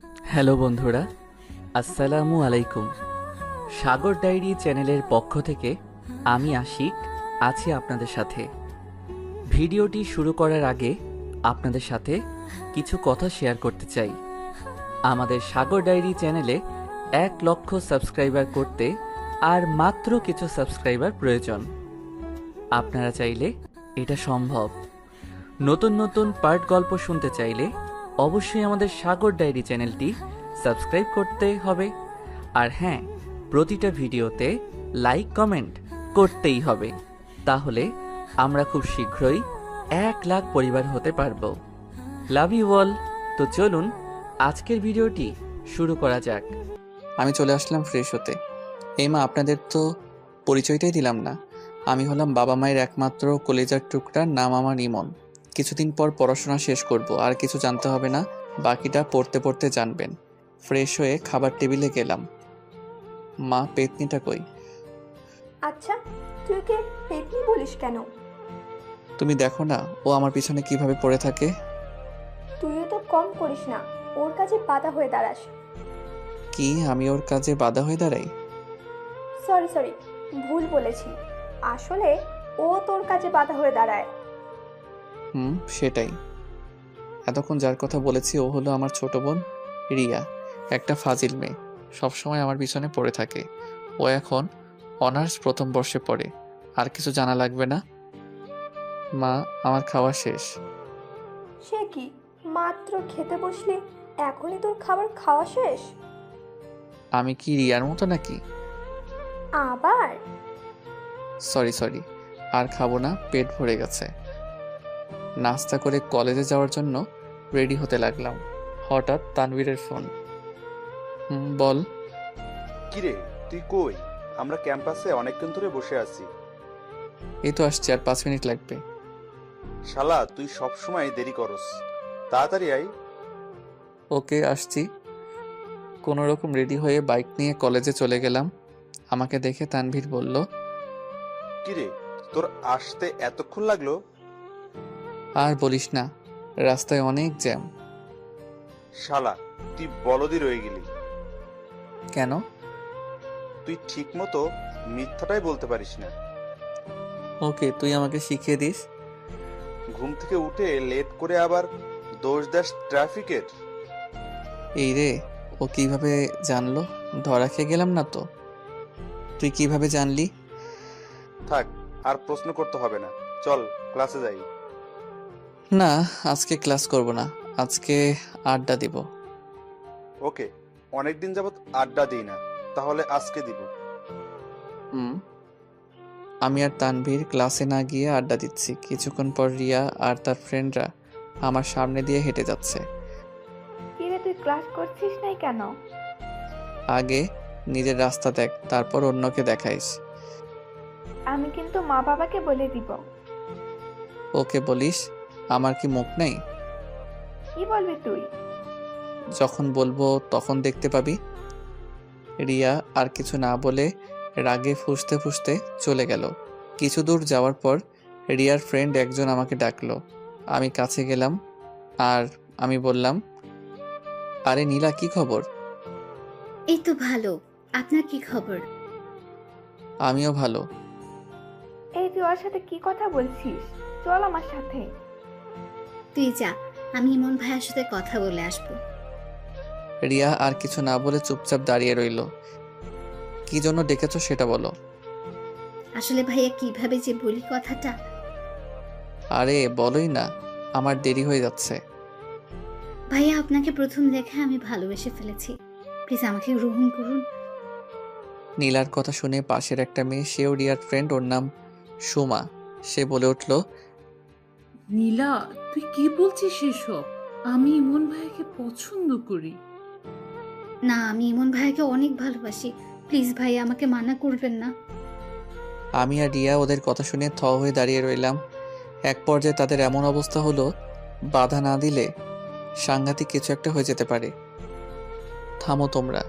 Hello বন্ধুরা, আসসালামু আলাইকুম। সাগর ডায়েরি চ্যানেলের পক্ষ থেকে আমি আশিক আছি আপনাদের সাথে। ভিডিওটি শুরু করার আগে আপনাদের সাথে কিছু কথা শেয়ার করতে চাই। আমাদের সাগর ডায়েরি চ্যানেলে 1,00,000 সাবস্ক্রাইবার করতে আর মাত্র কিছু সাবস্ক্রাইবার প্রয়োজন। আপনারা চাইলে এটা সম্ভব। নতুন নতুন পার্ট গল্প শুনতে চাইলে অবশ্যই আমাদের সাগর ডায়েরি চ্যানেলটি সাবস্ক্রাইব করতে হবে। আর হ্যাঁ, প্রতিটা ভিডিওতে লাইক কমেন্ট করতেই হবে। তাহলে আমরা খুব শীঘ্রই 1,00,000 পরিবার হতে পারবো। Love you all. তো চলুন আজকের ভিডিওটি শুরু করা যাক। আমি চলে আসলাম ফ্রেশ হতে। এই মা, আপনাদের তো পরিচয়টাই দিলাম না। আমি হলাম বাবা মায়ের একমাত্র কলেজার টুকরা, নাম আমার ইমন। কিছুদিন পর পড়াশোনা শেষ করব, আর কিছু জানতে হবে না, বাকিটা পড়তে পড়তে জানবেন। ফ্রেশ হয়ে খাবার টেবিলে গেলাম। মা, পেতনিটা কই? আচ্ছা, তুই ওকে পেতনি বলিস কেন? তুমি দেখো না ও আমার পিছনে কিভাবে পড়ে থাকে। তুইও তো কম করিস না, ওর কাছে বাধা হয়ে দাঁড়াস। কি আমি ওর কাজে বাধা হয়ে দাঁড়াই? সরি, ভুল বলেছি। আসলে ও তোর কাছে বাধা হয়ে দাঁড়ায়। সেটাই। এতক্ষণ যার কথা বলেছি ও হলো আমার ছোট বোন রিয়া, একটা ফাজিল মেয়ে, সবসময় আমার পিছনে পড়ে থাকে। ও এখন অনার্স প্রথম বর্ষে পড়ে। আর কিছু জানা লাগবে না। মা, আমার খাওয়া শেষ। সে কি, মাত্র খেতে বসলি, এখনই তোর খাবার খাওয়া শেষ? আমি কি রিয়ার মতো নাকি? আবার? সরি, আর খাবো না, পেট ভরে গেছে। নাস্তা করে কলেজে যাওয়ার জন্য রেডি হতে লাগলাম। হঠাৎ তানভীরের ফোন। বল। কিরে, তুই কই? আমরা ক্যাম্পাসে অনেকক্ষণ ধরে বসে আছি। এই তো আসছি, আর 5 মিনিট লাগবে। শালা, তুই সব সময় দেরি করস। তাড়াতাড়ি আয়। ওকে, আসছি। কোনো রকম রেডি হয়ে বাইক নিয়ে কলেজে চলে গেলাম। আমাকে দেখে তানভীর বলল, কিরে, তোর আসতে এতক্ষণ লাগলো? আর বলিস না, রাস্তায় অনেক জ্যাম। শালা, তুই বলদি রয়ে গেলি। কেন? তুই ঠিক মতো মিথ্যাটাই বলতে পারিস না। ওকে, তুই আমাকে শিখিয়ে দিস। ঘুম থেকে উঠে লেট করে আবার দোষ দাস ট্রাফিকের। এই রে, ও কিভাবে জানলো? ধরা খেয়ে গেলাম না তো? তুই কিভাবে জানলি? থাক, আর প্রশ্ন করতে হবে না। চল ক্লাসে যাই। না, আজকে ক্লাস করব না, আজকে আড্ডা দিব। ওকে, অনেকদিন যাবত আড্ডা দিই না, তাহলে আজকে দিব। হুম। আমি আর তানভীর ক্লাসে না গিয়ে আড্ডা দিচ্ছি। কিছুক্ষণ পর রিয়া আর তার ফ্রেন্ডরা আমার সামনে দিয়ে হেঁটে যাচ্ছে। কিরে, তুই ক্লাস করছিস নাই কেন? আগে নিজের রাস্তা দেখ, তারপর অন্যকে দেখাইস। আমি কিন্তু মা বাবাকে বলে দিব। ওকে বলিস, আমার কি মুখ নেই? কি বলবি তুই? যখন বলবো তখন দেখতে পাবি। রিয়া আর কিছু না বলে রাগে ফুঁসতে ফুঁসতে চলে গেল। কিছু দূর যাওয়ার পর রিয়ার ফ্রেন্ড একজন আমাকে ডাকলো। আমি কাছে গেলাম আর আমি বললাম, আরে নীলা, কি খবর? এই তো ভালো। আপনার কি খবর? আমিও ভালো। এই, তুই ওর সাথে কি কথা বলছিস? চল আমার সাথে। তুই যা, আমি ইমন ভাইয়ের সাথে কথা বলে আসবো। রিয়া আর কিছু না বলে চুপচাপ দাঁড়িয়ে রইল। কি জন্য ডেকেছো সেটা বলো। আসলে ভাইয়া কিভাবে যে বলি কথাটা। আরে বলোই না, আমার দেরি হয়ে যাচ্ছে। ভাইয়া, আপনাকে প্রথম দেখে আমি ভালোবেসে ফেলেছি। প্লিজ আমাকে গ্রহণ করুন। নীলার কথা শুনে পাশের একটা মেয়ে, সেও রিয়ার ফ্রেন্ড, ওর নাম সুমা, সে বলে উঠল, নীলা, তুই কি বলছিস এসব? আমি ইমন ভাইকে পছন্দ করি। না, আমি ইমন ভাইয়াকে অনেক ভালোবাসি। প্লিজ ভাইয়া, আমাকে মানা করবেন না। আমি আর রিয়া ওদের কথা শুনে থ হয়ে দাঁড়িয়ে রইলাম। এক পর্যায়ে তাদের এমন অবস্থা হলো, বাধা না দিলে সাংঘাতিক কিছু একটা হয়ে যেতে পারে। থামো তোমরা,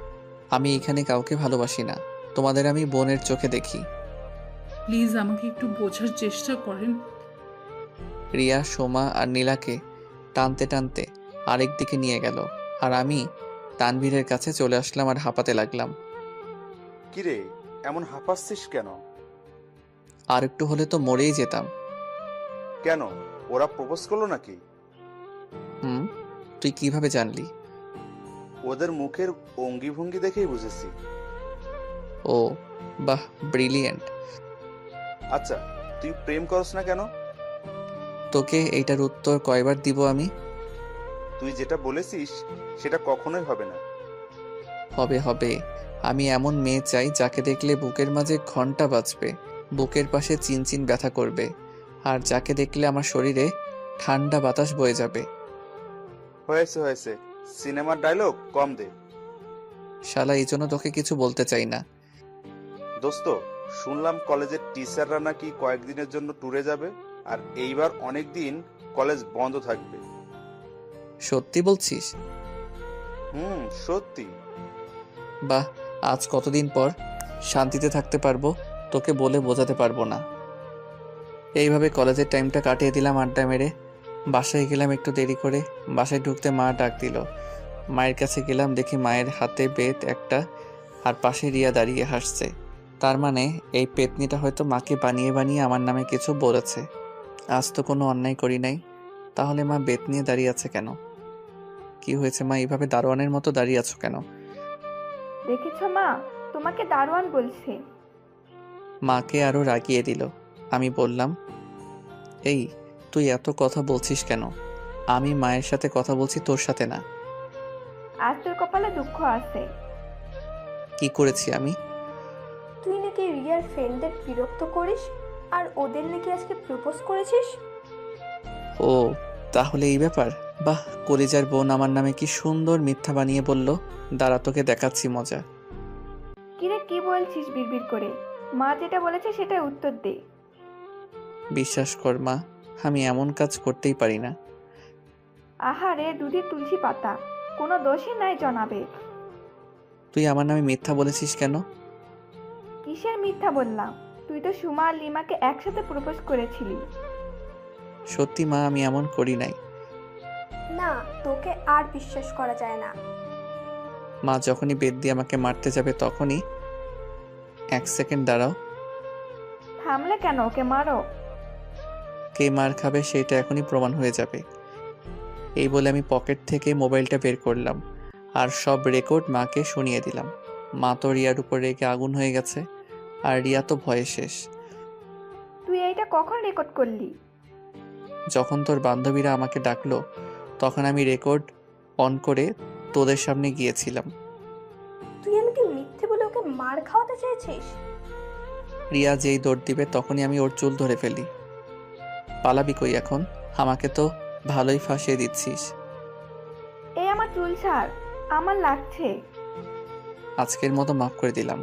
আমি এখানে কাউকে ভালোবাসি না, তোমাদের আমি বোনের চোখে দেখি। প্লিজ আমাকে একটু বোঝার চেষ্টা করেন। রিয়া সোমা আর নীলাকে টানতে টানতে আরেক দিকে নিয়ে গেল, আর আমি তানভীরের কাছে চলে আসলাম আর হাঁপাতে লাগলাম। কিরে, এমন হাঁপাচ্ছিস কেন? আর একটু হলে তো মরেই যেতাম। কেন, ওরা প্রপোজ করলো নাকি? হুম, তুই কিভাবে জানলি? ওদের মুখের অঙ্গি ভঙ্গি দেখেই বুঝেছি। ও বাহ, ব্রিলিয়েন্ট। আচ্ছা, তুই প্রেম করস না কেন? তোকে এইটার উত্তর কয়বার দিব আমি? তুই যেটা বলেছিস সেটা কখনোই হবে না। হবে হবে। আমি এমন মেয়ে চাই যাকে দেখলে বুকের মাঝে ঘন্টা বাজবে, বুকের পাশে চিনচিন ব্যথা করবে, আর যাকে দেখলে আমার শরীরে ঠান্ডা বাতাস বয়ে যাবে। হয়েছে হয়েছে, সিনেমার ডায়লগ কম দে। শালা, এই জন্য তোকে কিছু বলতে চাই না। দোস্ত, শুনলাম কলেজের টিচাররা নাকি কয়েকদিনের জন্য ট্যুরে যাবে, আর এইবার অনেক দিন কলেজ বন্ধ থাকবে। সত্যি বলছিস? সত্যি। বাহ, আজ কতদিন পর শান্তিতে থাকতে পারবো, তোকে বলে বোঝাতে পারবো না। এইভাবে কলেজের টাইমটা কাটিয়ে দিলাম আড্ডা মেরে। বাসায় গেলাম একটু দেরি করে। বাসায় ঢুকতে মা ডাক দিল। মায়ের কাছে গেলাম, দেখি মায়ের হাতে বেত একটা, আর পাশে রিয়া দাঁড়িয়ে হাসছে। তার মানে এই পেতনিটা হয়তো মাকে বানিয়ে বানিয়ে আমার নামে কিছু বলেছে। আজ তো কোনো অন্যায় করি নাই, তাহলে মা বেত নিয়ে দাঁড়িয়ে আছে কেন? কি হয়েছে মা, এইভাবে দারোয়ানের মতো দাঁড়িয়ে আছো কেন? দেখেছ মা, তোমাকে দারোয়ান বলছে। মাকে আরো রাগিয়ে দিল। আমি বললাম, এই তুই এত কথা বলছিস কেন? আমি মায়ের সাথে কথা বলছি, তোর সাথে না। আজ তোর কপালে দুঃখ আছে। কি করেছি আমি? তুই নাকি রিয়ার ফ্রেন্ডদের বিরক্ত করিস, আর ওদের নাকি আজকে প্রপোজ করেছিস। ও তাহলে এই ব্যাপার। বাহ, কলিজার বোন আমার নামে কি সুন্দর মিথ্যা বানিয়ে বলল। দাঁড়া, তোকে দেখাচ্ছি মজা। কিরে, কি বলছিস বিড়বিড় করে? মা যেটা বলেছে সেটার উত্তর দে। বিশ্বাস কর মা, আমি এমন কাজ করতেই পারি না। আহারে, দুধে তুলসী পাতা, কোনো দোষই নাই জনাবে। তুই আমার নামে মিথ্যা বলেছিস কেন? কিসের মিথ্যা বললাম? তুই তো সুমা আর লিমাকে একসাথে প্রপোজ করেছিলি। সত্যি মা, আমি এমন করি নাই। না, তোকে আর বিশ্বাস করা যায় না। মা যখনই বেত দিয়ে আমাকে মারতে যাবে তখনই। এক সেকেন্ড দাঁড়াও। থামলে কেন? ওকে মারো। কে মার খাবে সেটা এখনই প্রমাণ হয়ে যাবে। এই বলে আমি পকেট থেকে মোবাইলটা বের করলাম আর সব রেকর্ড মাকে শুনিয়ে দিলাম। মা তো রিয়ার উপর রেগে আগুন হয়ে গেছে, আর রিয়া তো ভয়ে শেষ। তুই এইটা কখন রেকর্ড করলি? যখন তোর বান্ধবীরা আমাকে ডাকলো তখন আমি রেকর্ড অন করে তোদের সামনে গিয়েছিলাম। তুই আমাকে মিথ্যে বলে ওকে মার খাওয়াতে চেয়েছিস। রিয়া যেই দৌড় দিবে তখনই আমি ওর চুল ধরে ফেলি। পালাবি কই এখন? আমাকে তো ভালোই ফাঁসিয়ে দিচ্ছিস। এই আমার চুল ছাড়, আমার লাগছে। আজকের মতো মাফ করে দিলাম।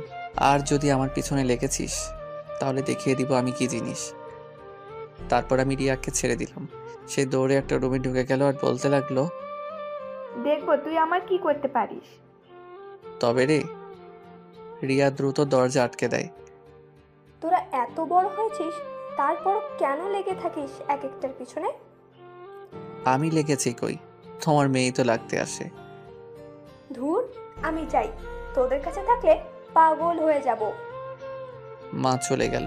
আর যদি আমার পিছনে লেগেছিস তাহলে দেখিয়ে দিব আমি কি জিনিস। তারপর আমি রিয়াকে ছেড়ে দিলাম। সে দৌড়ে একটা রুমে ঢুকে গেল আর বলতে লাগলো, দেখবো তুই আমার কি করতে পারিস। তবে রে। রিয়া দ্রুত দরজা আটকে দেয়। তোরা এত বড় হয়েছিস, তারপর কেন লেগে থাকিস এক একটার পিছনে? আমি লেগেছি কই, তোমার মেয়েই তো লাগতে আসে। ধুর, আমি চাই তোদের কাছে থাকলে পাগল হয়ে যাব। মা চলে গেল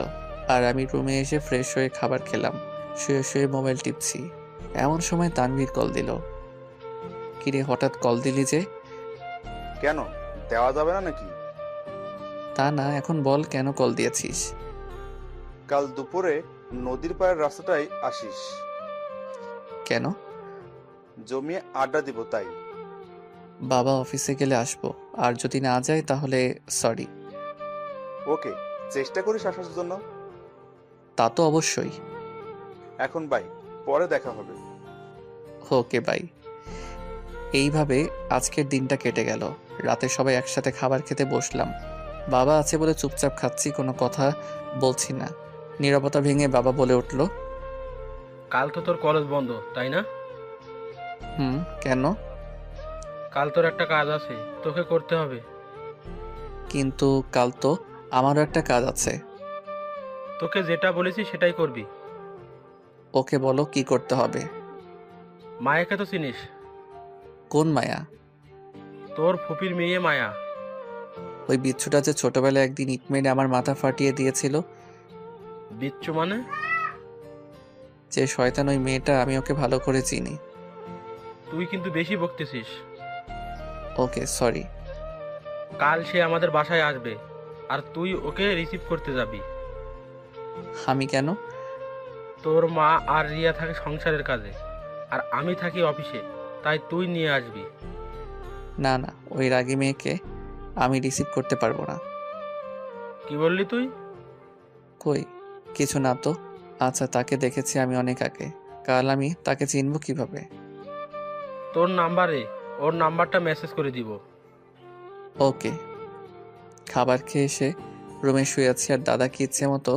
আর আমি রুমে এসে ফ্রেশ হয়ে খাবার খেলাম। শুয়ে শুয়ে মোবাইল টিপছি। এমন সময় তানভীর কল দিল। কিরে, হঠাৎ কল দিলি যে? কেন, দেওয়া যাবে না নাকি? তা না, এখন বল কেন কল দিয়েছিস? কাল দুপুরে নদীর পাড়ের রাস্তাটাই আসিস। কেন? জমিয়ে আড্ডা দিব তাই। বাবা অফিসে গেলে আসবো, আর যদি না যায় তাহলে সরি। ওকে, চেষ্টা করিস আসার জন্য। তা তো অবশ্যই। এখন বাই, পরে দেখা হবে। Okay bye. এইভাবে আজকের দিনটা কেটে গেল। রাতে সবাই একসাথে খাবার খেতে বসলাম। বাবা আছে বলে চুপচাপ খাচ্ছি, কোনো কথা বলছি না। নীরবতা ভেঙে বাবা বলে উঠল, কাল তো তোর কলেজ বন্ধ, তাই না? কেন? কাল তোর একটা কাজ আছে, তোকে করতে হবে। কিন্তু কাল তো আমারও একটা কাজ আছে। তোকে যেটা বলেছি সেটাই করবি। ওকে বলো কি করতে হবে। মায়াকে তো চিনিস? কোন মায়া? তোর ফুপির মেয়ে মায়া। ওই বিচ্ছুটা যে ছোটবেলায় একদিন ইট মেরে আমার মাথা ফাটিয়ে দিয়েছিল, বিচ্ছু মানে? যে শয়তান ওই মেয়েটা, আমি ওকে ভালো করে চিনি। তুই কিন্তু বেশি বকতেছিস। ওকে সরি। কাল সে আমাদের বাসায় আসবে, আর তুই ওকে রিসিভ করতে যাবি। আমি কেন? তোর মা আর রিয়া থাকে সংসারের কাজে, আর আমি থাকি অফিসে, তাই তুই নিয়ে আসবি। না না, ওই রাগী মেয়েকে আমি রিসিভ করতে পারবো না। কি বললি তুই? কই কিছু না তো। আচ্ছা, তাকে দেখেছি আমি অনেক আগে, কাল আমি তাকে চিনব কিভাবে? তোর নাম্বারে ওর নাম্বারটা মেসেজ করে দিব। ওকে। খাবার খেয়ে এসে রুমে শুয়ে আছি আর দাদাকে ইচ্ছে মতো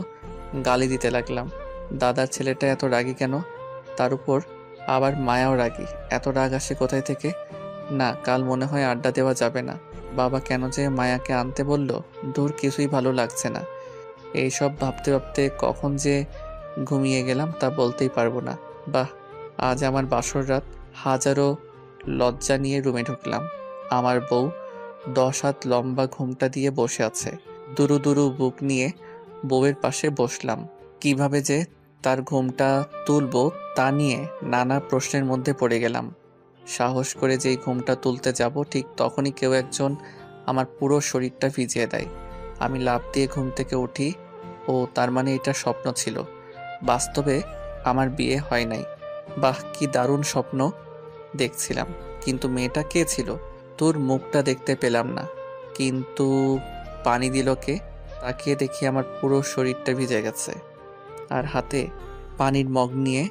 গালি দিতে লাগলাম। দাদার ছেলেটা এত রাগী কেন? তার উপর আবার মায়াও রাগী। এত রাগ আসে কোথায় থেকে? না, কাল মনে হয় আড্ডা দেওয়া যাবে না। বাবা কেন যে মায়াকে আনতে বলল, দূর কিছুই ভালো লাগছে না। এইসব ভাবতে ভাবতে কখন যে ঘুমিয়ে গেলাম তা বলতেই পারবো না। বাহ, আজ আমার বাসর রাত। হাজারো লজ্জা নিয়ে রুমে ঢুকলাম। আমার বউ 10 হাত লম্বা ঘুমটা দিয়ে বসে আছে। দুরু দুরু বুক নিয়ে বউয়ের পাশে বসলাম। কিভাবে যে তার ঘুমটা তুলবো তা নিয়ে নানা প্রশ্নের মধ্যে পড়ে গেলাম। সাহস করে যেই ঘুমটা তুলতে যাব, ঠিক তখনই কেউ একজন আমার পুরো শরীরটা ভিজিয়ে দেয়। আমি লাফ দিয়ে ঘুম থেকে উঠি। ও তার মানে এটা স্বপ্ন ছিল, বাস্তবে আমার বিয়ে হয় নাই। বাহ, কি দারুণ স্বপ্ন দেখছিলাম। কিন্তু মেয়েটা কে ছিল? তোর মুখটা দেখতে পেলাম না, কিন্তু পানি দিল কে? তাকিয়ে দেখি আমার পুরো শরীরটা ভিজে গেছে, আর হাতে পানির মগ নিয়ে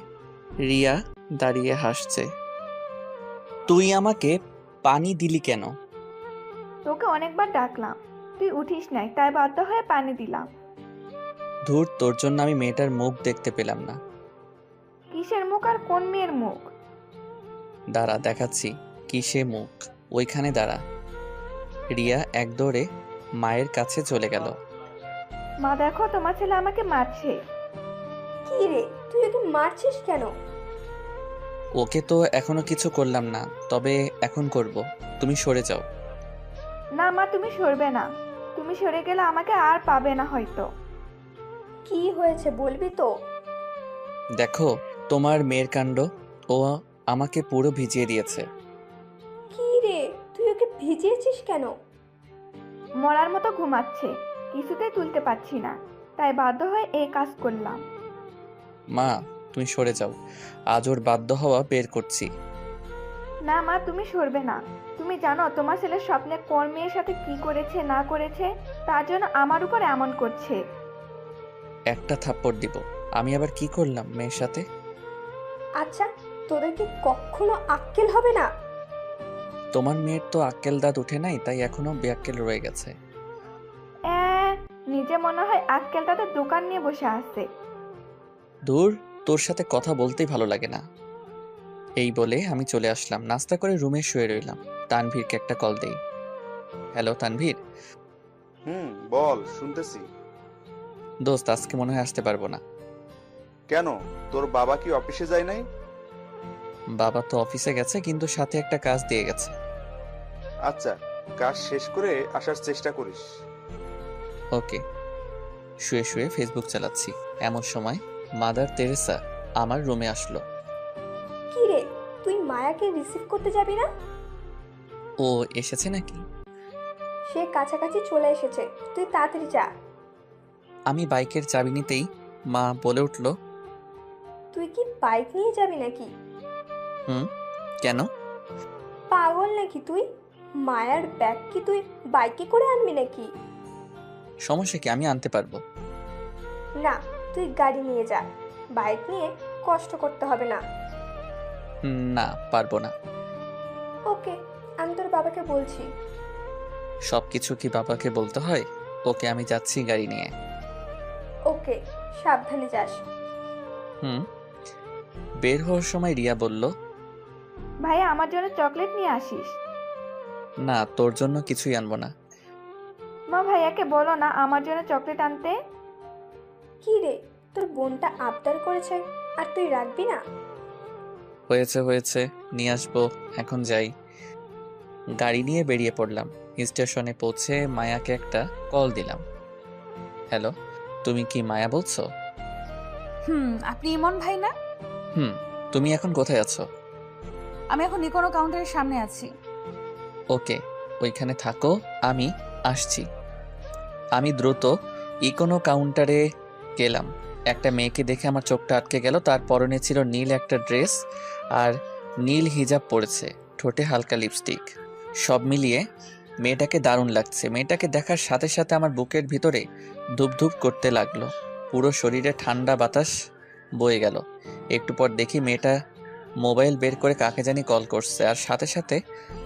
রিয়া দাঁড়িয়ে হাসছে। তুই আমাকে পানি দিলি কেন? তোকে অনেকবার ডাকলাম, তুই উঠিস নাই, তাই বাধ্য হয়ে পানি দিলাম। ধুর, তোর জন্য আমি মেয়েটার মুখ দেখতে পেলাম না। কিসের মুখ আর কোন মেয়ের মুখ? দাঁড়া দেখাচ্ছি কিসে মুখ। ওইখানে দাঁড়া। রিয়া এক দৌড়ে মায়ের কাছে চলে গেল। মা দেখো, তোমার ছেলে আমাকে মারছে। কি রে, তুই ওকে মারছিস কেন? ওকে তো এখনো কিছু করলাম না, তবে এখন করব। তুমি সরে যাও। না মা, তুমি সরবে না। তুমি সরে গেলে আমাকে আর পাবে না হয়তো। কি হয়েছে বলবি তো? দেখো তোমার মেয়ের কাণ্ড। ও আমাকে পুরো ভিজিয়ে দিয়েছে। কি রে, তুই ওকে ভিজিয়েছিস কেন? মরার মতো ঘুমাচ্ছে, কিছুতেই তুলতে পারছি না, তাই বাধ্য হয়ে এই কাজ করলাম। মা তুমি সরে যাও, আজ ওর বাধ্য হওয়া বের করছি। না মা, তুমি সরবে না। তুমি জানো তোমার ছেলে স্বপ্নে কোন মেয়ের সাথে কি করেছে না করেছে, তার জন্য আমার উপর এমন করছে। একটা থাপ্পড় দিব। আমি আবার কি করলাম মেয়ের সাথে? আচ্ছা, তোদের কি কখনো আক্কেল হবে না? তোমার মেয়ের তো আক্কেল দাঁত উঠে নাই, তাই এখনো বেআক্কেল রয়ে গেছে। নিজে মনে হয় আক্কেল তাদের দোকান নিয়ে বসে আছে। দূর, তোর সাথে কথা বলতেই ভালো লাগে না। এই বলে আমি চলে আসলাম। নাস্তা করে রুমে শুয়ে রইলাম। তানভীরকে একটা কল দেই। হ্যালো তানভীর। বল, শুনতেছি। দোস্ত, আজকে মনে হয় আসতে পারবো না। কেন, তোর বাবা কি অফিসে যায় নাই? বাবা তো অফিসে গেছে, কিন্তু সাথে একটা কাজ দিয়ে গেছে। আচ্ছা, কাজ শেষ করে আসার চেষ্টা করিস। ওকে। শুয়ে শুয়ে ফেসবুক চালাচ্ছি, এমন সময় মাদার তেরেসা আমার রুমে আসলো। কি রে, তুই মায়াকে রিসিভ করতে যাবি না? ও এসেছে নাকি? সে কাছাকাছি চলে এসেছে, তুই তাড়াতাড়ি যা। আমি বাইকের চাবি নিতেই মা বলে উঠল, তুই কি বাইক নিয়ে যাবি নাকি? কেন? পাগল নাকি তুই? মায়ার ব্যাগ কি তুই বাইকে করে আনবি নাকি? সমস্যা কি, আমি আনতে পারবো। না, তুই গাড়ি নিয়ে যা, বাইক নিয়ে কষ্ট করতে হবে না। না, পারবো না। ওকে, আমি তোর বাবাকে বলছি। সবকিছু কি বাবাকে বলতে হয়? ওকে, আমি যাচ্ছি গাড়ি নিয়ে। ওকে, সাবধানে যাস। বের হওয়ার সময় রিয়া বলল, ভাইয়া আমার জন্য চকলেট নিয়ে আসিস। না, তোর জন্য কিছুই আনবো না। মা ভাইয়াকে বলো না আমার জন্য চকলেট আনতে। কি রে, তোর বোনটা আবদার করেছে আর তুই রাখবি না? হয়েছে হয়েছে, নিয়ে আসবো, এখন যাই। গাড়ি নিয়ে বেরিয়ে পড়লাম। স্টেশনে পৌঁছে মায়াকে একটা কল দিলাম। হ্যালো, তুমি কি মায়া বলছো? আপনি ইমন ভাই না? তুমি এখন কোথায় আছো? আমি এখন ইকোনো কাউন্টারের সামনে আছি। ওকে, ওইখানে থাকো, আমি আসছি। আমি দ্রুত ইকোনো কাউন্টারে গেলাম। একটা মেয়েকে দেখে আমার চোখটা আটকে গেল। তার পরনে ছিল নীল একটা ড্রেস আর নীল হিজাব পরেছে, ঠোঁটে হালকা লিপস্টিক। সব মিলিয়ে মেয়েটাকে দারুণ লাগছে। মেয়েটাকে দেখার সাথে সাথে আমার বুকের ভিতরে ধুপধুপ করতে লাগলো। পুরো শরীরে ঠান্ডা বাতাস বয়ে গেল। একটু পর দেখি মেয়েটা মোবাইল বের করে কাকে জানি কল করছে, আর সাথে সাথে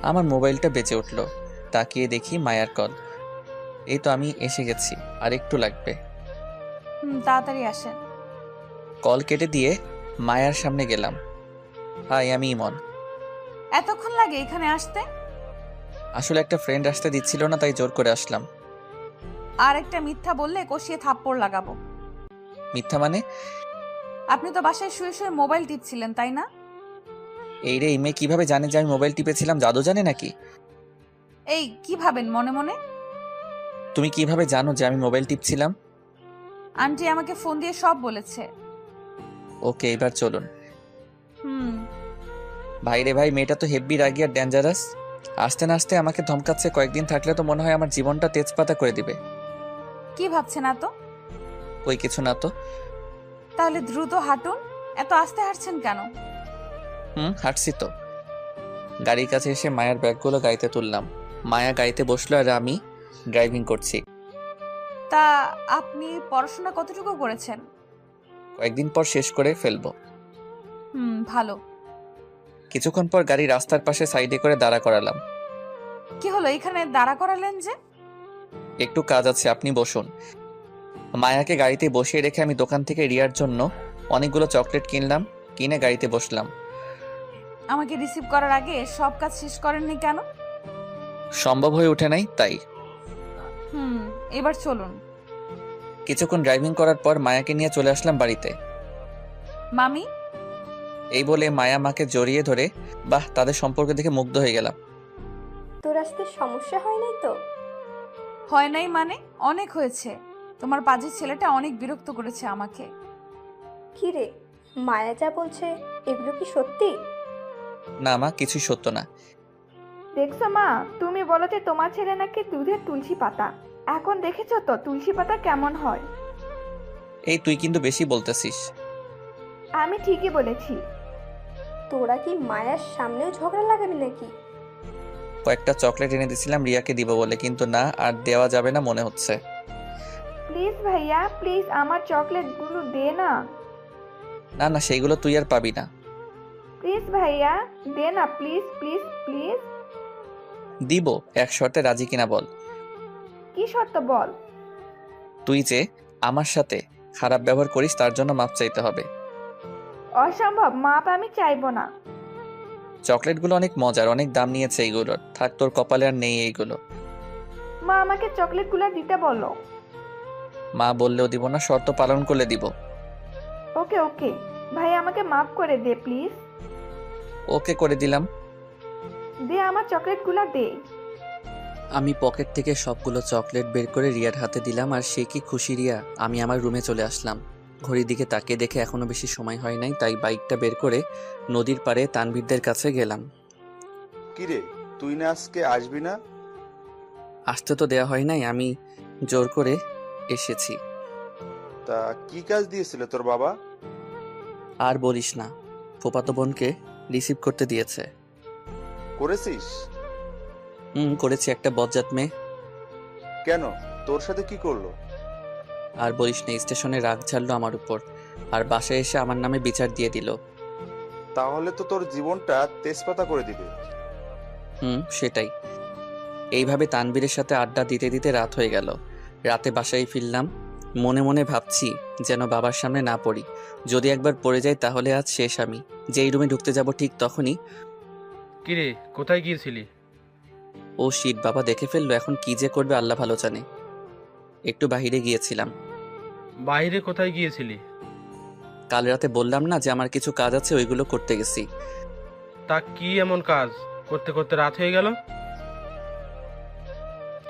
আমার মোবাইলটা বেজে উঠল। তাকিয়ে দেখি মায়ার কল। এই তো আমি এসে গেছি, আর একটু লাগবে। তাড়াতাড়ি আসেন। কল কেটে দিয়ে মায়ার সামনে গেলাম। হাই, আমি ইমন। এতক্ষণ লাগে এখানে আসতে? আসলে একটা ফ্রেন্ড আসতে দিচ্ছিল না, তাই জোর করে আসলাম। আর একটা মিথ্যা বললে কষিয়ে থাপ্পড় লাগাবো। মিথ্যা মানে? আপনি তো বাসায় শুয়ে শুয়ে মোবাইল টিপছিলেন, তাই না? এই রে, এই মেয়ে কিভাবে জানে যে আমি মোবাইল টিপেছিলাম? জাদু জানে নাকি? এই কি ভাবেন মনে মনে? তুমি কিভাবে জানো যে আমি মোবাইল টিপছিলাম? আন্টি আমাকে ফোন দিয়ে সব বলেছে। ওকে, এবার চলুন। হুম ভাই রে ভাই, মেয়েটা তো হেব্বি রাগি আর ডেঞ্জারাস। আসতে না আসতে আমাকে ধমকাচ্ছে। কয়েকদিন থাকলে তো মনে হয় আমার জীবনটা তেজপাতা করে দিবে। কি ভাবছেন এত? ওই কিছু না তো। তাহলে দ্রুত হাঁটুন। এত আস্তে হাঁটছেন কেন? হাঁটছি তো। গাড়ির কাছে এসে মায়ের ব্যাগগুলো গাড়িতে তুললাম। মায়া গাড়িতে বসলো আর আমি ড্রাইভিং করছি। তা আপনি পড়াশোনা কতটুকু করেছেন? কয়েকদিন পর শেষ করে ফেলবো। ভালো। কিছুক্ষণ পর গাড়ি রাস্তার পাশে সাইডে করে দাঁড়া করালাম। কি হলো, এখানে দাঁড়া করালেন যে? একটু কাজ আছে, আপনি বসুন। মায়াকে গাড়িতে বসিয়ে রেখে আমি দোকান থেকে রিয়ার জন্য অনেকগুলো চকলেট কিনলাম। কিনে গাড়িতে বসলাম। আমাকে রিসিভ করার আগে সব কাজ শেষ করেননি কেন? সম্ভব হয়ে ওঠে নাই, তাই। এবার চলুন। কিছুক্ষণ ড্রাইভিং করার পর মায়াকে নিয়ে চলে আসলাম বাড়িতে। মামি? এই বলে মায়া মাকে জড়িয়ে ধরে, বাহ, তাদের সম্পর্ক দেখে মুগ্ধ হয়ে গেলাম। তোর আসতে সমস্যা হয় নাই তো? হয় নাই মানে? অনেক হয়েছে। তোমার পাজির ছেলেটা অনেক বিরক্ত করেছে আমাকে। কি রে, মায়া যা বলছে এগুলো কি সত্যি? না মা, কিছুই সত্য না। দেখছো মা, তুমি বলো যে তোমার ছেলে নাকি দুধের তুলসী পাতা। এখন দেখেছো তো তুলসী পাতা কেমন হয়? এই তুই কিন্তু বেশি বলতেছিস। আমি ঠিকই বলেছি। তোরা কি মায়ার সামনেও ঝগড়া লাগাবি নাকি? কয়েকটা চকলেট এনে দিয়েছিলাম রিয়াকে দিব বলে, কিন্তু না, আর দেওয়া যাবে না মনে হচ্ছে। প্লিজ ভাইয়া, প্লিজ আমার চকলেটগুলো দে না। না না, সেইগুলো তুই আর পাবি না। প্লিজ ভাইয়া দে না, প্লিজ প্লিজ প্লিজ। দিব, এক শর্তে রাজি কিনা বল। কি শর্ত বল? তুই যে আমার সাথে খারাপ ব্যবহার করিস তার জন্য মাপ চাইতে হবে। অসম্ভব, মাপ আমি চাইবো না। চকলেটগুলো অনেক মজার, অনেক দাম নিয়েছে এইগুলোর। থাক, তোর কপালে আর নেই এইগুলো। মা আমাকে চকলেটগুলো দিতে বলো। মা বললেও দিব না, শর্ত পালন করলে দিব। ওকে ওকে ভাই, আমাকে মাফ করে দে প্লিজ। ওকে করে দিলাম। দে আমার চকলেটগুলো দে। আমি পকেট থেকে সবগুলো চকলেট বের করে রিয়ার হাতে দিলাম, আর সে কি খুশি রিয়া। আমি আমার রুমে চলে আসলাম। ঘড়ির দিকে তাকিয়ে দেখে এখনো বেশি সময় হয় নাই, তাই বাইকটা বের করে নদীর পাড়ে তানভীরদের কাছে গেলাম। কিরে, তুই না আজকে আসবি না? আসতে তো দেওয়া হয় নাই, আমি জোর করে এসেছি। তা কি কাজ দিয়েছিল তোর বাবা? আর বলিস না, ফুফাতো বোনকে রিসিভ করতে দিয়েছে। করেছিস? করেছি, একটা বজ্জাত মেয়ে। কেন, তোর সাথে কি করলো? আর বলিস না, স্টেশনে রাগ ঝাড়লো আমার উপর, আর বাসায় এসে আমার নামে বিচার দিয়ে দিল। তাহলে তো তোর জীবনটা তেজপাতা করে দিবে। সেটাই। এইভাবে তানবীরের সাথে আড্ডা দিতে দিতে রাত হয়ে গেল। রাতে বাসায় ফিরলাম। মনে মনে ভাবছি যেন বাবার সামনে না পড়ি। যদি একবার পড়ে যাই তাহলে আজ শেষ। আমি যেই রুমে ঢুকতে যাব ঠিক তখনই, কিরে, কোথায় গিয়েছিলি? ও শিট, বাবা দেখে ফেললো। এখন কি যে করবে আল্লাহ ভালো জানে। একটু বাহিরে গিয়েছিলাম। বাইরে কোথায় গিয়েছিলি? কাল রাতে বললাম না যে আমার কিছু কাজ আছে, ওইগুলো করতে গেছি। তা কি এমন কাজ করতে করতে রাত হয়ে গেল?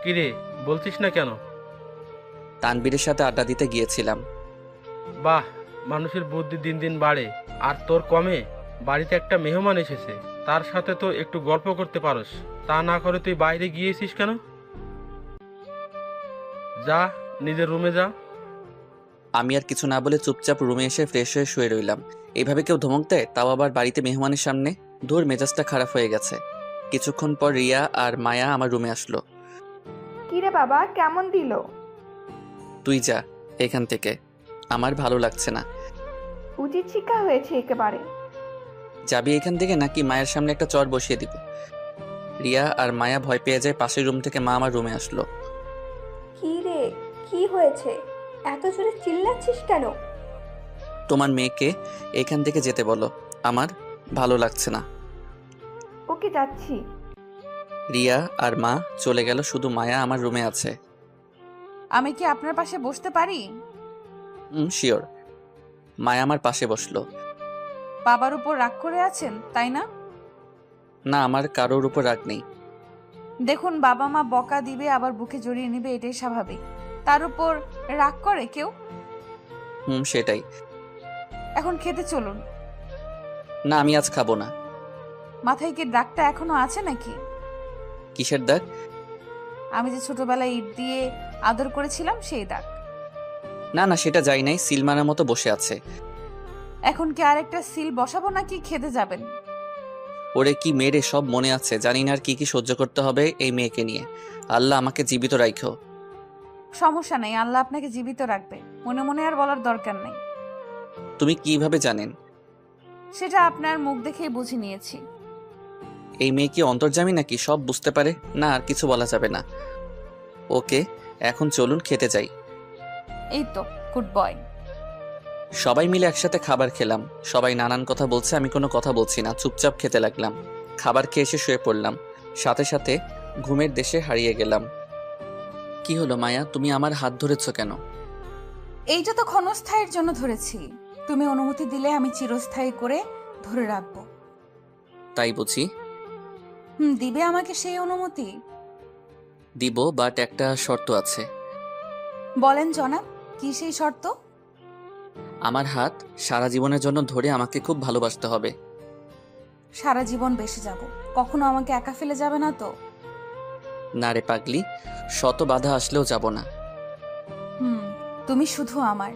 কিরে, বলছিস না কেন? তানবীরের সাথে আড্ডা দিতে গিয়েছিলাম। বাহ, মানুষের বুদ্ধি দিন দিন বাড়ে। আর তোর কমে? বাড়িতে একটা মেহমান এসেছে, তার সাথে তো একটু গল্প করতে পারোস। তা না করে তুই বাইরে গিয়েছিস কেন? যা, নিজের রুমে যা। আমি আর কিছু না বলে চুপচাপ রুমে এসে ফ্রেশ হয়ে শুয়ে রইলাম। এইভাবে কেউ ধমক দেয়, তাও আবার বাড়িতে মেহমানের সামনে? ধুর, মেজাজটা খারাপ হয়ে গেছে। কিছুক্ষণ পর রিয়া আর মায়া আমার রুমে আসলো। কিরে বাবা, কেমন দিল? তুই যা এখান থেকে, আমার ভালো লাগছে না। উচিত শিক্ষা হয়েছে একেবারে। যাবি এখান থেকে নাকি মায়ের সামনে একটা চর বসিয়ে দিব? রিয়া আর মায়া ভয় পেয়ে যায়। পাশের রুম থেকে মা আমার রুমে আসলো। কি রে, কি হয়েছে? এত জোরে চিল্লাচ্ছিস কেন? তোমার মেয়েকে এখান থেকে যেতে বলো, আমার ভালো লাগছে না। ওকে, যাচ্ছি। রিয়া আর মা চলে গেল, শুধু মায়া আমার রুমে আছে। আমি কি আপনার পাশে বসতে পারি? শিওর। মায়া আমার পাশে বসলো। বাবার উপর রাগ করে আছেন, তাই না? না, আমার কারোর উপর রাগ নেই। দেখুন, বাবা মা বকা দিবে, আবার বুকে জড়িয়ে নেবে, এটাই স্বাভাবিক। তার উপর রাগ করে কেউ? সেটাই। এখন খেতে চলুন। না, আমি আজ খাবো না। মাথায় কি দাগটা এখনো আছে নাকি? কিসের দাগ? আমি যে ছোটবেলায় ইট দিয়ে আদর করেছিলাম, সেই দাগ। না না, সেটা যাই নাই, সিলমানের মতো বসে আছে। এখন কি আরেকটা সিল বসাবো নাকি খেতে যাবেন? ওরে কি মেরে, সব মনে আছে। জানি না আর কি কি সহ্য করতে হবে এই মেয়েকে নিয়ে। আল্লাহ আমাকে জীবিত রাখো। সমস্যা নেই, আল্লাহ আপনাকে জীবিত রাখবে। মনে মনে আর বলার দরকার নেই। তুমি কিভাবে জানেন? সেটা আপনার মুখ দেখেই বুঝে নিয়েছি। এই মেয়ে কি অন্তর্যামী নাকি? সব বুঝতে পারে না, আর কিছু বলা যাবে না। ওকে, এখন চলুন খেতে যাই। এই তো, গুড বয়। সবাই মিলে একসাথে খাবার খেলাম। সবাই নানান কথা বলছে, আমি কোনো কথা বলছি না, চুপচাপ খেতে লাগলাম। খাবার খেয়ে এসে শুয়ে পড়লাম। সাথে সাথে ঘুমের দেশে হারিয়ে গেলাম। কি হলো মায়া, তুমি আমার হাত ধরেছো কেন? এইটা তো ক্ষণস্থায়ীর জন্য ধরেছি। তুমি অনুমতি দিলে আমি চিরস্থায়ী করে ধরে রাখবো। তাই বুঝি? দিবে আমাকে সেই অনুমতি? দিব, বাট একটা শর্ত আছে। বলেন জনাব, কি সেই শর্ত? আমার হাত সারা জীবনের জন্য ধরে আমাকে খুব ভালোবাসতে হবে। সারা জীবন বেঁচে যাব, কখনো আমাকে একা ফেলে যাবে না তো? না রে পাগলি, শত বাধা আসলেও যাব না। তুমি শুধু আমার।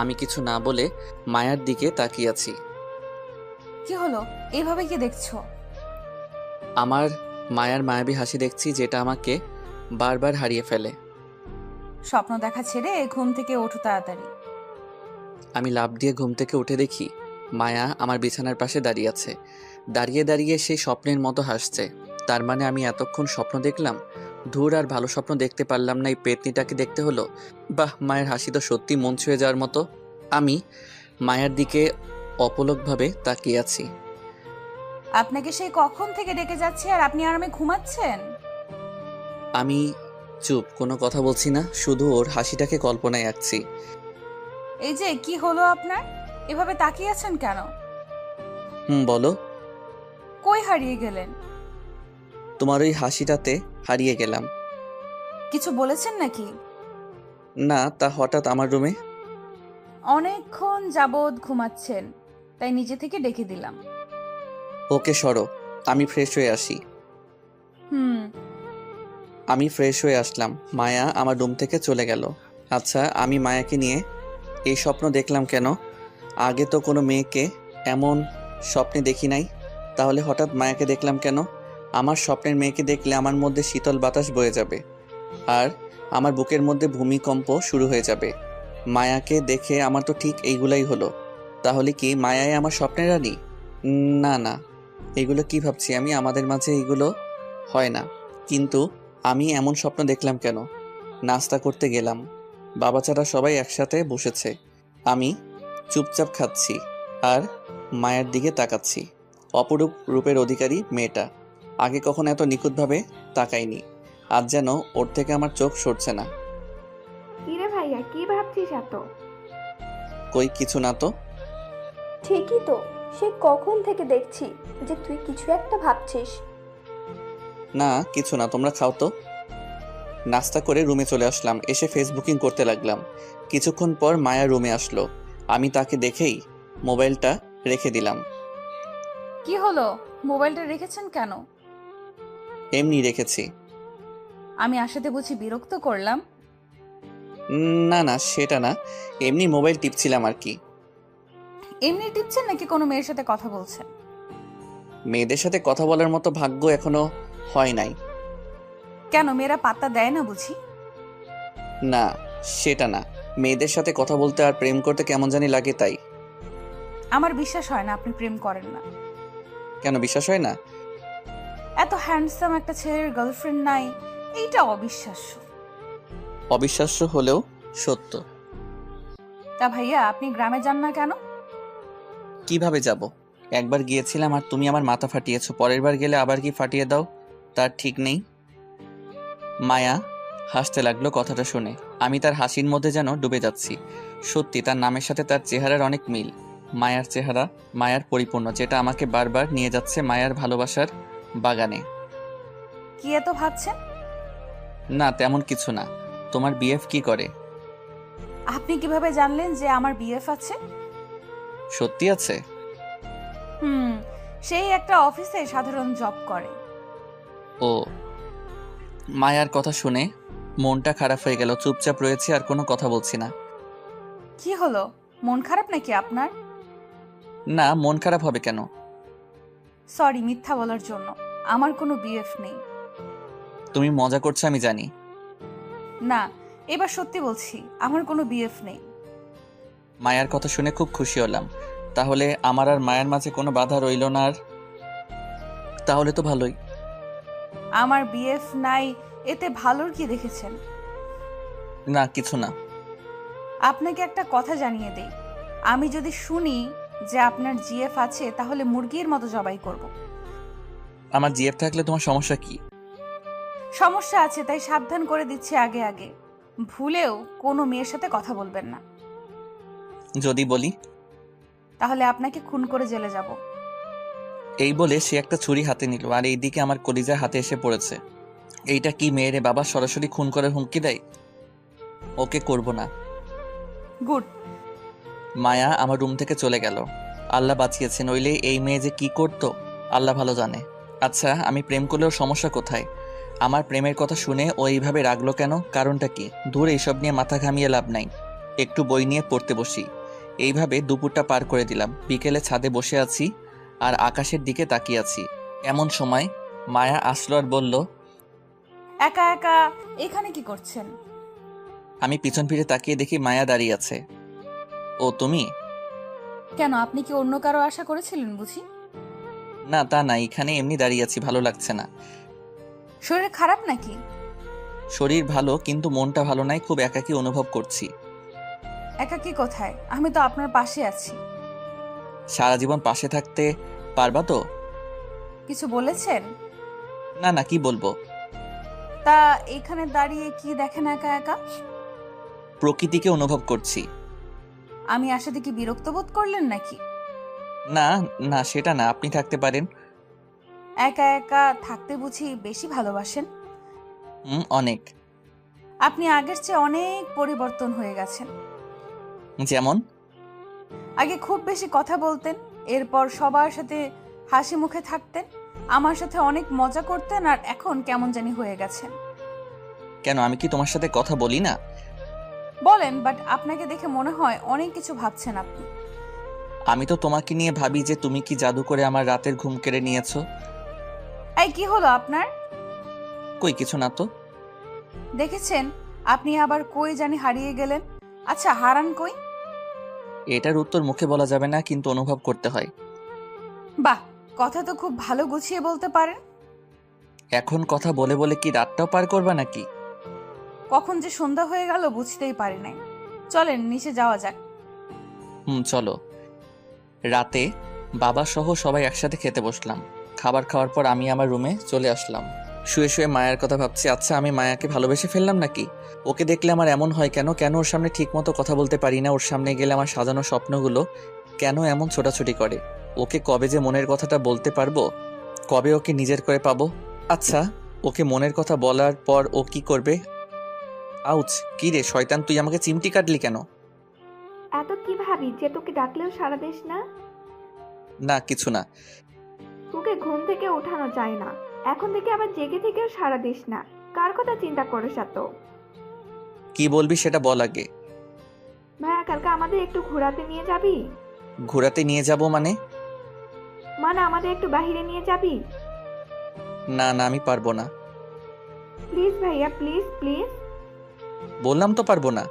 আমি কিছু না বলে মায়ার দিকে তাকিয়ে আছি। কি হলো, এইভাবে কি দেখছো? আমার মায়ার মায়াবী হাসি দেখছি, যেটা আমাকে বারবার হারিয়ে ফেলে। স্বপ্ন দেখা ছেড়ে ঘুম থেকে ওঠো তাড়াতাড়ি। আমি লাফ দিয়ে ঘুম থেকে উঠে দেখি মায়া আমার বিছানার পাশে দাঁড়িয়ে আছে। দাঁড়িয়ে দাঁড়িয়ে সেই স্বপ্নের মতো হাসছে। তার মানে আমি এতক্ষণ স্বপ্ন দেখলাম? ধুর, আর ভালো স্বপ্ন দেখতে পারলাম না, এই পেতনিটাকে দেখতে হলো। বাহ, মায়ের হাসি তো সত্যি মন ছুঁয়ে যাওয়ার মতো। আমি মায়ের দিকে অপলকভাবে তাকিয়ে আছি। আপনাকে সেই কখন থেকে ডেকে যাচ্ছে আর আপনি আরামে ঘুমাচ্ছেন? আমি চুপ, কোনো কথা বলছি না, শুধু ওর হাসিটাকে কল্পনায় আঁকছি। এই যে কি হলো আপনার, এভাবে তাকিয়ে আছেন কেন? বলো। কই হারিয়ে গেলেন? তোমার ওই হাসিটাতে হারিয়ে গেলাম। কিছু বলেছেন নাকি? না, তা হঠাৎ আমার রুমে? অনেকক্ষণ যাবৎ ঘুমাচ্ছেন, তাই নিজে থেকে ডেকে দিলাম। ওকে সরো, আমি ফ্রেশ হয়ে আসি। আমি ফ্রেশ হয়ে আসলাম। মায়া আমার রুম থেকে চলে গেল। আচ্ছা, আমি মায়াকে নিয়ে এই স্বপ্ন দেখলাম কেন? আগে তো কোনো মেয়েকে এমন স্বপ্নে দেখি নাই, তাহলে হঠাৎ মায়াকে দেখলাম কেন? আমার স্বপ্নের মেয়েকে দেখলে আমার মধ্যে শীতল বাতাস বয়ে যাবে, আর আমার বুকের মধ্যে ভূমিকম্প শুরু হয়ে যাবে। মায়াকে দেখে আমার তো ঠিক এইগুলাই হলো। তাহলে কি মায়াই আমার স্বপ্নের রানী? না না, এগুলো কি ভাবছি আমি? আমাদের মাঝে এগুলো হয় না। কিন্তু আমি এমন স্বপ্ন দেখলাম কেন? নাস্তা করতে গেলাম, বাবা চারা সবাই একসাথে বসেছে। আমি চুপচাপ খাচ্ছি আর মায়ের দিকে তাকাচ্ছি। অপরূপ রূপের অধিকারী মেয়েটা। আগে কখনো এত নিখুঁতভাবে তাকাইনি। আজ যেন ওর থেকে আমার চোখ সরছে না। কিরে ভাইয়া, কি ভাবছিস এত? কই কিছু না তো। ঠিকই তো, সে কখন থেকে দেখছি যে তুই কিছু একটা ভাবছিস। না কিছু না, তোমরা খাও তো। নাস্তা করে রুমে চলে আসলাম। এসে ফেসবুকিং করতে লাগলাম। কিছুক্ষণ পর মায়া রুমে আসলো। আমি তাকে দেখেই মোবাইলটা রেখে দিলাম। কি হলো, মোবাইলটা রেখেছেন কেন? এমনি রেখেছি। আমি আসাতে বুঝি বিরক্ত করলাম? না না, সেটা না, এমনি মোবাইল টিপছিলাম আর কি। এমনি টিপছেন নাকি কোনো মেয়ের সাথে কথা বলছেন? মেয়েদের সাথে কথা বলার মতো ভাগ্য এখনো হয় নাই। কেন, মেয়েরা পাত্তা দেয় না বুঝি? না, সেটা না, মেয়েদের সাথে কথা বলতে আর প্রেম করতে কেমন জানি লাগে তাই। আমার বিশ্বাস হয় না আপনি প্রেম করেন না। কেন বিশ্বাস হয় না? এত হ্যান্ডসাম একটা ছেলের গার্লফ্রেন্ড নাই, এইটা অবিশ্বাস্য। অবিশ্বাস্য হলেও সত্য। তা ভাইয়া, আপনি গ্রামে যান না কেন? কিভাবে যাব? একবার গিয়েছিলাম আর তুমি আমার মাথা ফাটিয়েছো, পরের বার গেলে আবার কি ফাটিয়ে দাও তার ঠিক নেই। মায়া হাসতে লাগলো কথাটা শুনে। আমি তার হাসির মধ্যে যেন ডুবে যাচ্ছি। সত্যি তার নামের সাথে তার চেহারার অনেক মিল। মায়ার চেহারা মায়ার পরিপূর্ণ, যেটা আমাকে বারবার নিয়ে যাচ্ছে মায়ার ভালোবাসার বাগানে। কি এত ভাবছেন? না তেমন কিছু না। তোমার বিএফ কি করে? আপনি কিভাবে জানলেন যে আমার বিএফ আছে? সত্যি আছে? সেই একটা অফিসে সাধারণ জব করে। ও। মায়ার কথা শুনে মনটা খারাপ হয়ে গেল। চুপচাপ রয়েছে আর কোনো কথা বলছি না। কি হলো, মন খারাপ নাকি আপনার? না, মন খারাপ হবে কেন? সরি মিথ্যা বলার জন্য, আমার কোনো বিএফ নেই। তুমি মজা করছো আমি জানি। না, এবার সত্যি বলছি, আমার কোনো বিএফ নেই। মায়ার কথা শুনে খুব খুশি হলাম। তাহলে আমার আর মায়ের মাঝে কোনো বাধা রইল না আর। তাহলে তো ভালোই। আমার বিএফ নাই, এতে ভালোর কি দেখেছেন? না কিছু না। আপনাকে একটা কথা জানিয়ে দেই, আমি যদি শুনি যে আপনার জিএফ আছে তাহলে মুরগির মতো জবাই করব। আমার জিএফ থাকলে তোমার সমস্যা কি? সমস্যা আছে, তাই সাবধান করে দিচ্ছি আগে আগে, ভুলেও কোনো মেয়ের সাথে কথা বলবেন না। যদি বলি? তাহলে আপনাকে খুন করে জেলে যাব। এই বলে সে একটা ছুরি হাতে নিল আর এইদিকে আমার কলিজা হাতে এসে পড়েছে। এইটা কি মেয়েরে বাবা, সরাসরি খুন করে হুমকি দেয়? ওকে করব না। গুড। মায়া আমার রুম থেকে চলে গেল। আল্লাহ বাঁচিয়েছে, নইলে এই মেয়ে যে কি করতো আল্লাহ ভালো জানে। আচ্ছা, আমি প্রেম করলেও সমস্যা কোথায়? আমার প্রেমের কথা শুনে ও এইভাবে রাগলো কেন? কারণটা কি? দূর, এইসব নিয়ে মাথা ঘামিয়ে লাভ নাই। একটু বই নিয়ে পড়তে বসি। এইভাবে দুপুরটা পার করে দিলাম। বিকেলে ছাদে বসে আছি আর আকাশের দিকে তাকিয়ে আছি। এমন সময় মায়া আসলো আর বলল, একা একা এখানে কি করছেন? আমি পিছন ফিরে তাকিয়ে দেখি মায়া দাঁড়িয়ে আছে। ও তুমি? কেন, আপনি কি অন্য কারো আশা করেছিলেন বুঝি? না তা না, এখানে এমনি দাঁড়িয়ে আছি, ভালো লাগছে না। শরীর খারাপ নাকি? শরীর ভালো, কিন্তু মনটা ভালো নাই, খুব একাকী অনুভব করছি। একাকী কোথায়? আমি তো আপনার পাশে আছি। সারা জীবন পাশে থাকতে পারবা তো? কিছু বলেছেন? না না, কি বলবো। তা এখানে দাঁড়িয়ে কি দেখেন একা একা? প্রকৃতিকে অনুভব করছি। আমি আসাতে কি বিরক্ত বোধ করলেন নাকি? না না, সেটা না, আপনি থাকতে পারেন। একা একা থাকতে বুঝি বেশি ভালোবাসেন? অনেক। আপনি আগের চেয়ে অনেক পরিবর্তন হয়ে গেছেন। যেমন? আগে খুব বেশি কথা বলতেন, এরপর সবার সাথে হাসি মুখে থাকতেন, আমার সাথে অনেক মজা করতেন, আর এখন কেমন জানি হয়ে গেছেন। কেন, আমি কি তোমার সাথে কথা বলি না? বলেন, বাট আপনাকে দেখে মনে হয় অনেক কিছু ভাবছেন আপনি। আমি তো তোমাকে নিয়ে ভাবি যে তুমি কি জাদু করে আমার রাতের ঘুম কেড়ে নিয়েছো। এই কি হলো আপনার? কই কিছু না তো। দেখেছেন, আপনি আবার কই জানি হারিয়ে গেলেন। আচ্ছা, হারান কই? এটার উত্তর মুখে বলা যাবে না, কিন্তু অনুভব করতে হয়। বাহ, কথা তো খুব ভালো গুছিয়ে বলতে পারেন। এখন কথা বলে বলে কি রাতটাও পার করবা নাকি? কখন যে সন্ধ্যা হয়ে গেল বুঝতেই পারি নাই। চলেন নিচে যাওয়া যাক। চলো। রাতে বাবা সহ সবাই একসাথে খেতে বসলাম। খাবার খাওয়ার পর আমি আমার রুমে চলে আসলাম। শুয়ে শুয়ে মায়ের কথা ভাবছি। আচ্ছা, আমি মায়াকে ভালোবেসে ফেললাম নাকি? ওকে দেখলে আমার এমন হয় কেন? কেন ওর সামনে ঠিক মতো কথা বলতে পারি না? ওর সামনে গেলে আমার সাজানো স্বপ্নগুলো কেন এমন ছোটাছুটি করে? ওকে কবে যে মনের কথাটা বলতে পারবো? কবে ওকে নিজের করে পাবো? আচ্ছা, ওকে মনের কথা বলার পর ও কি করবে আউচ! কি রে শয়তান, তুই আমাকে চিমটি কাটলি কেন? এত কি ভাবি যে তোকে ডাকলেও সাড়া দিস না? না, কিছু না। তোকে ঘুম থেকে ওঠানো যায় না, এখন থেকে আবার জেগে থেকেও সাড়া দিস না। কার কথা চিন্তা করিস এত? কি বলবি সেটা বল আগে। ভাইয়া কালকে আমাদের একটু ঘোরাতে নিয়ে যাবি? ঘোরাতে নিয়ে যাব মানে? মানে আমাদের একটু বাইরে নিয়ে যাবি? না না, আমি পারবো না। প্লিজ ভাইয়া, প্লিজ প্লিজ। বললাম তো পারবো না।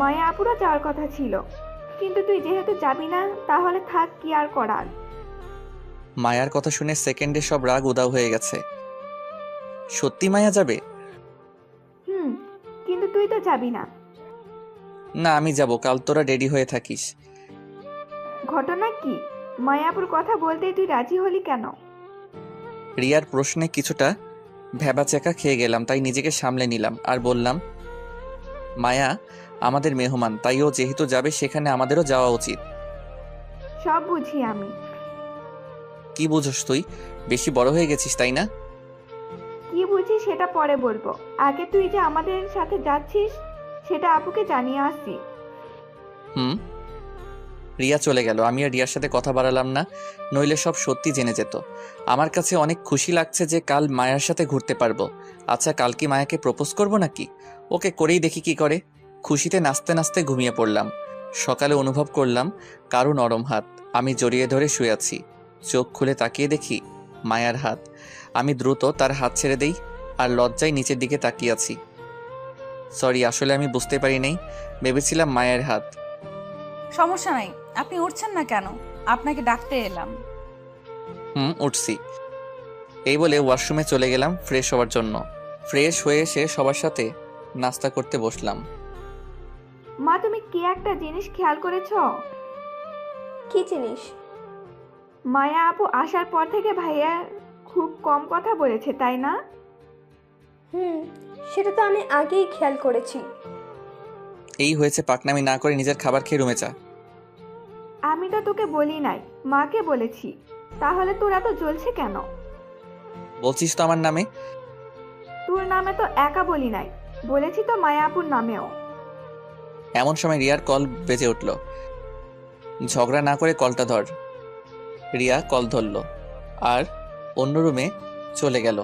মায়া আপুরা যাওয়ার কথা ছিল, কিন্তু তুই যেহেতু যাবি না তাহলে থাক, কি আর করার। মায়ার কথা শুনে সেকেন্ডে সব রাগ উধাও হয়ে গেছে। সত্যি মায়া যাবে? কিন্তু তুই তো যাবি না। না, আমি যাব, কাল তোরা রেডি হয়ে থাকিস। ঘটনা কি? মায়াপুর কথা বলতেই তুই রাজি হলি কেন? রিয়ার প্রশ্নে কিছুটা ভ্যাবাচ্যাকা খেয়ে গেলাম, তাই নিজেকে সামলে নিলাম আর বললাম, মায়া আমাদের মেহমান, তাই ও যেহেতু যাবে সেখানে আমাদেরও যাওয়া উচিত। সব বুঝি আমি। কি বুঝোস তুই? বেশি বড় হয়ে গেছিস তাই না? কি বুঝি সেটা পরে বলবো, আগে তুই যে আমাদের সাথে যাচ্ছিস সেটা আপুকে জানিয়ে আসছি। রিয়া চলে গেল। আমি আর রিয়ার সাথে কথা বাড়ালাম না, নইলে সব সত্যি জেনে যেত। আমার কাছে অনেক খুশি লাগছে যে কাল মায়ার সাথে ঘুরতে পারবো। আচ্ছা, কাল কি মায়াকে প্রপোজ করব নাকি? ওকে করেই দেখি কি করে। খুশিতে নাচতে নাচতে ঘুমিয়ে পড়লাম। সকালে অনুভব করলাম কারো নরম হাত, আমি জড়িয়ে ধরে শুয়ে আছি। চোখ খুলে তাকিয়ে দেখি মায়ার হাত। আমি দ্রুত তার হাত ছেড়ে দেই আর লজ্জায় নিচের দিকে তাকিয়ে আছি। সরি, আসলে আমি বুঝতে পারি নাই, ভেবেছিলাম মায়ের হাত। সমস্যা নাই, আপনি উঠছেন না কেন? আপনাকে ডাকতে এলাম। উঠছি। এই বলে ওয়াশরুমে চলে গেলাম ফ্রেশ হওয়ার জন্য। ফ্রেশ হয়ে এসে সবার সাথে নাস্তা করতে বসলাম। মা, তুমি কি একটা জিনিস খেয়াল করেছো? কি জিনিস? মায়া আপু আসার পর থেকে ভাইয়া খুব কম কথা বলেছে, তাই না? সেটা তো আমি আগেই খেয়াল করেছি। এই হয়েছে, পাকনামি না করে নিজের খাবার খেয়ে রুমে যা। আমি তো তোকে বলি নাই, মাকে বলেছি। তাহলে তোর এত জ্বলছে কেন? বলছিস তো আমার নামে। তোর নামে তো একা বলি নাই, বলেছি তো মায়া আপুর নামেও। এমন সময় রিয়ার কল বেজে উঠল। ঝগড়া না করে কলটা ধর। রিয়া কল ধরল আর অন্য রুমে চলে গেল।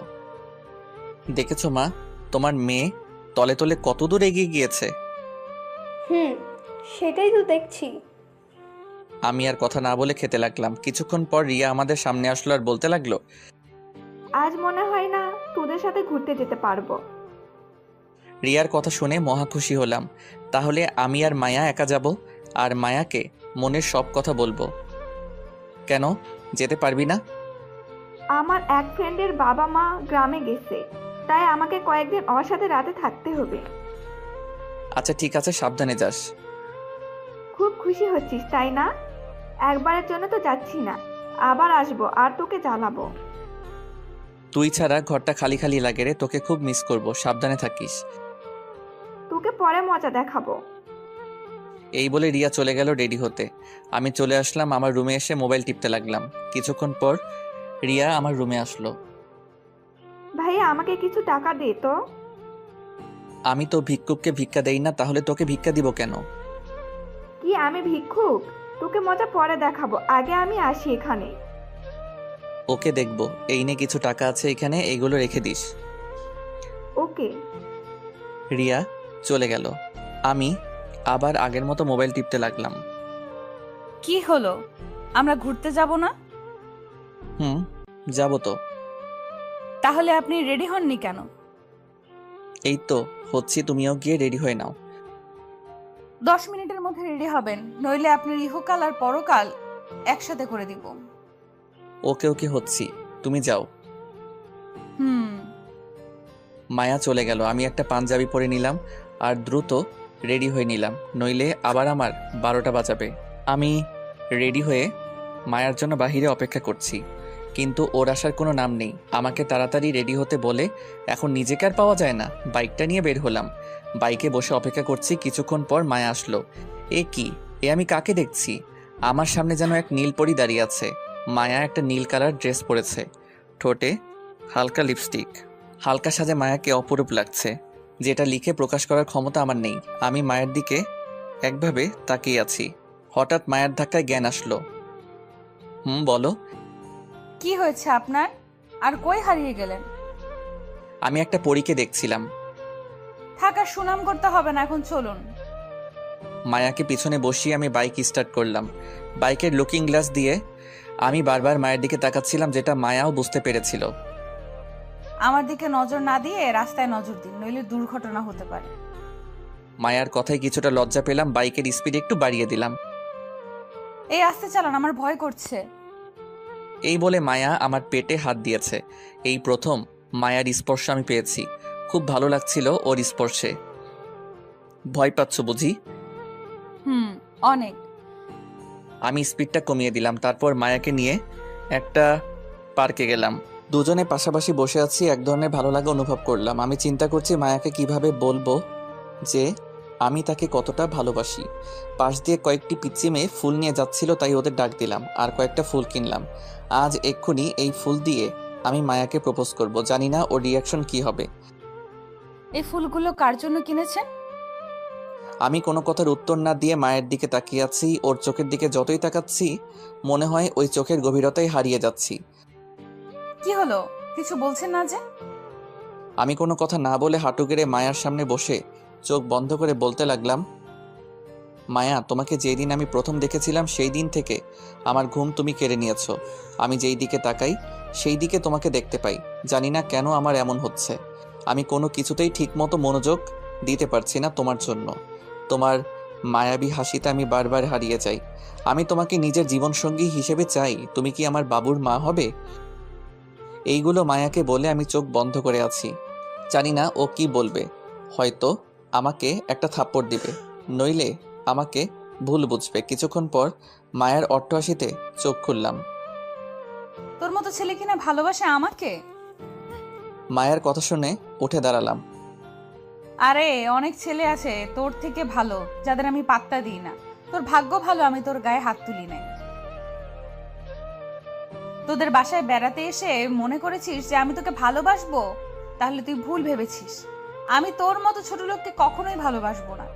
দেখেছো মা, তোমার মেয়ে তলে তলে কত দূর এগিয়ে গিয়েছে। সেটাই তো দেখছি। আমি আর কথা না বলে খেতে লাগলাম। কিছুক্ষণ পর রিয়া আমাদের সামনে আসলো আর বলতে লাগলো, আজ মনে হয় না তোদের সাথে ঘুরতে যেতে পারবো। রিয়ার কথা শুনে মহা খুশি হলাম। তাহলে আমি আর মায়া একা যাব আর মায়াকে মনের সব কথা বলবো। কেন যেতে পারবি না? আমার এক ফ্রেন্ডের বাবা মা গ্রামে গেছে, তাই আমাকে কয়েকদিন ওর সাথে রাতে থাকতে হবে। আচ্ছা ঠিক আছে, সাবধানে যাস। খুব খুশি হচ্ছিস তাই না? একবারের জন্য তো যাচ্ছি না, আবার আসবো আর তোকে জ্বালাবো। তুই ছাড়া ঘরটা খালি খালি লাগে রে, তোকে খুব মিস করব, সাবধানে থাকিস। তোকে পরে মজা দেখাবো। এই বলে রিয়া চলে গেল রেডি হতে। আমি চলে আসলাম আমার রুমে, এসে মোবাইল টিপতে লাগলাম। কিছুক্ষণ পর রিয়া আমার রুমে আসলো। ভাইয়া আমাকে কিছু টাকা দে তো। আমি তো ভিক্ষুককে ভিক্ষা দেই না, তাহলে তোকে ভিক্ষা দিব কেন? কি আমি ভিক্ষুক? তোকে মজা পরে দেখাবো, আগে আমি আসি এখানে। ওকে দেখবো। এই নে কিছু টাকা আছে এখানে, এগুলো রেখে দিস। ওকে। রিয়া চলে গেল। আমি আবার আগের মতো মোবাইল টিপতে লাগলাম। কি হলো, আমরা ঘুরতে যাব না? যাবো তো। তাহলে আপনি রেডি হননি কেন? এই তো হচ্ছি, তুমিও গিয়ে রেডি হয়ে নাও। 10 মিনিটের মধ্যে রেডি হবেন, নইলে আপনার ইহকাল আর পরকাল একসাথে করে দিব। ওকে ওকে হচ্ছি, তুমি যাও। মায়া চলে গেল। আমি একটা পাঞ্জাবি পরে নিলাম আর দ্রুত রেডি হয়ে নিলাম, নইলে আবার আমার 12টা বাজাবে। আমি রেডি হয়ে মায়ার জন্য বাহিরে অপেক্ষা করছি, কিন্তু ওর আসার কোনো নাম নেই। আমাকে তাড়াতাড়ি রেডি হতে বলে এখন নিজেকে আর পাওয়া যায় না। বাইকটা নিয়ে বের হলাম, বাইকে বসে অপেক্ষা করছি। কিছুক্ষণ পর মায়া আসলো। এ কি, এ আমি কাকে দেখছি? আমার সামনে যেন এক নীল পরি দাঁড়িয়ে আছে। মায়া একটা নীল কালার ড্রেস পরেছে, ঠোঁটে হালকা লিপস্টিক। হালকা সাজে মায়াকে অপরূপ লাগছে। যেটা লিখে প্রকাশ করার ক্ষমতা আমার নেই। আমি মায়ের দিকে একভাবে তাকিয়ে আছি। হঠাৎ মায়ের ধাক্কায় জ্ঞান আসলো। বলো। কি হয়েছে আপনার? আর কই হারিয়ে গেলেন? আমি একটা পরীকে দেখছিলাম। থাকার সুনাম করতে হবে না, এখন চলুন। মায়াকে পিছনে বসিয়ে আমি বাইক স্টার্ট করলাম। বাইকের লুকিং গ্লাস দিয়ে আমি বারবার মায়ের দিকে তাকাচ্ছিলাম, যেটা মায়াও বুঝতে পেরেছিল। আমার দিকে নজর না দিয়ে রাস্তায় নজর দিন, নইলে দুর্ঘটনা হতে পারে। মায়ার কথায় কিছুটা লজ্জা পেলাম, বাইকের স্পিড একটু বাড়িয়ে দিলাম। এই আস্তে চালান, আমার ভয় করছে। এই বলে মায়া আমার পেটে হাত দিয়েছে। এই প্রথম মায়ার স্পর্শ আমি পেয়েছি। খুব ভালো লাগছিল ওর স্পর্শে। ভয় পাচ্ছ বুঝি? অনেক। আমি স্পিডটা কমিয়ে দিলাম। তারপর মায়াকে নিয়ে একটা পার্কে গেলাম। দুজনে পাশাপাশি বসে আছি, এক ধরনের ভালো লাগা অনুভব করলাম। আমি চিন্তা করছি মায়াকে কিভাবে বলবো যে আমি তাকে কতটা ভালোবাসি। পাশ দিয়ে কয়েকটি পিচ্চি মেয়ে ফুল নিয়ে যাচ্ছিল, তাই ওদের ডাক দিলাম আর কয়েকটা ফুল কিনলাম। আজ এক্ষুনি এই ফুল দিয়ে আমি মায়াকে প্রপোজ করব। জানি না ওর রিয়াকশন কি হবে। এই ফুলগুলো কার জন্য কিনেছেন? আমি কোনো কথার উত্তর না দিয়ে মায়ের দিকে তাকিয়ে আছি। ওর চোখের দিকে যতই তাকাচ্ছি মনে হয় ওই চোখের গভীরতায় হারিয়ে যাচ্ছি। কি হলো, কিছু বলছেন না যে? আমি কোনো কথা না বলে হাঁটু গেড়ে মায়ার সামনে বসে চোখ বন্ধ করে বলতে লাগলাম, মায়া, তোমাকে যেই দিন আমি প্রথম দেখেছিলাম সেই দিন থেকে আমার ঘুম তুমি কেড়ে নিয়েছো। আমি যেই দিকে তাকাই সেই দিকে তোমাকে দেখতে পাই। জানি না কেন আমার এমন হচ্ছে। আমি কোনো কিছুতেই ঠিকমতো মনোযোগ দিতে পারছি না তোমার জন্য। তোমার মায়াবী হাসিতে আমি বারবার হারিয়ে যাই। আমি তোমাকে নিজের জীবনসঙ্গী হিসেবে চাই। তুমি কি আমার বাবুর মা হবে? এইগুলো মায়াকে বলে আমি চোখ বন্ধ করে আছি। জানি না ও কি বলবে। হয়তো আমাকে একটা থাপ্পড় দিবে, নইলে আমাকে ভুল বুঝবে। কিছুক্ষণ পর মায়ের অট্টহাসিতে চোখ খুললাম। তোর মতো ছেলে কিনা ভালোবাসে আমাকে? মায়ের কথা শুনে উঠে দাঁড়ালাম। আরে অনেক ছেলে আছে তোর থেকে ভালো, যাদের আমি পাত্তা দিই না। তোর ভাগ্য ভালো আমি তোর গায়ে হাত তুলি নাই। তোদের বাসায় বেড়াতে এসে মনে করেছিস যে আমি তোকে ভালোবাসবো? তাহলে তুই ভুল ভেবেছিস। আমি তোর মতো ছোট লোককে কখনোই ভালোবাসবো না।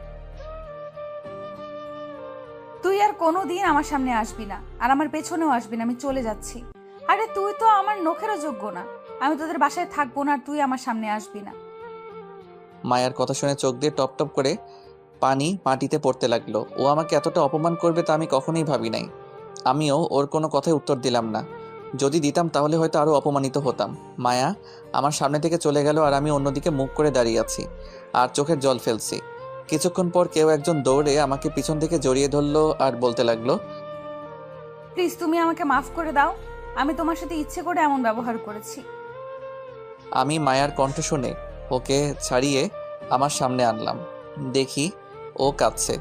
তুই আর কোনোদিন আমার সামনে আসবি না, আর আমার পেছনেও আসবি না। আমি চলে যাচ্ছি। আরে তুই তো আমার নখেরও যোগ্য না। আমি তোদের বাসায় থাকবো না, আর তুই আমার সামনে আসবি না। মায়ের কথা শুনে চোখ দিয়ে টপ টপ করে পানি মাটিতে পড়তে লাগলো। ও আমাকে এতটা অপমান করবে তা আমি কখনোই ভাবি নাই। আমিও ওর কোনো কথায় উত্তর দিলাম না। যদি দিতাম তাহলে হয়তো আরও অপমানিত হতাম। মায়া আমার সামনে থেকে চলে গেল আর আমি অন্যদিকে মুখ করে দাঁড়িয়ে আছি আর চোখের জল ফেলছি। কিছুক্ষণ পর কেউ একজন দৌড়ে আমাকে পিছন থেকে জড়িয়ে ধরলো আর বলতে লাগলো, প্লিজ তুমি আমাকে মাফ করে দাও। আমি তোমার সাথে ইচ্ছে করে এমন ব্যবহার করেছি। আমি মায়ার কণ্ঠ শুনে ওকে ছাড়িয়ে আমার সামনে আনলাম। দেখি ও কাঁদছে।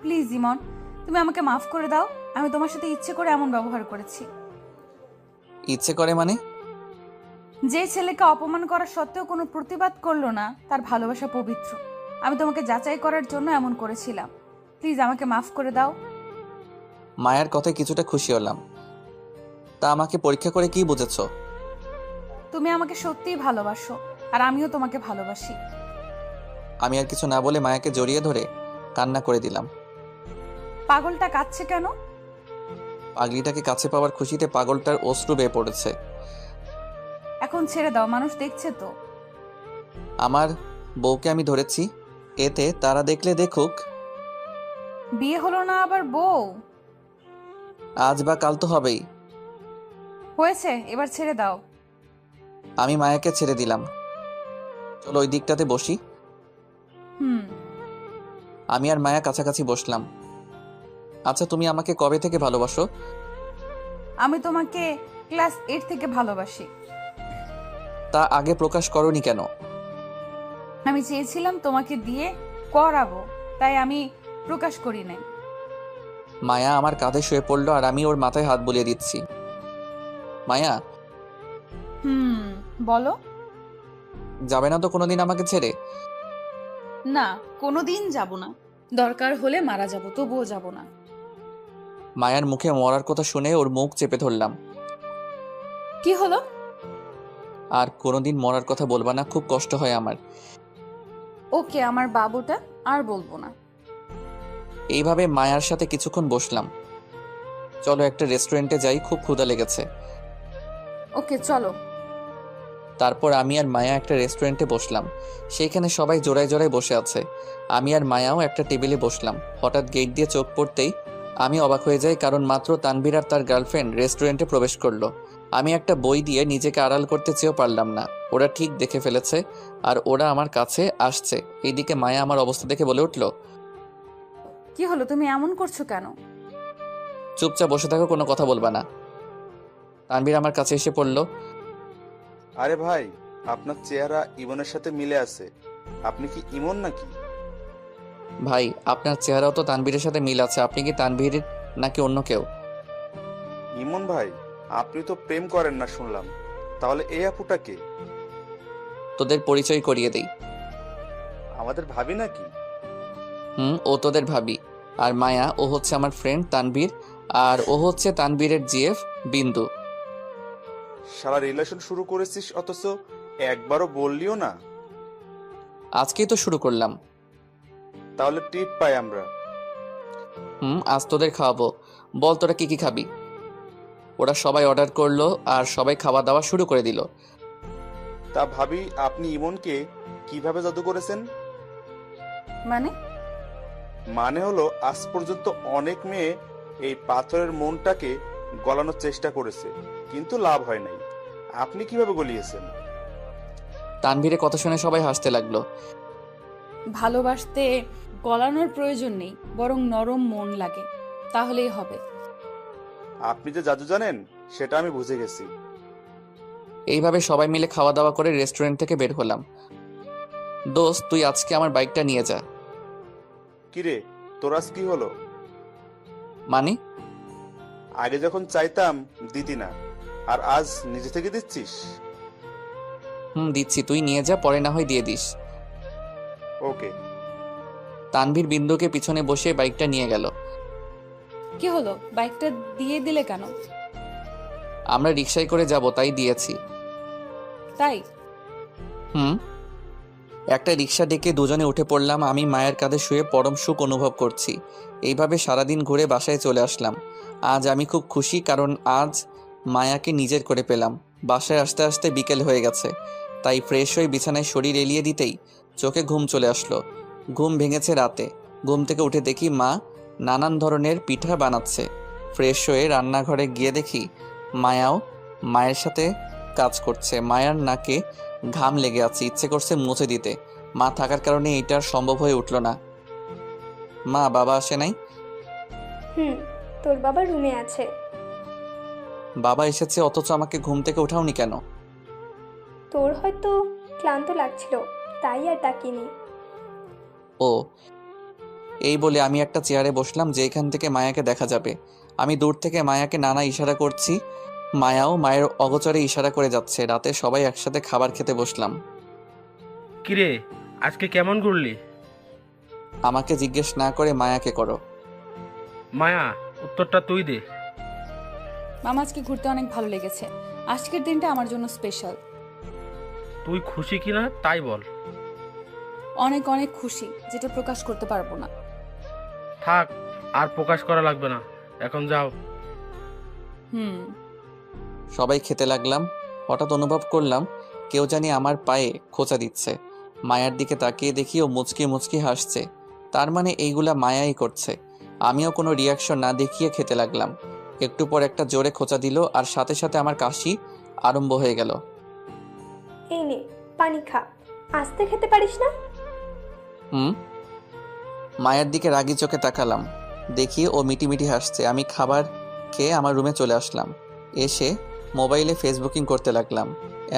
প্লিজ ইমন, তুমি আমাকে মাফ করে দাও। আমি তোমার সাথে ইচ্ছে করে এমন ব্যবহার করেছি। ইচ্ছে করে মানে? যে ছেলেকে অপমান করা সত্ত্বেও কোনো প্রতিবাদ করলো না, তার ভালোবাসা পবিত্র। আমি তোমাকে যাচাই করার জন্য এমন করেছিলাম। প্লিজ আমাকে মাফ করে দাও। মায়ের কথায় কিছুটা খুশি হলাম। তা আমাকে পরীক্ষা করে কি বুঝেছো? তুমি আমাকে সত্যিই ভালোবাসো, আর আমিও তোমাকে ভালোবাসি। আমি আর কিছু না বলে মায়াকে জড়িয়ে ধরে কান্না করে দিলাম। পাগলটা কাঁদছে কেন? পাগলিটাকে কাছে পাওয়ার খুশিতে পাগলটার অশ্রু বেয়ে পড়েছে। এখন ছেড়ে দাও, মানুষ দেখছে তো। আমার বউকে আমি ধরেছি, এতে তারা দেখলে দেখুক। বিয়ে হলো না আবার বউ? আজ বা কাল তো হবেই। হয়েছে, এবার ছেড়ে দাও। আমি মায়াকে ছেড়ে দিলাম। চলো ওই দিকটাতে বসি। আমি আর মায়া কাছাকাছি বসলাম। আচ্ছা, তুমি আমাকে কবে থেকে ভালোবাসো? আমি তোমাকে ক্লাস 8 থেকে ভালোবাসি। তা আগে প্রকাশ করনি কেন? আমি চেয়েছিলাম তোমাকে দিয়ে করাবো, তাই আমি প্রকাশ করি নাই। মায়া আমার কাঁধে শুয়ে পড়লো আর আমি ওর মাথায় হাত বুলিয়ে দিচ্ছি। মায়া, বলো। যাবে না তো কোনোদিন আমাকে ছেড়ে? না, কোনোদিন যাব না। দরকার হলে মারা যাব, তবুও যাব না। মায়ার মুখে মরার কথা শুনে ওর মুখ চেপে ধরলাম। কি হলো? আর কোনোদিন মরার কথা বলবা না, খুব কষ্ট হয় আমার। ওকে, আমার বাবুটা আর বলবো না। এইভাবে মায়ার সাথে কিছুক্ষণ বসলাম। চলো একটা রেস্টুরেন্টে যাই, খুব ক্ষুধা লেগেছে। ওকে চলো। তারপর আমি আর মায়া একটা রেস্টুরেন্টে বসলাম। সেইখানে সবাই জোড়ায় জোড়ায় বসে আছে। আমি আর মায়াও একটা টেবিলে বসলাম। হঠাৎ গেট দিয়ে চোখ পড়তেই আমি অবাক হয়ে যাই, কারণ মাত্র তানভীর আর তার গার্লফ্রেন্ড রেস্টুরেন্টে প্রবেশ করলো। আমি একটা বই দিয়ে নিজেকে আড়াল করতে চেয়েও পারলাম না। ওরা ঠিক দেখে ফেলেছে আর ওরা আমার কাছে আসছে। এইদিকে মায়া আমার অবস্থা দেখে বলে উঠল, কি হলো, তুমি এমন করছো কেন? চুপচাপ বসে থাকো, কোনো কথা বলবা না। তানভীর আমার কাছে এসে পড়ল। আরে ভাই, আপনার চেহারা ইমনের সাথে মিলে আছে। আপনি কি ইমন নাকি? ভাই, আপনার চেহারাও তো তানভীরের সাথে মিল আছে। আপনি কি তানভীর নাকি অন্য কেউ? ইমন ভাই, আপনি তো প্রেম করেন না শুনলাম। তাহলে এই আপুটা কে? তোদের পরিচয় করিয়ে দেই। আমাদের ভাবি নাকি? ও তোদের ভাবি। আর মায়া, ও হচ্ছে আমার ফ্রেন্ড তানভীর। আর ও হচ্ছে তানভীরের জিএফ বিন্দু। সারা রিলেশন শুরু করেছিস, অথচ একবারও বললিও না। আজকেই তো শুরু করলাম। তাহলে টিপ পাই আমরা। আজ তোদের খাওয়াবো। বল তোরা কি কি খাবি? ওরা সবাই অর্ডার করলো আর সবাই খাওয়া দাওয়া শুরু করে দিল। তা ভাবি, আপনি ইমনকে কিভাবে জাদু করেছেন? মানে হলো, আজ পর্যন্ত অনেক মেয়ে এই পাথরের মনটাকে গলানোর চেষ্টা করেছে, কিন্তু লাভ হয় নাই। আপনি কিভাবে গলিয়েছেন? তানভীরের কথা শুনে সবাই হাসতে লাগলো। ভালোবাসতে গলানোর প্রয়োজন নেই, বরং নরম মন লাগে, তাহলেই হবে। আপনি যে জাদু জানেন সেটা আমি বুঝে গেছি। এইভাবে সবাই মিলে খাওয়া দাওয়া করে রেস্টুরেন্ট থেকে বের হলাম। দোস্ত, তুই আজকে আমার বাইকটা নিয়ে যা। কিরে, তোর আজ কি হলো? মানে? আগে যখন চাইতাম দিতি না, আর আজ নিজে থেকে দিচ্ছিস? দিচ্ছি, তুই নিয়ে যা, পরে না হয় দিয়ে দিস। ওকে। তানভীর বিন্দুকে পিছনে বসে বাইকটা নিয়ে গেল। কি হলো, বাইকটা দিয়ে দিলে কেন? আমরা রিকশায় করে যাব, তাই দিয়েছি। তাই? একটা রিকশা ডেকে দুজনে উঠে পড়লাম। আমি মায়ের কাঁধে শুয়ে পরম সুখ অনুভব করছি। এইভাবে সারাদিন ঘুরে বাসায় চলে আসলাম। আজ আমি খুব খুশি, কারণ আজ মায়াকে নিজের করে পেলাম। বাসায় আসতে আসতে বিকেল হয়ে গেছে, তাই ফ্রেশ হয়ে বিছানায় শরীর এলিয়ে দিতেই চোখে ঘুম চলে আসলো। ঘুম ভেঙেছে রাতে। ঘুম থেকে উঠে দেখি মা নানান ধরনের পিঠা বানাচ্ছে। ফ্রেশ হয়ে রান্নাঘরে গিয়ে দেখি মায়াও মায়ের সাথে কাজ করছে। মায়ার নাকে ঘাম লেগে আছে, ইচ্ছে করছে মুছে দিতে। মা থাকার কারণে এইটা আর সম্ভব হয়ে উঠল না। মা, বাবা আসে নাই? তোর বাবা রুমে আছে। বাবা এসেছে, অথচ আমাকে ঘুম থেকে ওঠাওনি কেন? তোর হয়তো ক্লান্ত লাগছিল, তাই আর ডাকিনি। ও, এই বলে আমি একটা চেয়ারে বসলাম যেখান থেকে মায়াকে দেখা যাবে। আমি দূর থেকে মায়াকে নানা ইশারা করছি। মায়াও মায়ের অগোচরে ইশারা করে যাচ্ছে। রাতে সবাই একসাথে খাবার খেতে বসলাম। কিরে, আজকে কেমন ঘুরলি? আমাকে জিজ্ঞেস না করে মায়াকে করো। মায়া, উত্তরটা তুই দে। মামা, আজকে ঘুরতে অনেক ভালো লেগেছে। আজকের দিনটা আমার জন্য স্পেশাল। তুই খুশি কিনা তাই বল। অনেক অনেক খুশি, যেটা প্রকাশ করতে পারবো না। থাক, আর প্রকাশ করা লাগবে না, এখন যাও। সবাই খেতে লাগলাম। হঠাৎ অনুভব করলাম কেউ জানি আমার পায়ে খোঁচা দিচ্ছে। মায়ার দিকে তাকিয়ে দেখি ও মুচকি মুচকি হাসছে। তার মানে এইগুলা মায়াই করছে। আমিও কোনো রিয়াকশন না দেখিয়ে খেতে লাগলাম। একটু পর একটা জোরে খোঁচা দিল আর সাথে সাথে আমার কাশি আরম্ভ হয়ে গেল। এই নে পানি খা, আস্তে খেতে পারিস না? মায়ের দিকে রাগি চোখে তাকালাম। দেখি ও মিটিমিটি হাসছে। আমি খাবার খেয়ে আমার রুমে চলে আসলাম। এসে মোবাইলে ফেসবুকিং করতে লাগলাম।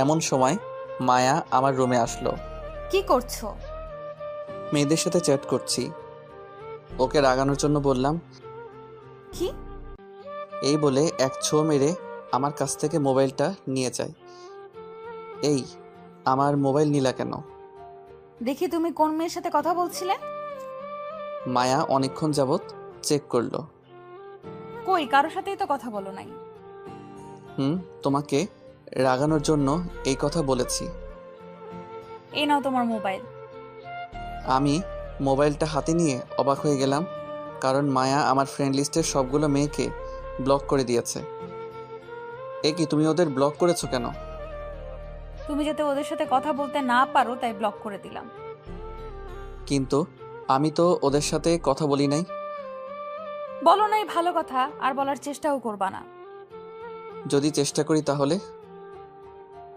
এমন সময় মায়া আমার রুমে আসলো। কি করছো? মেয়েদের সাথে চ্যাট করছি। ওকে রাগানোর জন্য বললাম, কি? এই বলে এক ছো মেরে আমার কাছ থেকে মোবাইলটা নিয়ে যায়। এই, আমার মোবাইল নিলা কেন? দেখি তুমি কোন মেয়ের সাথে কথা বলছিলে। মায়া অনেকক্ষণ যাবত চেক করলো। কই, কারোর সাথেই তো কথা বলো নাই। তোমাকে রাগানোর জন্য এই কথা বলেছি। এই নাও তোমার মোবাইল। আমি মোবাইলটা হাতে নিয়ে অবাক হয়ে গেলাম, কারণ মায়া আমার ফ্রেন্ড লিস্টের সবগুলো মেয়েকে ব্লক করে দিয়েছে। এ কি, তুমি ওদের ব্লক করেছো কেন? তুমি যাতে ওদের সাথে কথা বলতে না পারো তাই ব্লক করে দিলাম। কিন্তু আমি তো ওদের সাথে কথা বলি নাই। বলো নাই ভালো কথা, আর বলার চেষ্টাও করবা না। যদি চেষ্টা করি তাহলে?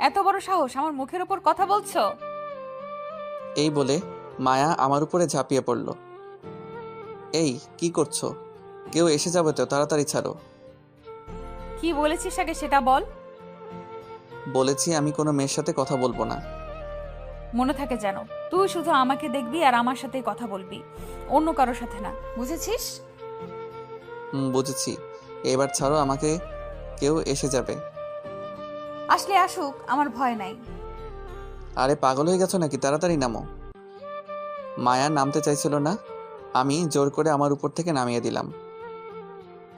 এত বড় সাহস, আমার মুখের উপর কথা বলছো? এই বলে মায়া আমার উপরে ঝাঁপিয়ে পড়ল। এই কি করছো? কেউ এসে যাবে তো, তাড়াতাড়ি ছাড়ো। কি বলেছিস আগে সেটা বল। বলেছি আমি কোনো মেয়ের সাথে কথা বলবো না। মনে থাকে যেন, তুই শুধু আমাকে দেখবি আর আমার সাথেই কথা বলবি, অন্য কারোর সাথে না, বুঝেছিস? বুঝেছি। এবার ছাড়ো আমাকে, কেউ এসে যাবে। আসলে আসুক, আমার ভয় নাই। আরে পাগল হয়ে গেছো নাকি? তাড়াতাড়ি নামো। মায়া নামতে চাইছিল না, আমি জোর করে আমার উপর থেকে নামিয়ে দিলাম।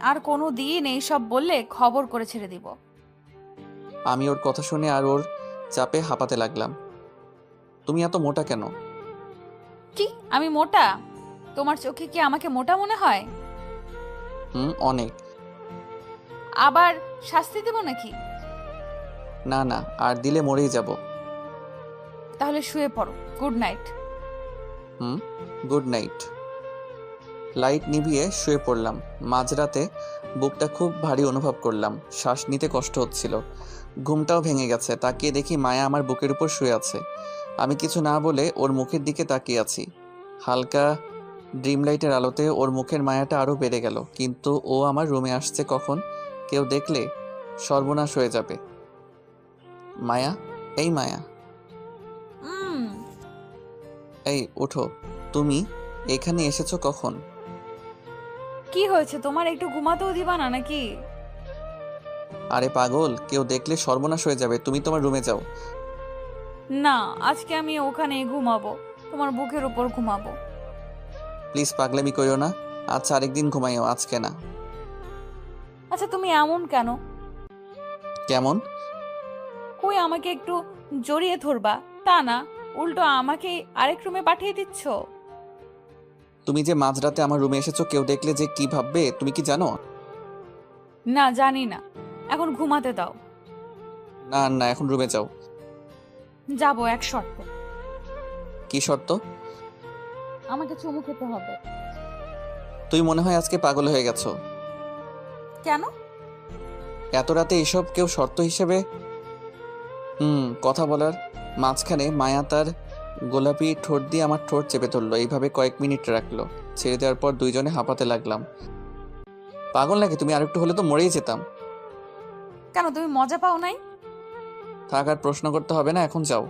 আর কোনো দিন এইসব বললে খবর করে ছেড়ে দিব। আমি ওর কথা শুনে আর ওর চাপে হাঁপাতে লাগলাম। তুমি এত মোটা কেন? কি আমি মোটা? তোমার চোখে কি আমাকে মোটা মনে হয়? অনেক। আবার শাস্তি দেব নাকি? না না, আর দিলে মরেই যাব। তাহলে শুয়ে পড়ো। Good night. Good night. Light নিভিয়ে শুয়ে পড়লাম। মাঝরাতে বুকটা খুব ভারী অনুভব করলাম, শ্বাস নিতে কষ্ট হচ্ছিল। ঘুমটাও ভেঙে গেছে। তাকিয়ে দেখি মায়া আমার বুকের উপর শুয়ে আছে। আমি কিছু না বলে ওর মুখের দিকে তাকিয়ে আছি। হালকা ড্রিম লাইটের আলোতে ওর মুখের মায়াটা আরও বেড়ে গেল। কিন্তু ও আমার রুমে আসছে কখন? কেউ দেখলে সর্বনাশ হয়ে যাবে। মায়া, এই মায়া, এই ওঠো। তুমি এখানে এসেছো কখন? কি হয়েছে তোমার? একটু ঘুমাতেও দিবা না নাকি? আরে পাগল, কেউ দেখলে সর্বনাশ হয়ে যাবে। তুমি তোমার রুমে যাও। না, আজকে আমি ওখানে ঘুমাবো, তোমার বুকের উপর ঘুমাবো। প্লিজ পাগলামি করিও না। আচ্ছা আরেকদিন ঘুমাইও, আজকে না। আচ্ছা তুমি এমন কেন? কেমন? কই আমাকে একটু জড়িয়ে ধরবা তা না, উল্টো আমাকে আরেক রুমে পাঠিয়ে দিচ্ছ। তুমি যে মাঝরাতে আমার রুমে এসেছো, কেউ দেখলে যে কি ভাববে তুমি কি জানো? না জানি না, এখন ঘুমাতে দাও। না না, এখন রুমে যাও। যাবো, এক শর্ত। কি শর্ত? আমাকে চুমু খেতে হবে। তুই মনে হয় আজকে পাগল হয়ে গেছো। কেন? এত রাতে এসব কেউ শর্ত হিসেবে? কথা বলার মাঝখানে মায়া তার গোলাপি ঠোঁট দিয়ে আমার ঠোঁট চেপে ধরলো। এইভাবে কয়েক মিনিট রাখলো। ছেড়ে দেওয়ার পর দুইজনে হাঁপাতে লাগলাম। পাগল নাকি তুমি? আরেকটু হলে তো মরেই যেতাম। কেন, তুমি মজা পাও নাই? থাক, আর প্রশ্ন করতে হবে না, এখন যাও।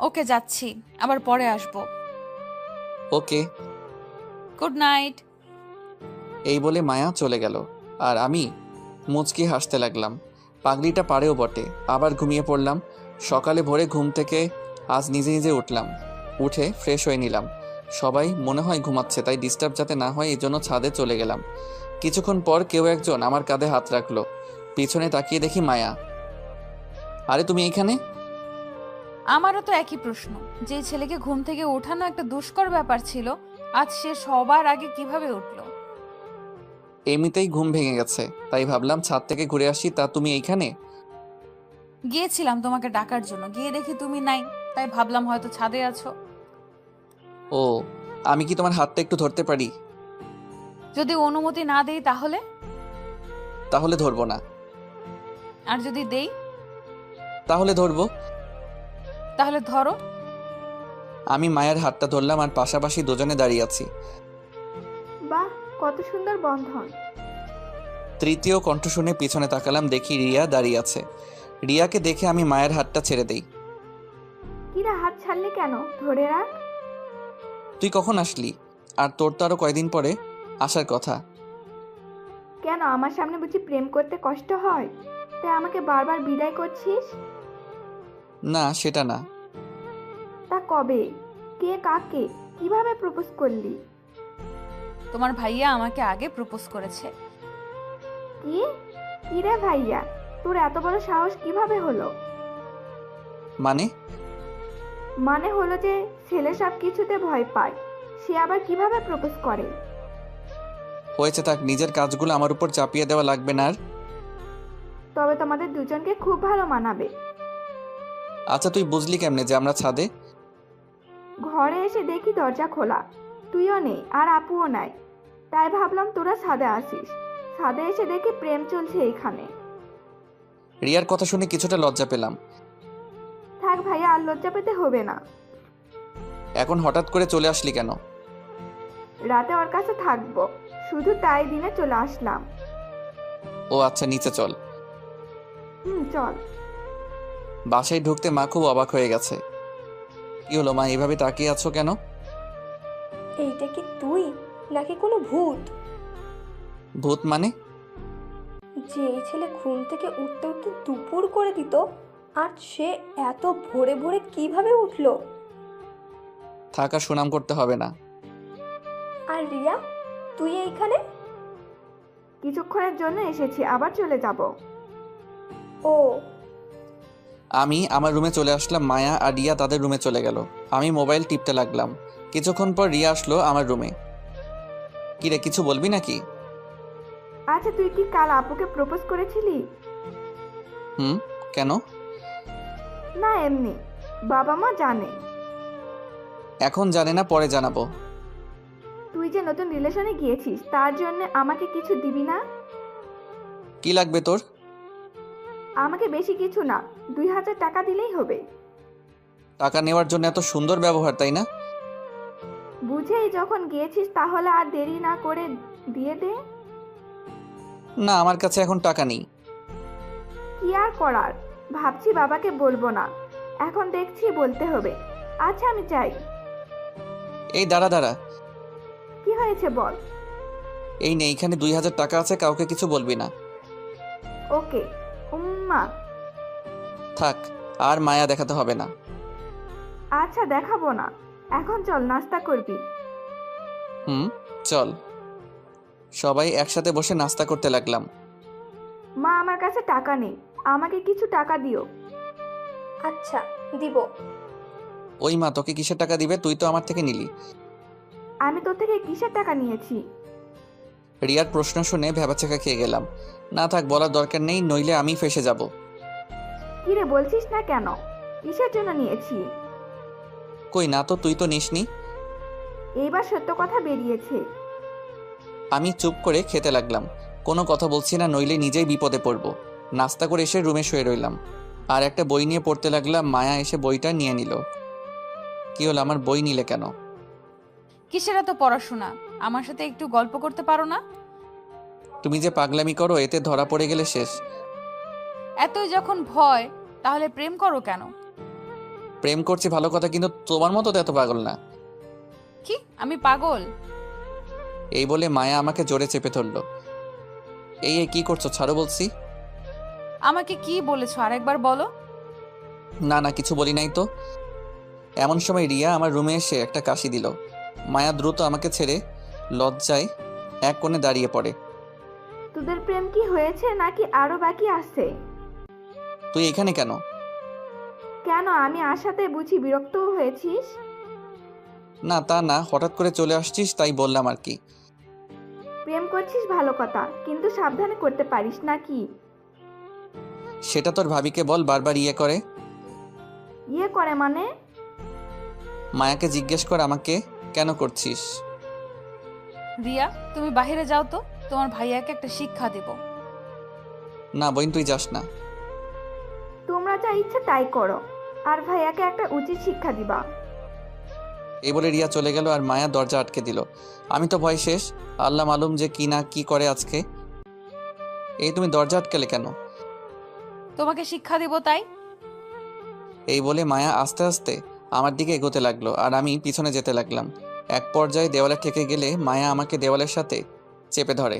ওকে যাচ্ছি, আবার পরে আসবো। ওকে। Good night. এই বলে মায়া চলে গেল আর আমি মুচকি হাসতে লাগলাম। পাগলিটা পারেও বটে। আবার ঘুমিয়ে পড়লাম। সকালে ভোরে ঘুম থেকে আজ নিজে নিজে উঠলাম। উঠে ফ্রেশ হয়ে নিলাম। সবাই মনে হয় ঘুমাচ্ছে, তাই ডিস্টার্ব যাতে না হয় এই জন্য ছাদে চলে গেলাম। কিছুক্ষণ পর কেউ একজন আমার কাঁধে হাত রাখলো। পিছনে তাকিয়ে দেখি মায়া। আরে তুমি এইখানে? আমারও তো একই প্রশ্ন। যে ছেলেকে ঘুম থেকে ওঠানো একটা দুষ্কর ব্যাপার ছিল, আজ সে সবার আগে কিভাবে উঠলো? এমনিতেই ঘুম ভেঙে গেছে, তাই ভাবলাম ছাদ থেকে ঘুরে আসি। তা তুমি এইখানে? গিয়েছিলাম তোমাকে ডাকার জন্য, গিয়ে দেখি তুমি নাই, তাই ভাবলাম হয়তো ছাদে আছো। ও, আমি কি তোমার হাতটা একটু ধরতে পারি? যদি অনুমতি না দেই তাহলে? তাহলে ধরবো না। আর যদি দেই? তাহলে ধরবো। তাহলে ধরো। আমি মায়ের হাতটা ধরলাম আর পাশাপাশি দুজনে দাঁড়িয়ে আছি। বাহ, কত সুন্দর বন্ধন। তৃতীয় কণ্ঠ শুনে পিছনে তাকালাম, দেখি রিয়া দাঁড়িয়ে আছে। রিয়াকে দেখে আমি মায়ের হাতটা ছেড়ে দেই। কিরা, হাত ছাড়লি কেন? ধরে রাখ। তুই কখন আসলি? আর তোর তো আরো কয়দিন পরে আসার কথা। কেন, আমার সামনে বুঝি প্রেম করতে কষ্ট হয়, তাই আমাকে বারবার বিদায় করছিস? না, সেটা না। তা কবে, কে, কাকে, কিভাবে প্রপোজ করলি? তোমার ভাইয়া আমাকে আগে প্রপোজ করেছে। কি? কিরে ভাইয়া, তোর এত বড় সাহস কিভাবে হলো? মানে? মানে হলো যে ছেলে সব কিছুতে ভয় পায়, সে আবার কিভাবে প্রপোজ করে? হয়েছে থাক, নিজের কাজগুলো আমার উপর চাপিয়ে দেওয়া লাগবে না আর। তবে তোমাদের দুজনকে খুব ভালো মানাবে। আচ্ছা তুই বুঝলি কেমনে যে আমরা ছাদে? ঘরে এসে দেখি দরজা খোলা, তুইও নেই আর আপুও নাই, তাই ভাবলাম তোরা ছাদে আসিস। ছাদে এসে দেখি প্রেম চলছে এইখানে। রিয়ার কথা শুনে কিছুটা লজ্জা পেলাম। থাক ভাইয়া, আর লজ্জা পেতে হবে না। এখন হঠাৎ করে চলে আসলি কেন? রাতে ওর কাছে থাকবো, শুধু তাই দিনে চলে আসলাম। ও আচ্ছা, নিচে চল। চল। বাসায় ঢুকতে মা খুব অবাক হয়ে গেছে। কি হলো মা, এভাবে তাকিয়ে আছো কেন? এইটা কি তুই নাকি কোনো ভূত? ভূত মানে? যে এই ছেলে ঘুম থেকে উঠতে উঠতে দুপুর করে দিত, আর সে এত ভোরে ভোরে কিভাবে উঠলো? থাকা সুনাম করতে হবে না। আর রিয়া, তুই এইখানে? কিছুক্ষণের জন্য এসেছি, আবার চলে যাব। ও, আমি আমার রুমে চলে আসলাম, মায়া আর রিয়া তাদের রুমে চলে গেল। আমি মোবাইল টিপতে লাগলাম। কিছুক্ষণ পর রিয়া আসলো আমার রুমে। কি রে, কিছু বলবি নাকি? আচ্ছা, তুই কি কাল আপুকে প্রপোজ করেছিলি? কেন? না এমনি, বাবা মা জানে। এখন জানে না, পরে জানাবো। তুই যে নতুন রিলেশনে গিয়েছিস, তার জন্য আমাকে কিছু দিবি না? কি লাগবে তোর? আমাকে বেশি কিছু না, 2000 টাকা দিলেই হবে। টাকা নেওয়ার জন্য এত সুন্দর ব্যবহার, তাই না? বুঝেই যখন গিয়েছিস, তাহলে আর দেরি না করে দিয়ে দে। না, আমার কাছে এখন টাকা নেই। কি আর করার, ভাবছি বাবাকে বলবো না, এখন দেখছি বলতে হবে। আচ্ছা আমি চাই। এই দাঁড়া দাঁড়া, কি হয়েছে বল। এই নে, এইখানে 2000 টাকা আছে, কাউকে কিছু বলবি না। ওকে। উম্মা। থাক, আর মায়া দেখাতে হবে না। আচ্ছা দেখাবো না, এখন চল নাস্তা করবি। চল। সবাই একসাথে বসে নাস্তা করতে লাগলাম। মা, আমার কাছে টাকা নেই, আমাকে কিছু টাকা দিও। আচ্ছা দিব। ওই মা, তোকে কিসের টাকা দিবে? তুই তো আমার থেকে নিলি। আমি তোর থেকে কিসের টাকা নিয়েছি? রিয়ার প্রশ্ন শুনে ভ্যাবাচাকা খেয়ে গেলাম। না থাক, বলার দরকার নেই, নইলে আমি ফেসে যাব। কি রে, বলছিস না কেন? কিসের জন্য নিয়েছি? কই না তো, তুই তো নিসনি। এইবার সত্য কথা বেরিয়েছে। আমি চুপ করে খেতে লাগলাম, কোনো কথা বলছি না, নইলে নিজেই বিপদে পড়ব। নাস্তা করে এসে রুমে শুয়ে রইলাম আর একটা বই নিয়ে পড়তে লাগলাম। মায়া এসে বইটা নিয়ে নিল। কি হলো, আমার বই নিলে কেন? কিসের এত পড়াশোনা? আমার সাথে একটু গল্প করতে পারো না? তুমি যে পাগলামি করো, এতে ধরা পড়ে গেলে শেষ। এতই যখন ভয়, তাহলে প্রেম করো কেন? প্রেম করছি ভালো কথা, কিন্তু তোমার মতো তো এত পাগল না। কি আমি পাগল? এই বলে মায়া আমাকে জোরে চেপে ধরলো। এই কি করছো, ছাড়ো বলছি। আমাকে কি বলেছো আরেকবার বলো। না না, কিছু বলি নাই তো। এমন সময় রিয়া আমার রুমে এসে একটা কাশি দিল। মায়া দ্রুত আমাকে ছেড়ে লজ্জায় এক কোণে দাঁড়িয়ে পড়ে। তোদের প্রেম কি হয়েছে নাকি আরো বাকি আছে? তুই এখানে কেন? কেন, আমি আসাতে বুঝি বিরক্ত হয়েছিস? না তা না, হঠাৎ করে চলে আসছিস তাই বললাম আর কি। প্রেম করছিস ভালো কথা, কিন্তু সাবধানে করতে পারিস নাকি? সেটা তোর ভাবিকে বল, বারবার ইয়ে করে। ইয়ে করে মানে? মায়াকে জিজ্ঞেস কর আমাকে কেন করছিস। রিয়া, তুমি বাইরে যাও তো, তোমার ভাইয়াকে একটা শিক্ষা দেব। না বোন, তুই যাস না। তোমরা যা ইচ্ছে তাই করো, আর ভাইয়াকে একটা উচিত শিক্ষা দিবা। এই বলে রিয়া চলে গেল আর মায়া দরজা আটকে দিল। আমি তো ভয় শেষ, আল্লাহ মালুম যে কি না কি করে আজকে। এই তুমি দরজা আটকালে কেন? তোমাকে শিক্ষা দেব তাই। এই বলে মায়া আস্তে আস্তে আমার দিকে এগোতে লাগলো আর আমি পিছনে যেতে লাগলাম। এক পর্যায়ে দেওয়ালে ঠেকে গেলে মায়া আমাকে দেওয়ালের সাথে চেপে ধরে।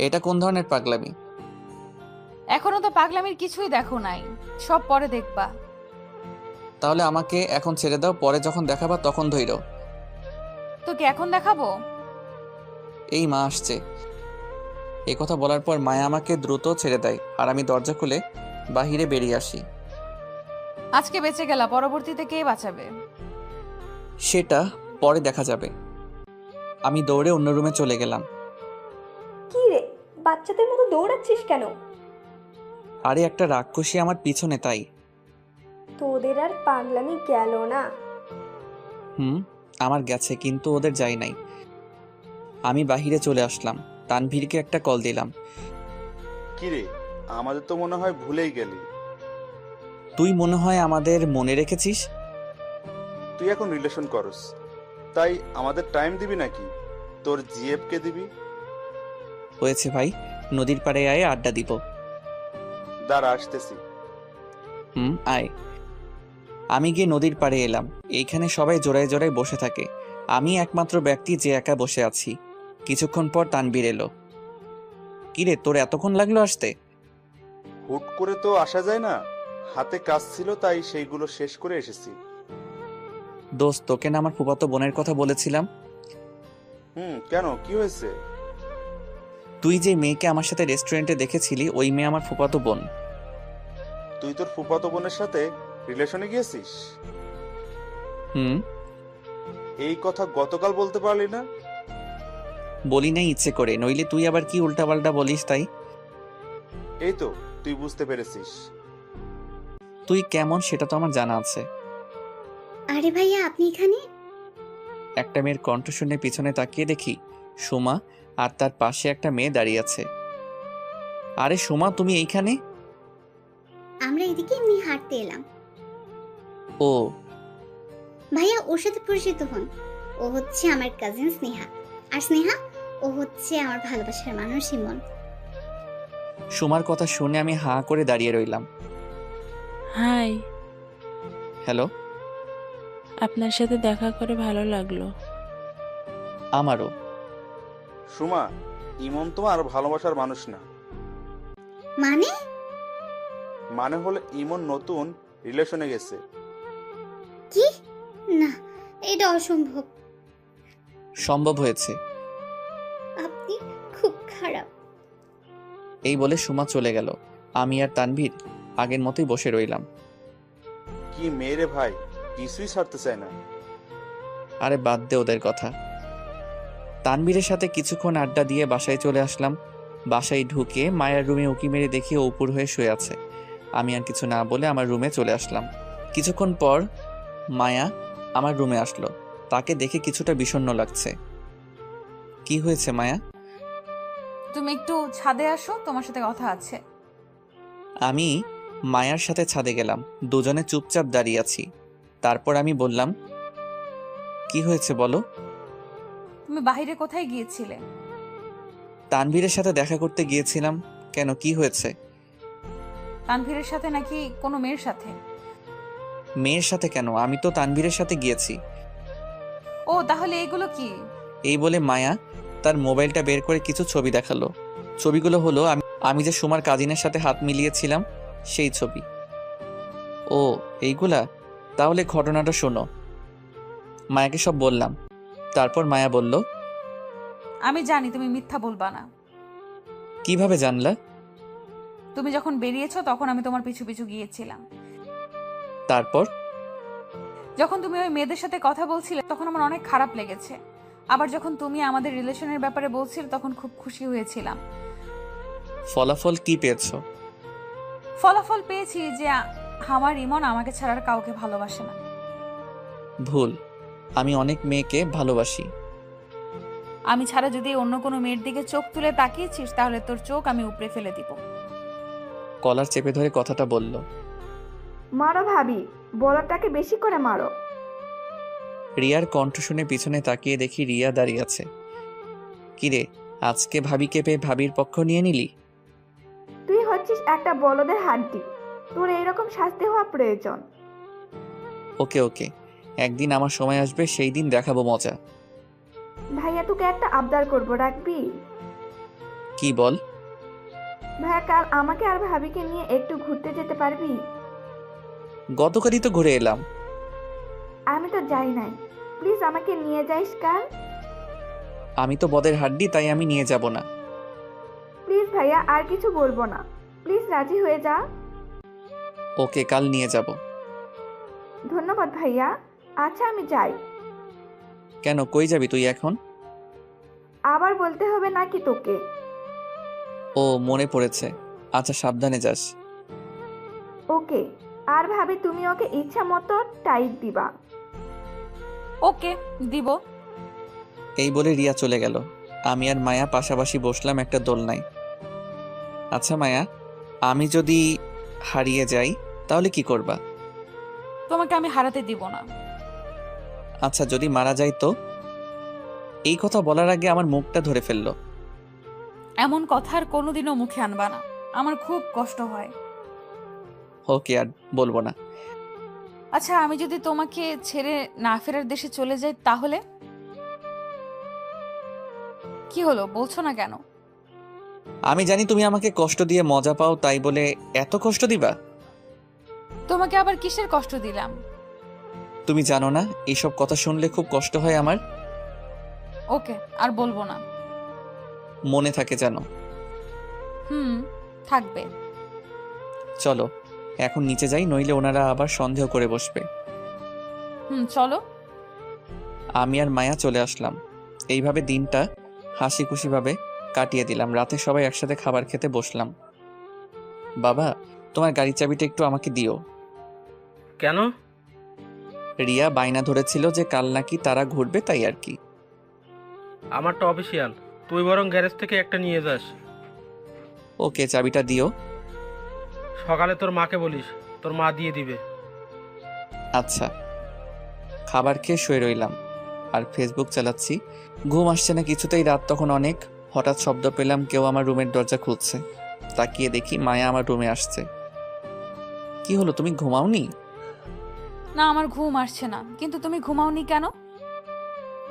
এটা কোন ধরনের পাগলামি? এখনো তো পাগলামির কিছুই দেখো নাই, সব পরে দেখবা। তাহলে আমাকে এখন ছেড়ে দাও, পরে যখন দেখাবা তখন ধইরো। তোকে এখন দেখাবো? এই মা আসছে। এই কথা বলার পর মায়া আমাকে দ্রুত ছেড়ে দেয় আর আমি দরজা খুলে বাহিরে বেরিয়ে আসি। আজকে বেঁচে গেলা, পরবর্তীতে কে বাঁচাবে? সেটা পরে দেখা যাবে। আমি দৌড়ে অন্য রুমে চলে গেলাম। কি রে, বাচ্চাদের মতো দৌড়াচ্ছিস কেন? আরে একটা রাক্ষসী আমার পিছনে, তাই। তোদের আর পাগলামি গেল না? আমার গেছে, কিন্তু ওদের যাই নাই। আমি বাহিরে চলে আসলাম, তানভীরকে একটা কল দিলাম। কিরে, আমাদের তো মনে হয় ভুলেই গেলি। তুই মনে হয় আমাদের মনে রেখেছিস। তুই এখন রিলেশন করস, তাই আমাদের টাইম দিবি নাকি তোর জিএফকে দিবি? হয়েছে ভাই, নদীর পাড়ে আয়, আড্ডা দিব। দাঁড়া, আসতেছি। আয়। আমি গিয়ে নদীর পাড়ে এলাম। এইখানে সবাই জোড়ায় জোড়ায় বসে থাকে, আমি একমাত্র ব্যক্তি যে একা বসে আছি। কিছুক্ষণ পর তানভীর এলো। কিরে, তোর এতক্ষণ লাগলো আসতে? হুট করে তো আসা যায় না, হাতে কাজ ছিল তাই সেইগুলো শেষ করে এসেছি। দোস্ত, তোকে না আমার ফুফাতো বোনের কথা বলেছিলাম? কেন, কি হয়েছে? তুই যে মেয়েকে আমার সাথে রেস্টুরেন্টে দেখেছিলি, ওই মেয়ে আমার ফুফাতো বোন। তুই তোর ফুফাতো বোনের সাথে রিলেশনে গিয়েছিস? এই কথা গতকাল বলতে পারলি না? বলি নাই ইচ্ছে করে, নইলে তুই আবার কি উল্টাপাল্টা বলিস তাই। এই তো তুই বুঝতে পেরেছিস। তুই কেমন সেটা তো আমার জানা আছে। আরে ভাইয়া, আপনি এখানে? একটা মেয়ের কণ্ঠ শুনে পিছনে তাকিয়ে দেখি সুমা, আর তার পাশে একটা মেয়ে দাঁড়িয়ে আছে। আরে সুমা, তুমি এইখানে? আমরা এদিকে এমনি হাঁটতে এলাম। ও ভাইয়া, ওর সাথে পরিচিত হন। ও হচ্ছে আমার কাজিন স্নেহা, আর স্নেহা ও হচ্ছে আমার ভালোবাসার মানুষ ইমন। সুমার কথা শুনে আমি হাঁ করে দাঁড়িয়ে রইলাম। Hi, hello. আপনার সাথে দেখা করে ভালো লাগলো। আমারও। সুমা, ইমন তোমার ভালোবাসার মানুষ না। মানে হলো ইমন নতুন রিলেশনে গেছে। কি? না, এটা অসম্ভব। সম্ভব হয়েছে। আপনি খুব খারাপ। এই বলে সুমা চলে গেল। আমি আর তানভীর আগের মতোই বসে রইলাম। কি মেয়েরে ভাই, কিছুই ছাড়তে চায় না। আরে বাদ দে ওদের কথা। তানভীরের সাথে কিছুক্ষণ আড্ডা দিয়ে বাসায় চলে আসলাম। বাসায় ঢুকে মায়ার রুমে উকি মেরে দেখি ও উপর হয়ে শুয়ে আছে। আমি আর কিছু না বলে আমার রুমে চলে আসলাম। কিছুক্ষণ পর মায়া আমার রুমে আসলো। তাকে দেখে কিছুটা বিষণ্ণ লাগছে। কি হয়েছে মায়া? তুমি একটু ছাদে আসো, তোমার সাথে কথা আছে। আমি মায়ার সাথে ছাদে গেলাম। দুজনে চুপচাপ দাঁড়িয়ে আছি। তারপর আমি বললাম, কি হয়েছে বলো। তুমি বাইরে কোথায় গিয়েছিলে? তানভীরের সাথে দেখা করতে গিয়েছিলাম। কেন, কি হয়েছে? তানভীরের সাথে নাকি কোনো মেয়ের সাথে? মেয়ের সাথে কেন, আমি তো তানভীরের সাথে গিয়েছি। ও, তাহলে এগুলো কি? এই বলে মায়া তার মোবাইলটা বের করে কিছু ছবি দেখালো। ছবিগুলো হলো আমি যে সুমার কাজিনের সাথে হাত মিলিয়েছিলাম সেই ছবি। ও এইগুলা, তাহলে ঘটনাটা শোনো। মায়াকে সব বললাম। তারপর মায়া বলল, আমি জানি তুমি মিথ্যা বলবা না। কিভাবে জানলা? তুমি যখন বেরিয়েছো তখন আমি তোমার পিছু পিছু গিয়েছিলাম। তারপর যখন তুমি ওই মেয়েদের সাথে কথা বলছিলে তখন আমার অনেক খারাপ লেগেছে। আবার যখন তুমি আমাদের রিলেশনের ব্যাপারে বলছিলে তখন খুব খুশি হয়েছিলাম। ফলাফল কি পেয়েছো? ফলাফল পেয়েছি যে আমার ইমন আমাকে ছাড়া আর কাউকে ভালোবাসে না। ভুল, আমি অনেক মেয়েকে ভালোবাসি। আমি ছাড়া যদি অন্য কোনো মেয়ের দিকে চোখ তুলে তাকিয়েছিস তাহলে তোর চোখ আমি উপড়ে ফেলে দিব। কলার চেপে ধরে কথাটা বলল। মারো ভাবি, বলাটাকে বেশি করে মারো। রিয়ার কণ্ঠ শুনে পিছনে তাকিয়ে দেখি রিয়া দাঁড়িয়ে আছে। কিরে, আজকে ভাবিকে পেয়ে ভাবির পক্ষ নিয়ে নিলি? তুই হচ্ছিস একটা বলদের হাড্ডি, তোর এইরকম শাস্তি হওয়া প্রয়োজন। ওকে ওকে, একদিন আমার সময় আসবে, সেই দিন দেখাবো মজা। ভাইয়া, তোকে একটা আবদার করবো, রাখবি? কি বল? ভাইয়া, কাল আমাকে আর ভাবিকে নিয়ে একটু ঘুরতে যেতে পারবি? গতকালই তো ঘুরে এলাম। আমি তো যাই নাই, প্লিজ আমাকে নিয়ে যাইস কাল। আমি তো বদের হাড্ডি, তাই আমি নিয়ে যাব না। প্লিজ ভাইয়া, আর কিছু বলবো না, প্লিজ রাজি হয়ে যা। ওকে, কাল নিয়ে যাব। ধন্যবাদ ভাইয়া। আচ্ছা আমি যাই। কেন, কই যাবি তুই এখন? আবার বলতে হবে নাকি তোকে? ও, মনে পড়েছে। আচ্ছা, সাবধানে যাস। ওকে। আর ভাবি তুমি ওকে ইচ্ছা মতো টাইট দিবা। ওকে, দিব। এই বলে রিয়া চলে গেল। আমি আর মায়া পাশাপাশি বসলাম একটা দোলনায়। আচ্ছা মায়া, আমি যদি হারিয়ে যাই তাহলে কি করবা? তোমাকে আমি হারাতে দিব না। আচ্ছা, যদি মারা যাই তো? এই কথা বলার আগে আমার মুখটা ধরে ফেললো। এমন কথা আর কোনোদিনও মুখে আনবা না, আমার খুব কষ্ট হয়। ওকে, আর বলবো না। আচ্ছা, আমি যদি তোমাকে ছেড়ে না ফেরার দেশে চলে যাই তাহলে? কি হলো, বলছো না কেন? আমি জানি তুমি আমাকে কষ্ট দিয়ে মজা পাও, তাই বলে এত কষ্ট দিবা? তোমাকে আবার কিসের কষ্ট দিলাম? তুমি জানো না এইসব কথা শুনলে খুব কষ্ট হয় আমার। ওকে, আর বলবো না। মনে থাকে জানো। থাকবে। চলো এখন নিচে যাই, নইলে ওনারা আবার সন্দেহ করে বসবে। চলো। আমি আর মায়া চলে আসলাম। এইভাবে দিনটা হাসি খুশিভাবে কাটিয়ে দিলাম। রাতে সবাই একসাথে খাবার খেতে বসলাম। বাবা, তোমার গাড়ির চাবিটা একটু আমাকে দিও। কেন? রিয়া বাইনা ধরেছিল যে কাল নাকি তারা ঘুরবে, তাই আর কি। আমারটা অফিসিয়াল, তুই বরং গ্যারেজ থেকে একটা নিয়ে যাস। ওকে, চাবিটা দিও। সকালে তোর মাকে বলিস, তোর মা দিয়ে দিবে। আচ্ছা। খাবার খেয়ে শুয়ে রইলাম আর ফেসবুক চালাচ্ছি। ঘুম আসছে না কিছুতেই। রাত তখন অনেক। হঠাৎ শব্দ পেলাম, কেউ আমার রুমের দরজা খুলছে। তাকিয়ে দেখি মায়া আমার রুমে আসছে। কি হলো, তুমি ঘুমাওনি? না, আমার ঘুম আসছে না। কিন্তু তুমি ঘুমাওনি কেন?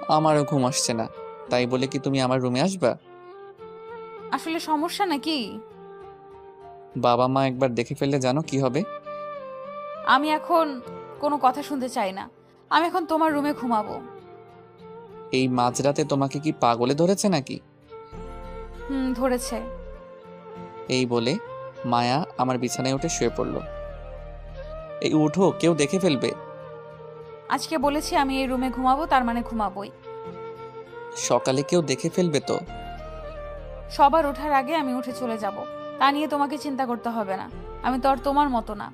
আমারও ঘুম আসছে না, তাই বলে কি তুমি আমার রুমে আসবা? আসলে সমস্যা নাকি? বাবা মা একবার দেখে ফেললে জানো কি হবে? আমি এখন কোনো কথা শুনতে চাই না। আমি এখন তোমার রুমে ঘুমাবো। এই মাঝরাতে তোমাকে কি পাগলে ধরেছে নাকি? ধরেছে। এই বলে মায়া আমার বিছানায় উঠে শুয়ে পড়ল। এই উঠো, কেউ দেখে ফেলবে। আজকে বলেছি আমি এই রুমে ঘুমাবো, তার মানে ঘুমাবোই। সকালে কেউ দেখে ফেলবে তো। সবার ওঠার আগে আমি উঠে চলে যাব, তা নিয়ে তোমাকে চিন্তা করতে হবে না। আমি তো আর তোমার মতো না।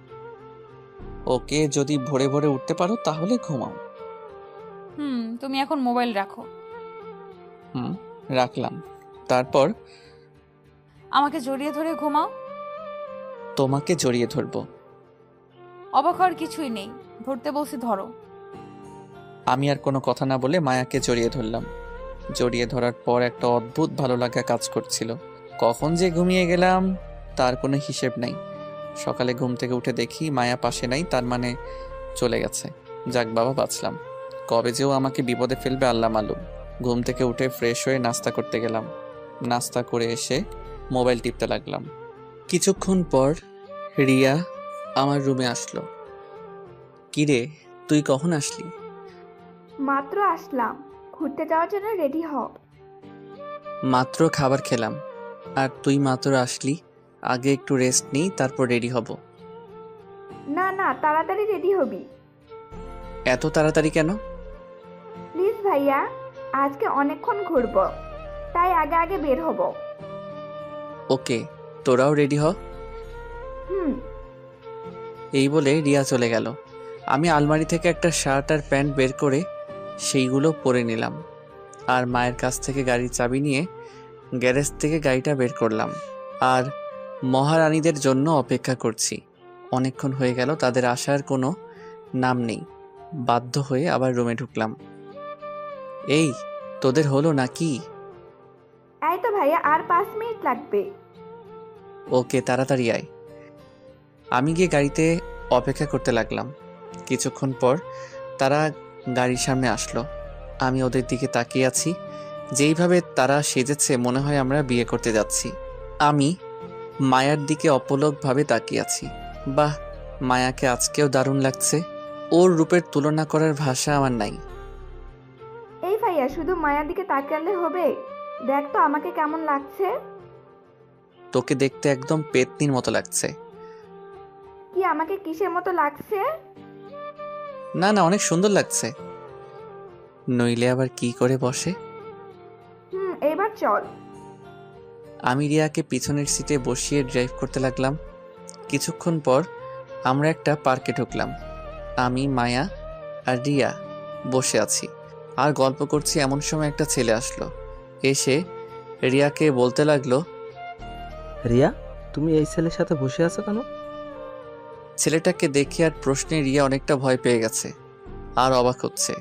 ওকে, যদি ভোরে ভোরে উঠতে পারো তাহলে ঘুমাও। তুমি এখন মোবাইল রাখো। রাখলাম। তারপর আমাকে জড়িয়ে ধরে ঘুমাও। তোমাকে জড়িয়ে ধরবো? অবাক হওয়ার কিছুই নেই, ধরতে বলছি ধরো। আমি আর কোনো কথা না বলে মায়াকে জড়িয়ে ধরলাম। জড়িয়ে ধরার পর একটা অদ্ভুত ভালো লাগা কাজ করছিল। কখন যে ঘুমিয়ে গেলাম তার কোনো হিসেব নাই। সকালে ঘুম থেকে উঠে দেখি মায়া পাশে নাই, তার মানে চলে গেছে। যাক বাবা, বাঁচলাম। কবে যেও আমাকে বিপদে ফেলবে আল্লাহ মালুম। ঘুম থেকে উঠে ফ্রেশ হয়ে নাস্তা করতে গেলাম। নাস্তা করে এসে মোবাইল টিপতে লাগলাম। কিছুক্ষণ পর রিয়া আমার রুমে আসলো। কিরে, তুই কখন আসলি? মাত্র আসলাম। ঘুরতে যাওয়ার জন্য রেডি হ। মাত্র খাবার খেলাম আর তুই মাত্র আসলি। আগে একটু রেস্ট নিই, তারপর রেডি হব। না না, তাড়াতাড়ি রেডি হবি। এত তাড়াতাড়ি কেন? প্লিজ ভাইয়া, আজকে অনেকক্ষণ ঘুরবো, তাই আগে আগে বের হব। ওকে, তোরাও রেডি হ। এই বলে রিয়া চলে গেল। আমি আলমারি থেকে একটা শার্ট আর প্যান্ট বের করে সেইগুলো পরে নিলাম আর মায়ের কাছ থেকে গাড়ির চাবি নিয়ে গ্যারেজ থেকে গাড়িটা বের করলাম আর মহারানীদের জন্য অপেক্ষা করছি। অনেকক্ষণ হয়ে গেল, তাদের আসার কোনো নাম নেই। বাধ্য হয়ে আবার রুমে ঢুকলাম। এই, তোদের হলো নাকি? এই তো ভাইয়া, আর 5 মিনিট লাগবে। ওকে, তাড়াতাড়ি আয়। আমি গিয়ে গাড়িতে অপেক্ষা করতে লাগলাম। কিছুক্ষণ পর তারা গাড়ির সামনে আসলো। আমি ওদের দিকে তাকিয়ে আছি। যেইভাবে তারা সেজেছে মনে হয় আমরা বিয়ে করতে যাচ্ছি। আমি মায়ার দিকে অপলকভাবে তাকিয়ে আছি। বাহ, মায়াকে আজকেও দারুণ লাগছে। ওর রূপের তুলনা করার ভাষা আমার নাই। এই ভাইয়া, শুধু মায়ার দিকে তাকালে হবে? দেখ তো আমাকে কেমন লাগছে। তোকে দেখতে একদম পেতনির মতো লাগছে। কি আমাকে কিসের মতো লাগছে? না না, অনেক সুন্দর লাগছে। নইলে আবার কি করে বসে? এবার চল। আমি রিয়াকে পিছনের সিটে বসিয়ে ড্রাইভ করতে লাগলাম। কিছুক্ষণ পর আমরা একটা পার্কে ঢুকলাম। আমি, মায়া আর রিয়া বসে আছি আর গল্প করছি। এমন সময় একটা ছেলে আসলো। এসে রিয়াকে বলতে লাগলো, রিয়া, তুমি এই ছেলের সাথে বসে আছো কেন? ছেলেটাকে দেখে আর প্রশ্নে রিয়া অনেকটা ভয় পেয়ে গেছে আর অবাক হচ্ছে।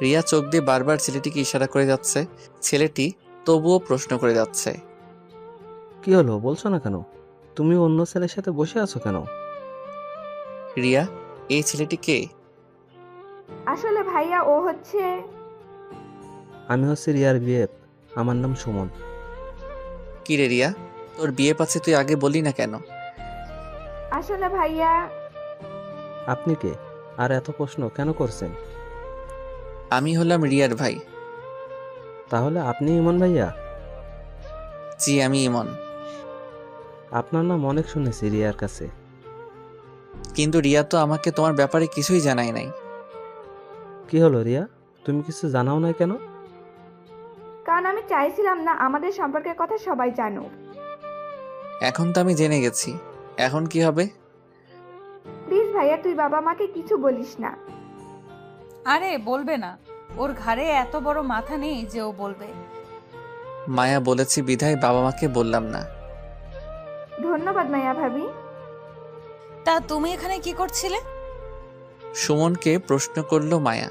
রিয়া চোখ দিয়ে বারবার ছেলেটিকে ইশারা করে যাচ্ছে। ছেলেটি তবুও প্রশ্ন করে যাচ্ছে। কি হলো, বলছো না কেন? তুমি অন্য ছেলের সাথে বসে আছো কেন? রিয়া, এই ছেলেটি কে? আসলে ভাইয়া ও হচ্ছে। আমি হচ্ছে রিয়ার বিএফ, আমার নাম সুমন। কি রে রিয়া, তোর বিয়ে পাচ্ছে, তুই আগে বলি না কেন? আসলে ভাইয়া। আপনি কে আর এত প্রশ্ন কেন করছেন? আমি হলাম রিয়ার ভাই। তাহলে আপনি ইমন ভাইয়া? জি, আমি ইমন। আপনার নাম অনেক শুনেছি রিয়ার কাছে। কিন্তু রিয়া তো আমাকে তোমার ব্যাপারে কিছুই জানায় নাই। কি হলো রিয়া, তুমি কিছু জানাও না কেন? কারণ আমি চাইছিলাম না আমাদের সম্পর্কের কথা সবাই জানুক। এখন তো আমি জেনে গেছি, এখন কি হবে? প্লিজ ভাইয়া, তুই বাবা মাকে কিছু বলিস না। আরে বলবে না, ওর ঘাড়ে এত বড় মাথা নেই যে ও বলবে। মায়া বলেছি বিধায় বাবা মাকে বললাম না। ধন্যবাদ মায়া ভাবি। তা তুমি এখানে কি করছিলে? সুমনকে প্রশ্ন করলো মায়া।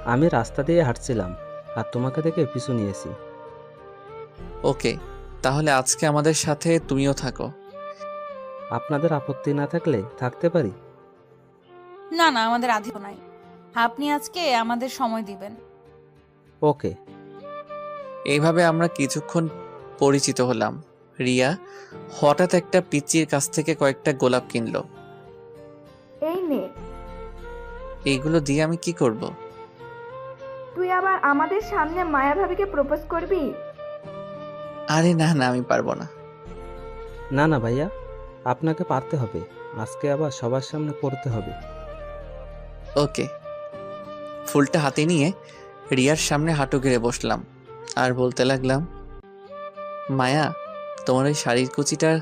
আমি রাস্তা দিয়ে হাঁটছিলাম আর তোমাকে দেখে পিছু নিয়েছি। ওকে, তাহলে আজকে আমাদের সাথে তুমিও থাকো। আপনাদের আপত্তি না থাকলে থাকতে পারি। না না, আমাদের আধিক্য নাই। আপনি আজকে আমাদের সময় দিবেন। ওকে। এইভাবে আমরা কিছুক্ষণ পরিচিত হলাম। রিয়া হঠাৎ একটা পিচ্চির কাছ থেকে কয়েকটা গোলাপ কিনলো। এই নে। এইগুলো দিয়ে আমি কি করব? তুই আবার আমাদের সামনে মায়া ভাবিকে প্রপোজ করবি? আরে না না, আমি পারবো না। না না ভাইয়া, আপনাকে পারতে হবে। আজকে আবার সবার সামনে করতে হবে। ওকে। ফুলটা হাতে নিয়ে রিয়ার সামনে হাঁটু গেড়ে বসলাম আর বলতে লাগলাম, মায়া, তোমার ওই শাড়ির কুচিটা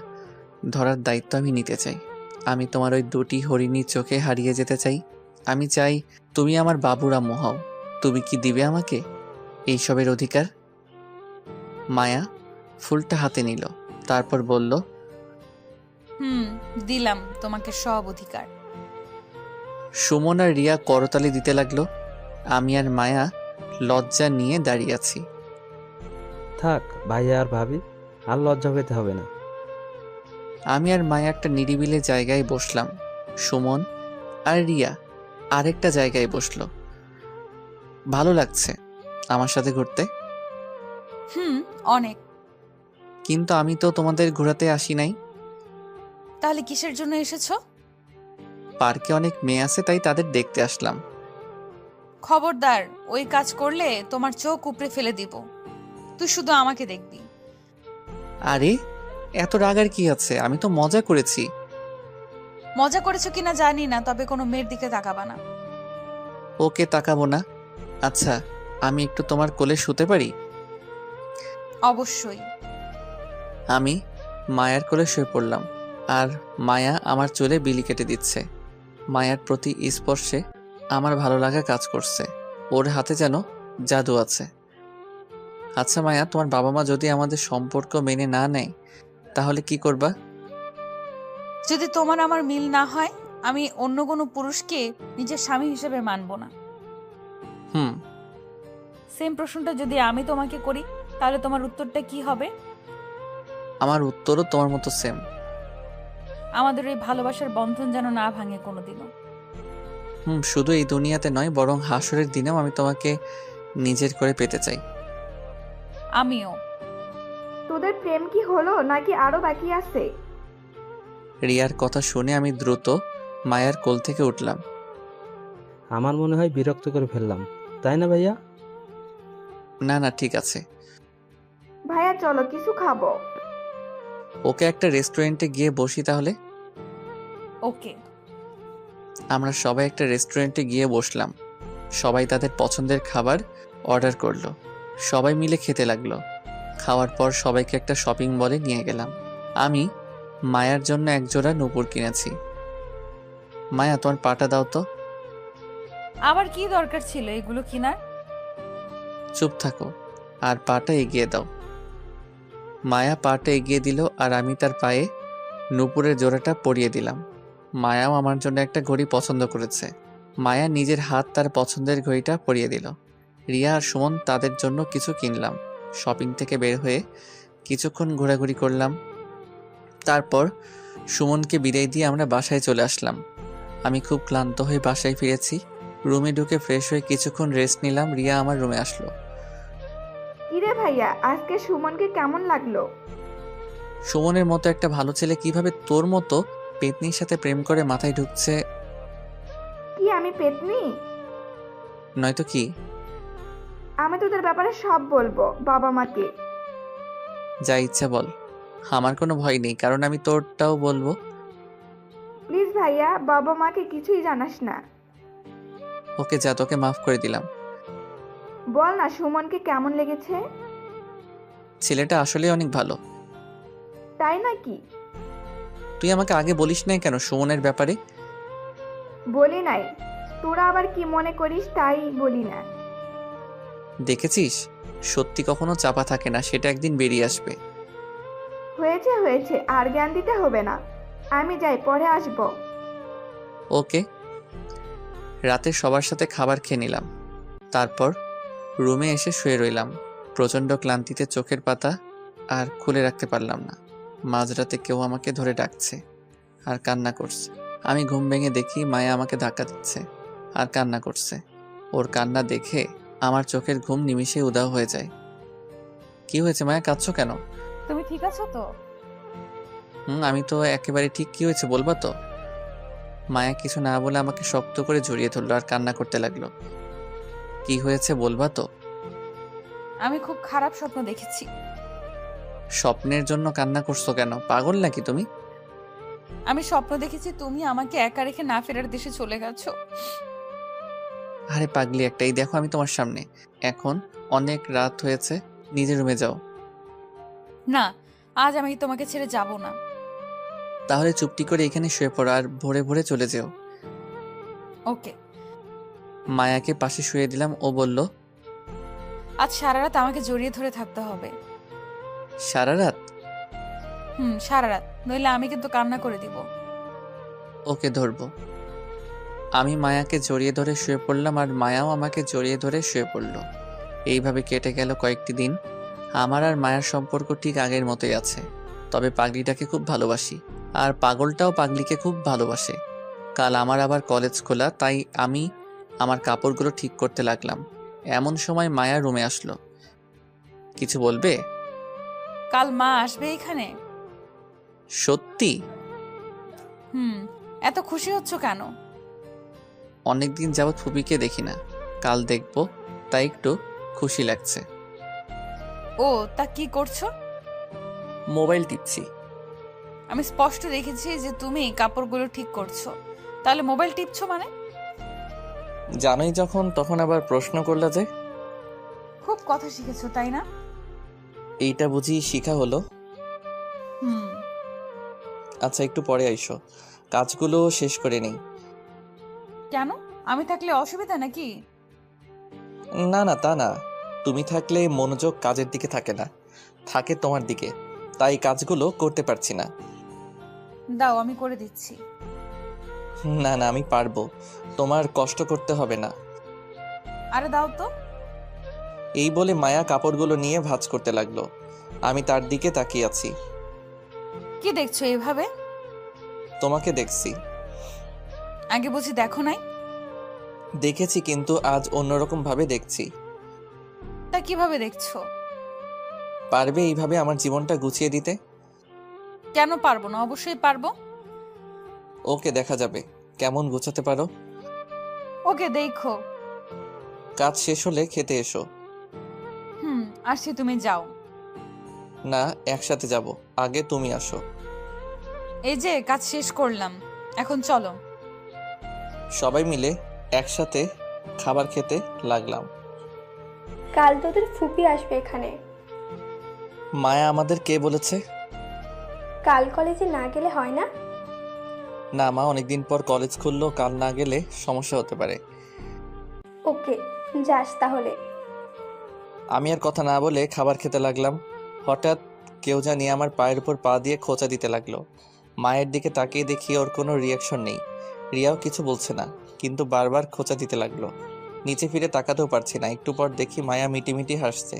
ধরার দায়িত্ব আমি নিতে চাই। আমি তোমার ওই দুটি হরিণী চোখে হারিয়ে যেতে চাই। আমি চাই তুমি আমার বাবুর আম্মু হও। তুমি কি দিবে আমাকে এইসবের অধিকার? মায়া ফুলটা হাতে নিল, তারপর বলল, দিলাম তোমাকে সব অধিকার। সুমন আর রিয়া করতালি দিতে লাগলো। আমি আর মায়া লজ্জা নিয়ে দাঁড়িয়ে আছি। থাক ভাইয়া আর ভাবি, আর লজ্জা পেতে হবে না। আমি আর মায়া একটা নিরিবিলি জায়গায় বসলাম। সুমন আর রিয়া আরেকটা জায়গায় বসলো। ভালো লাগছে আমার সাথে ঘুরতে। অনেক। কিন্তু আমি তো তোমাদের ঘোরাতে আসি নাই। তাহলে কিসের জন্য এসেছো? পার্কে অনেক মেয়ে আছে, তাই তাদের দেখতে আসলাম। খবরদার, ওই কাজ করলে তোমার চোখ উপড়ে ফেলে দিব। তুই শুধু আমাকে দেখবি। আরে এত রাগার কি আছে, আমি তো মজা করেছি। মজা করেছো কিনা জানি না, তবে কোনো মেয়ের দিকে তাকাবা না। ওকে, তাকাবো না। আচ্ছা, আমি একটু তোমার কোলে শুতে পারি? অবশ্যই। আমি মায়ার কোলে শুয়ে পড়লাম আর মায়া আমার চুলে বিলি কেটে দিচ্ছে। মায়ার প্রতি স্পর্শে আমার ভালো লাগা কাজ করছে। ওর হাতে যেন জাদু আছে। আচ্ছা মায়া, তোমার বাবা মা যদি আমাদের সম্পর্ক মেনে না নেয় তাহলে কি করবা? যদি তোমার আমার মিল না হয়, আমি অন্য কোনো পুরুষকে নিজের স্বামী হিসেবে মানব না। সেম প্রশ্নটা যদি আমি তোমাকে করি, তাহলে তোমার উত্তরটা কি হবে? আমার উত্তরও তোমার মতো সেম। আমাদের এই ভালোবাসার বন্ধন যেন না ভাঙে কোনোদিনও। শুধু এই দুনিয়াতে নয়, বরং হাসরের দিনেও আমি তোমাকে নিজের করে পেতে চাই। আমিও। তোদের প্রেম কি হলো নাকি আরো বাকি আছে? রিয়ার কথা শুনে আমি দ্রুত মায়ার কোল থেকে উঠলাম। আমার মনে হয় বিরক্ত করে ফেললাম, তাই না ভাইয়া? না না, ঠিক আছে। ভাইয়া চলো কিছু খাবো। ওকে, একটা রেস্টুরেন্টে গিয়ে বসি তাহলে। ওকে। আমরা সবাই একটা রেস্টুরেন্টে গিয়ে বসলাম। সবাই তাদের পছন্দের খাবার অর্ডার করলো। সবাই মিলে খেতে লাগলো। খাওয়ার পর সবাইকে একটা শপিং মলে নিয়ে গেলাম। আমি মায়ার জন্য একজোড়া নূপুর কিনেছি। মায়া, তোমার পাটা দাও তো। আবার কি দরকার ছিল এগুলো কিনার? চুপ থাকো আর পাটা এগিয়ে দাও। মায়া পাটা এগিয়ে দিল আর আমি তার পায়ে নূপুরের জোড়াটা পরিয়ে দিলাম। মায়াও আমার জন্য একটা ঘড়ি পছন্দ করেছে। মায়া নিজের হাত তার পছন্দের ঘড়িটা পরিয়ে দিল। রিয়া আর সুমন তাদের জন্য কিছু কিনলাম। শপিং থেকে বের হয়ে কিছুক্ষণ ঘোরাঘুরি করলাম। তারপর সুমনকে বিদায় দিয়ে আমরা বাসায় চলে আসলাম। আমি খুব ক্লান্ত হয়ে বাসায় ফিরেছি। রুমে ঢুকে ফ্রেশ হয়ে কিছুক্ষণ রেস্ট নিলাম। রিয়া আমার রুমে আসলো। কিরে ভাইয়া, আজকে সুমনকে কেমন লাগলো? সুমনের মতো একটা ভালো ছেলে কিভাবে তোর মতো পেতনির সাথে প্রেম করে মাথায় ঢুকছে? কি আমি পেতনি? নয়তো কি? আমি তোদের ব্যাপারে সব বলবো বাবা মাকে। যা ইচ্ছা বল, আমার কোনো ভয় নেই, কারণ আমি তোরটাও বলবো। প্লিজ ভাইয়া, বাবা মাকে কিছুই জানাস না। ওকে যা, তোকে মাফ করে দিলাম। বল না সুমনকে কেমন লেগেছে? ছেলেটা আসলে অনেক ভালো। তাই নাকি? তুই আমাকে আগে বলিস নাই কেন সুমনের ব্যাপারে? বলি নাই, তোরা আবার কি মনে করিস তাই বলি না। দেখেছিস, সত্যি কখনো চাপা থাকে না, সেটা একদিন বেরিয়ে আসবে। হয়েছে হয়েছে, আর জ্ঞান দিতে হবে না। আমি যাই, পরে আসবো। ওকে। রাতে সবার সাথে খাবার খেয়ে নিলাম। তারপর রুমে এসে শুয়ে রইলাম। প্রচণ্ড ক্লান্তিতে চোখের পাতা আর খুলে রাখতে পারলাম না। মাঝরাতে কেউ আমাকে ধরে ডাকছে আর কান্না করছে। আমি ঘুম ভেঙে দেখি মায়া আমাকে ধাক্কা দিচ্ছে আর কান্না করছে। ওর কান্না দেখে আমার চোখের ঘুম নিমিষে উধাও হয়ে যায়। কি হয়েছে মায়া, কাঁদছো কেন? তুমি ঠিক আছো তো? আমি তো একেবারে ঠিক। কি হয়েছে বলবা তো? মায়া কিছু না বলে আমাকে শক্ত করে জড়িয়ে ধরলো আর কান্না করতে লাগলো। কি হয়েছে বলবা তো? আমি খুব খারাপ স্বপ্ন দেখেছি। স্বপ্নের জন্য কান্না করছো কেন? পাগল নাকি তুমি? আমি স্বপ্ন দেখেছি তুমি আমাকে একা রেখে না ফেরার দেশে চলে গেছো। আরে পাগলি একটাই, দেখো আমি তোমার সামনে। এখন অনেক রাত হয়েছে, নিজের রুমে যাও। না, আজ আমি তোমাকে ছেড়ে যাব না। তাহলে চুপটি করে এখানে শুয়ে পড়ো আর ভোরে ভোরে চলে যেও। ওকে। মায়াকে পাশে শুয়ে দিলাম। ও বলল, আজ সারা রাত আমাকে জড়িয়ে ধরে থাকতে হবে। সারা রাত? সারা রাত, নইলে আমি কিন্তু কান্না করে দিব। ওকে, ধরবো। আমি মায়াকে জড়িয়ে ধরে শুয়ে পড়লাম আর মায়াও আমাকে জড়িয়ে ধরে শুয়ে পড়ল। এইভাবে কেটে গেল কয়েকটি দিন। আমার আর মায়ার সম্পর্ক ঠিক আগের মতোই আছে, তবে পাগলিটাকে খুব ভালোবাসি আর পাগলটাও পাগলিকে খুব ভালোবাসে। কাল আমার আবার কলেজ খোলা, তাই আমি আমার কাপড়গুলো ঠিক করতে লাগলাম। এমন সময় মায়া রুমে আসলো। কিছু বলবে? কাল মা আসবে এখানে? সত্যি? এত খুশি হচ্ছ কেন? অনেকদিন যাবৎ ফুপিকে দেখি না, কাল দেখবো, তাই একটু খুশি লাগছে। ও, তা কি করছো? মোবাইল টিপছি। আমি স্পষ্ট দেখেছি যে তুমি কাপড়গুলো ঠিক করছো, তাহলে মোবাইল টিপছো মানে? জানোই যখন, তখন আবার প্রশ্ন করলা যে? খুব কথা শিখেছো তাই না? এইটা বুঝি শিখা হলো? আচ্ছা, একটু পরে আইসো, কাজগুলো শেষ করে নেই। কেন, আমি থাকলে অসুবিধা নাকি? না না, তা না। তুমি থাকলে মনোযোগ কাজের দিকে থাকে না, থাকে তোমার দিকে, তাই কাজগুলো করতে পারছি না। দাও, আমি করে দিচ্ছি। না না, আমি পারবো, তোমার কষ্ট করতে হবে না। আরে দাও তো। এই বলে মায়া কাপড়গুলো নিয়ে ভাঁজ করতে লাগলো। আমি তার দিকে তাকিয়ে আছি। কি দেখছো এভাবে? তোমাকে দেখছি। আগে বুঝি দেখো নাই? দেখেছি, কিন্তু আজ অন্যরকম ভাবে দেখছি। তা কিভাবে দেখছো? পারবে এইভাবে আমার জীবনটা গুছিয়ে দিতে? কেন পারবো না, অবশ্যই পারবো। ওকে, দেখা যাবে কেমন গোছাতে পারো। ওকে, দেখো। কাজ শেষ হলে খেতে এসো। আসছি, তুমি যাও। না, একসাথে যাব, আগে তুমি আসো। এই যে কাজ শেষ করলাম, এখন চলো। সবাই মিলে একসাথে খাবার খেতে লাগলাম। কাল তোদের ফুপি আসবে এখানে। মায়া আমাদের কে বলেছে? কাল কলেজে না গেলে হয় না? না মা, অনেকদিন পর কলেজ খুললো, কাল না গেলে সমস্যা হতে পারে। ওকে, যাস তাহলে। আমি আর কথা না বলে খাবার খেতে লাগলাম। হঠাৎ কেউ জানি আমার পায়ের উপর পা দিয়ে খোঁচা দিতে লাগলো। মায়ের দিকে তাকিয়ে দেখি ওর কোনো রিয়াকশন নেই, রিয়াও কিছু বলছে না, কিন্তু বারবার খোঁচা দিতে লাগলো। নিচে ফিরে তাকাতেও পারছি না। একটু পর দেখি মায়া মিটিমিটি হাসছে।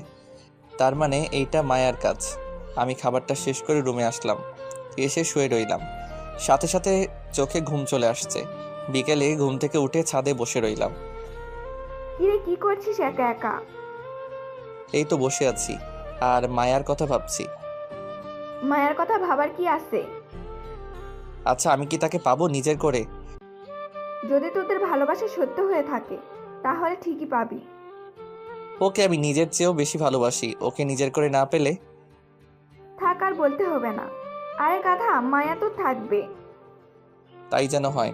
তার মানে এইটা মায়ার কাজ। আমি খাবারটা শেষ করে রুমে আসলাম, এসে শুয়ে রইলাম। সাথে সাথে চোখে ঘুম চলে আসছে। বিকেলে ঘুম থেকে উঠে ছাদে বসে রইলাম। কিরে কি করছিস একা একা? এই তো বসে আছি আর মায়ার কথা ভাবছি। মায়ের কথা ভাবার কি আছে? আচ্ছা, আমি কি তাকে পাবো নিজের করে? যদি তোদের ভালোবাসা সত্য হয়ে থাকে তাহলে ঠিকই পাবি। ওকে আমি নিজের চেয়েও বেশি ভালোবাসি। ওকে নিজের করে না পেলে? থাক, আর বলতে হবে না। আরে গাধা, মায়া তো থাকবে। তাই যেন হয়।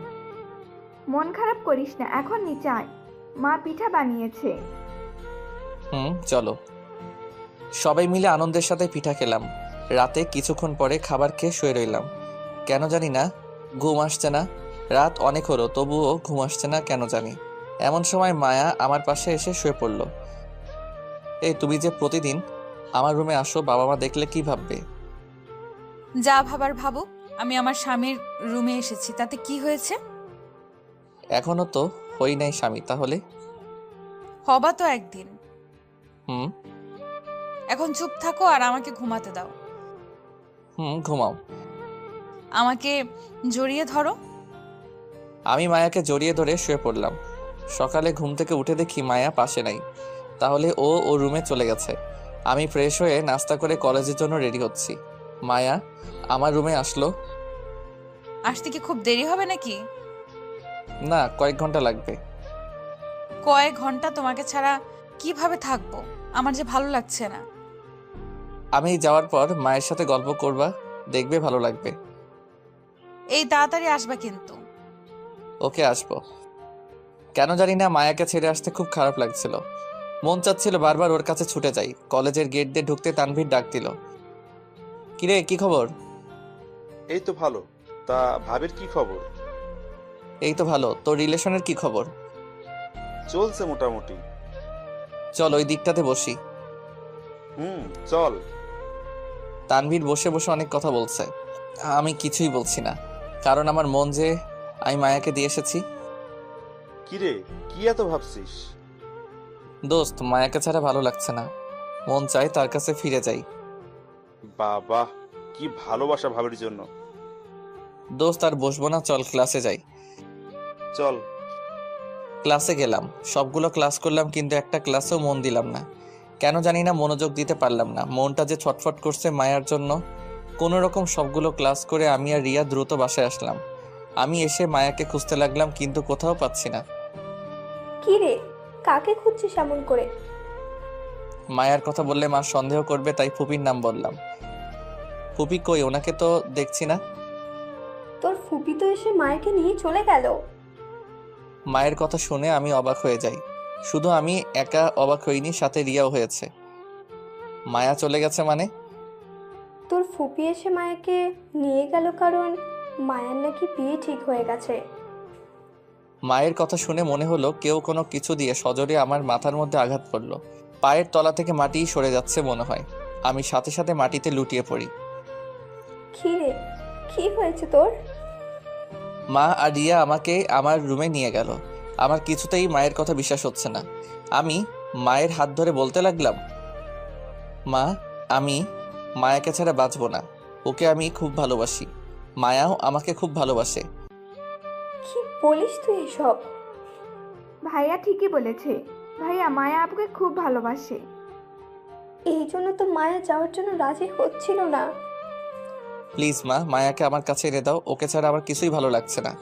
মন খারাপ করিস না, এখন নিচে আয়, মা পিঠা বানিয়েছে। চলো। সবাই মিলে আনন্দের সাথে পিঠা খেলাম। রাতে কিছুক্ষণ পরে খাবার খেয়ে শুয়ে রইলাম। কেন জানি না ঘুম আসছে না। রাত অনেক হলো, তবুও ঘুম আসছে না কেন জানি। এমন সময় মায়া আমার পাশে এসে শুয়ে পড়ল। এই তুমি যে প্রতিদিন আমার রুমে আসো, বাবা মা দেখলে কি ভাববে? যা ভাবার ভাবো, আমি আমার স্বামীর রুমে এসেছি, তাতে কি হয়েছে? এখনো তো হই নাই স্বামী, তাহলে? হবা তো একদিন। হুম এখন চুপ থাকো আর আমাকে ঘুমাতে দাও। ঘুমাও। আমাকে জড়িয়ে ধরো। আমি মায়াকে জড়িয়ে ধরে শুয়ে পড়লাম। সকালে ঘুম থেকে উঠে দেখি মায়া পাশে নাই। তাহলে ও ওর রুমে চলে গেছে। আমি ফ্রেশ হয়ে নাস্তা করে কলেজের জন্য রেডি হচ্ছি। মায়া আমার রুমে আসলো। আসতে কি খুব দেরি হবে নাকি? না, কয়েক ঘন্টা লাগবে। কয়েক ঘন্টা তোমাকে ছাড়া কিভাবে থাকবো? আমার যে ভালো লাগছে না। আমি যাওয়ার পর মায়ের সাথে গল্প করবা, দেখবে ভালো লাগবে। এই তাড়াতাড়ি আসবা কিন্তু। ওকে, আসবো। কেন জানি না মায়াকে ছেড়ে আসতে খুব খারাপ লাগছিল। মন চাচ্ছিল বারবার ওর কাছে ছুটে যাই। কলেজের গেট দিয়ে ঢুকতে তানভীর ডাক দিল। কিরে, কি খবর? এই তো ভালো। তা ভাবির কি খবর? এই তো ভালো। তোর রিলেশনের কি খবর? চলছে মোটামুটি। চল ওই দিকটাতে বসি। চল। তানভীর বসে বসে অনেক কথা বলছে। আমি কিছুই বলছি না, কারণ আমার মন যে আমি মায়াকে দিয়ে এসেছি। কিরে, কি এত ভাবছিস? দোস্ত, মায়াকে ছাড়া ভালো লাগছে না। মন চায় তার কাছে ফিরে যাই। বাবা, কি ভালোবাসা ভাবির জন্য। দোস্ত, আর বসবো না, চল ক্লাসে যাই। চল। ক্লাসে গেলাম, সবগুলো ক্লাস করলাম, কিন্তু একটা ক্লাসেও মন দিলাম না। কেন জানি না মনোযোগ দিতে পারলাম না। মনটা যে ছটফট করছে মায়ার জন্য। কোনো রকম সবগুলো ক্লাস করে আমি আর রিয়া দ্রুত বাসায় আসলাম। আমি এসে মায়াকে খুঁজতে লাগলাম, কিন্তু কোথাও পাচ্ছি না। কি রে, কাকে খুঁজছিস এমন করে? মায়ার কথা বললে মা সন্দেহ করবে, তাই ফুপির নাম বললাম। ফুপি কই? ওনাকে তো দেখছি না। তোর ফুপি তো এসে মায়াকে নিয়ে চলে গেল। মায়ের কথা শুনে আমি অবাক হয়ে যাই। শুধু আমি একা অবাক হইনি, সাথে রিয়াও হয়েছে। মায়া চলে গেছে মানে? তোর ফুপি এসে মায়াকে নিয়ে গেল কারণ মায়ার নাকি বিয়ে ঠিক হয়ে গেছে। মায়ের কথা শুনে মনে হলো কেউ কোনো কিছু দিয়ে সজোরে আমার মাথার মধ্যে আঘাত করলো। পায়ের তলা থেকে মাটি সরে যাচ্ছে মনে হয়। আমি সাথে সাথে মাটিতে লুটিয়ে পড়ি। কি রে, কি হয়েছে তোর? মা আর রিয়া আমাকে আমার রুমে নিয়ে গেল। আমার কিছুতেই মায়ের কথা বিশ্বাস হচ্ছে না। আমি মায়ের হাত ধরে বলতে লাগলাম, মা, আমি মায়াকে ছাড়া বাঁচব না। ওকে আমি খুব ভালোবাসি। মায়াও আমাকে খুব ভালোবাসে। কি বলিস তুই এসব? ভাইয়া ঠিকই বলেছে। ভাইয়া মায়া আপুকে খুব ভালোবাসে। এই জন্য তো মায়া যাওয়ার জন্য রাজি হচ্ছিল না। প্লিজ মা, মায়াকে আমার কাছে এনে দাও। ওকে ছাড়া আমার কিছুই ভালো লাগছে না।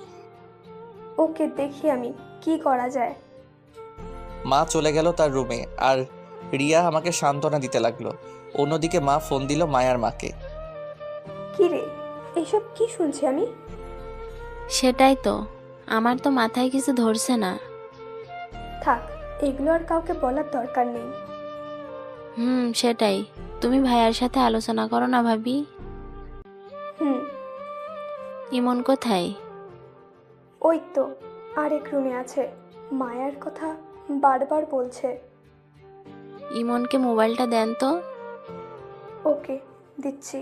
ওকে দেখি আমি কি করা যায়। মা চলে গেল তার রুমে, আর রিয়া আমাকে সান্ত্বনা দিতে লাগলো। অন্যদিকে মা ফোন দিল মায়ার মাকে। কি রে, এসব কি শুনছি আমি? সেটাই তো, আমার তো মাথায় কিছু ধরছে না। থাক, এগুলো আর কাউকে বলার দরকার নেই। সেটাই। তুমি ভাইয়ার সাথে আলোচনা করো না ভাবি। হুম। ইমন কোথায়? ওই তো আরেক রুমে আছে, মায়ার কথা বারবার বলছে। ইমনকে মোবাইলটা দেন তো। ওকে, দিচ্ছি।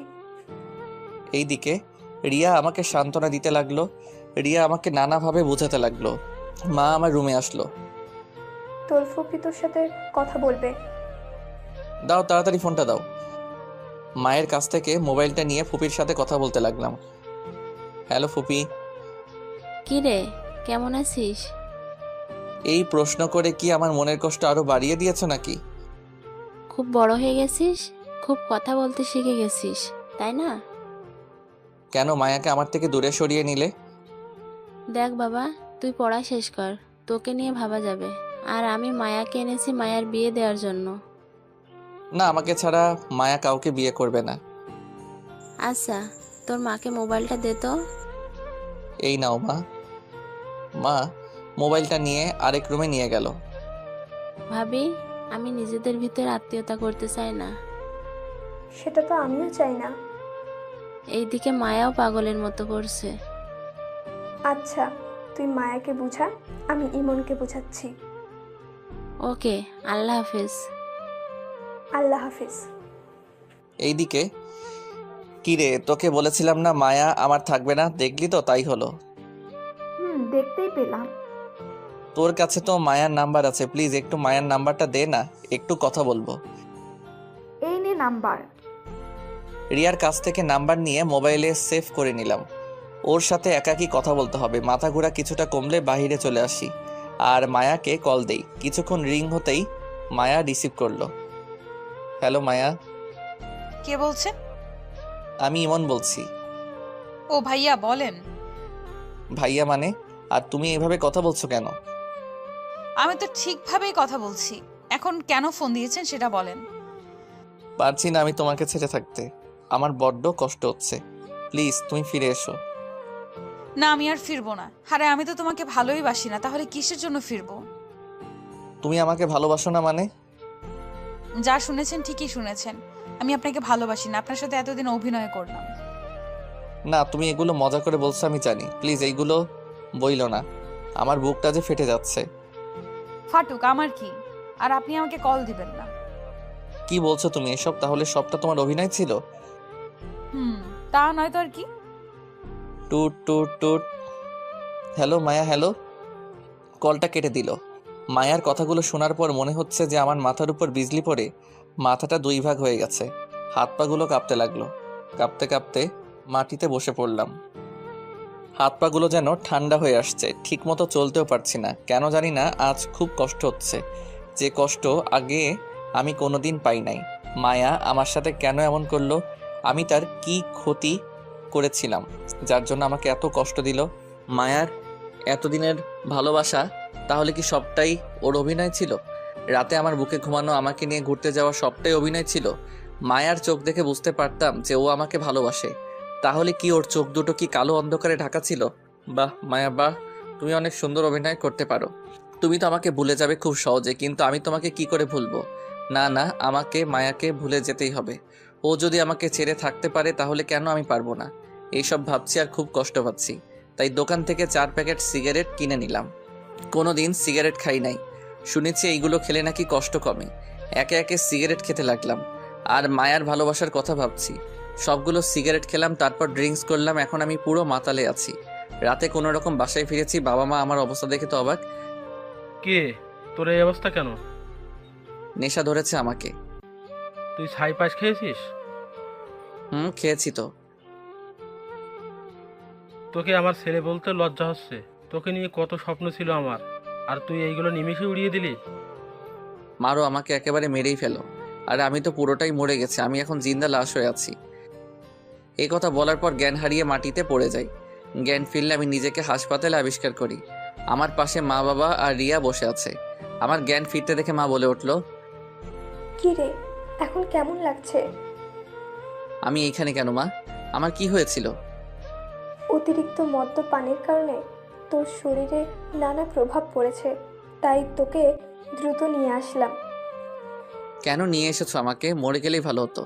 এইদিকে রিয়া আমাকে সান্ত্বনা দিতে লাগলো। রিয়া আমাকে নানাভাবে বোঝাতে লাগলো। মা আমার রুমে আসলো। তোর ফুপি তোর সাথে কথা বলবে। দাও, তাড়াতাড়ি ফোনটা দাও। মায়ের কাছ থেকে মোবাইলটা নিয়ে ফুপির সাথে কথা বলতে লাগলাম। হ্যালো ফুপি। কি রে, কেমন আছিস? এই প্রশ্ন করে কি আমার মনের কষ্ট আরো বাড়িয়ে দিয়েছ নাকি? খুব বড় হয়ে গেছিস, খুব কথা বলতে শিখে গেছিস, তাই না? কেন মায়াকে আমার থেকে দূরে সরিয়ে নিলে? দেখ বাবা, তুই পড়া শেষ কর, তোকে নিয়ে ভাবা যাবে। আর আমি মায়াকে এনেছি মায়ার বিয়ে দেওয়ার জন্য। না, আমাকে ছাড়া মায়া কাউকে বিয়ে করবে না। আচ্ছা, তোর মাকে মোবাইলটা দে তো। এই নাও মা। মা মোবাইলটা নিয়ে আরেক রুমে নিয়ে গেল। ভাবি, আমি নিজেদের ভিতরে আত্মীয়তা করতে চাই না। সেটা তো আমিও চাই না। এইদিকে মায়াও পাগলের মতো করছে। আচ্ছা, তুই মায়াকে বুঝা, আমি ইমনকে বুঝাচ্ছি। ওকে, আল্লাহ হাফেজ। আল্লাহ হাফিজ। এইদিকে কিরে, তোকে বলেছিলাম না মায়া আমার থাকবে না, দেখলি তো তাই হলো। দেখতেই পেলাম। তোর কাছে তো মায়ার নাম্বার আছে, প্লিজ একটু মায়ার নাম্বারটা দে না, একটু কথা বলবো। এই নে নাম্বার। রিয়ার কাছ থেকে নাম্বার নিয়ে মোবাইলে সেভ করে নিলাম। ওর সাথে একাকী কথা বলতে হবে। মাথা ঘোরা কিছুটা কমলে বাইরে চলে আসি আর মায়াকে কল দেই। কিছুক্ষণ রিং হতেই মায়া রিসিভ করলো। হ্যালো মায়া। কে বলছেন? আমি ইমন বলছি। ও ভাইয়া, বলেন। ভাইয়া মানে? আর তুমি এভাবে কথা বলছো কেন? আমি তো ঠিকভাবেই কথা বলছি। এখন কেন ফোন দিয়েছেন সেটা বলেন। পারছি না আমি তোমাকে ছেড়ে থাকতে, আমার বড্ড কষ্ট হচ্ছে। প্লিজ তুমি ফিরে এসো। না, আমি আর ফিরবো না। আরে আমি তো তোমাকে ভালোই বাসি না, তাহলে কিসের জন্য ফিরবো? তুমি আমাকে ভালোবাসো না মানে? যা শুনেছেন ঠিকই শুনেছেন। আমি আপনাকে ভালোবাসি না, আপনার সাথে এতদিন অভিনয় করলাম। না, তুমি এগুলো মজা করে বলছো আমি জানি, প্লিজ এইগুলো বইলো না। আমার বুকটা যে ফেটে যাচ্ছে। ফাটুক, আমার কি? আর আপনি আমাকে কল দিবেন না। কি বলছো তুমি এসব? তাহলে সবটা তোমার অভিনয় ছিল? তা নয় তো আর কি। টুট টুট টুট। হ্যালো মায়া, হ্যালো। কলটা কেটে দিল। মায়ার কথাগুলো শোনার পর মনে হচ্ছে যে আমার মাথার উপর বিজলি পড়ে মাথাটা দুই ভাগ হয়ে গেছে। হাত পাগুলো কাঁপতে লাগলো। কাঁপতে কাঁপতে মাটিতে বসে পড়লাম। হাত পাগুলো যেন ঠান্ডা হয়ে আসছে, ঠিক মতো চলতেও পারছি না। কেন জানি না আজ খুব কষ্ট হচ্ছে, যে কষ্ট আগে আমি কোনোদিন পাই নাই। মায়া আমার সাথে কেন এমন করলো? আমি তার কি ক্ষতি করেছিলাম যার জন্য আমাকে এত কষ্ট দিল? মায়ার এতদিনের ভালোবাসা তাহলে কি সবটাই ওর অভিনয় ছিল? রাতে আমার বুকে ঘুমানো, আমাকে নিয়ে ঘুরতে যাওয়া সবটাই অভিনয় ছিল? মায়ার চোখ দেখে বুঝতে পারতাম যে ও আমাকে ভালোবাসে। তাহলে কি ওর চোখ দুটো কি কালো অন্ধকারে ঢাকা ছিল? বাহ মায়া বাহ, তুমি অনেক সুন্দর অভিনয় করতে পারো। তুমি তো আমাকে ভুলে যাবে খুব সহজে, কিন্তু আমি তোমাকে কি করে ভুলবো? না না, আমাকে মায়াকে ভুলে যেতেই হবে। ও যদি আমাকে ছেড়ে থাকতে পারে তাহলে কেন আমি পারবো না? এইসব ভাবছি আর খুব কষ্ট পাচ্ছি। তাই দোকান থেকে 4 প্যাকেট সিগারেট কিনে নিলাম। কোনোদিন সিগারেট খাই নাই, শুনেছি এইগুলো খেলে নাকি কষ্ট কমে। একে একে সিগারেট খেতে লাগলাম আর মায়ার ভালোবাসার কথা ভাবছি। সবগুলো সিগারেট খেলাম, তারপর ড্রিঙ্কস করলাম। এখন আমি পুরো মাতালে আছি। রাতে কোনো রকম বাসায় ফিরেছি, বাবা মা আমার অবস্থা দেখে তো অবাক। কে, তোর এই অবস্থা কেন? নেশা ধরেছে আমাকে। তুই ছাই পাশ খেয়েছিস? খেয়েছি তো। তোকে আমার ছেলে বলতে লজ্জা হচ্ছে। তোকে নিয়ে কত স্বপ্ন ছিল আমার, আর তুই এইগুলো নিমেষে উড়িয়ে দিলি। মারো আমাকে, একেবারে মেরেই ফেলো। আর আমি তো পুরোটাই মরে গেছি, আমি এখন জিন্দা লাশ হয়ে আছি। এই কথা বলার পর জ্ঞান হারিয়ে মাটিতে পড়ে যাই। জ্ঞান ফিরলে আমি নিজেকে হাসপাতালে আবিষ্কার করি। আমার পাশে মা বাবা আর রিয়া বসে আছে। আমার জ্ঞান ফিরতে দেখে মা বলে উঠল, কি রে, এখন কেমন লাগছে? আমি এইখানে কেন মা? আমার কি হয়েছিল? অতিরিক্ত মদ্যপানের কারণে তোর শরীরে নানা প্রভাব পড়েছে, তাই তোকে দ্রুত নিয়ে আসলাম। কেন নিয়ে এসেছো আমাকে? মরে গেলেই ভালো হতো।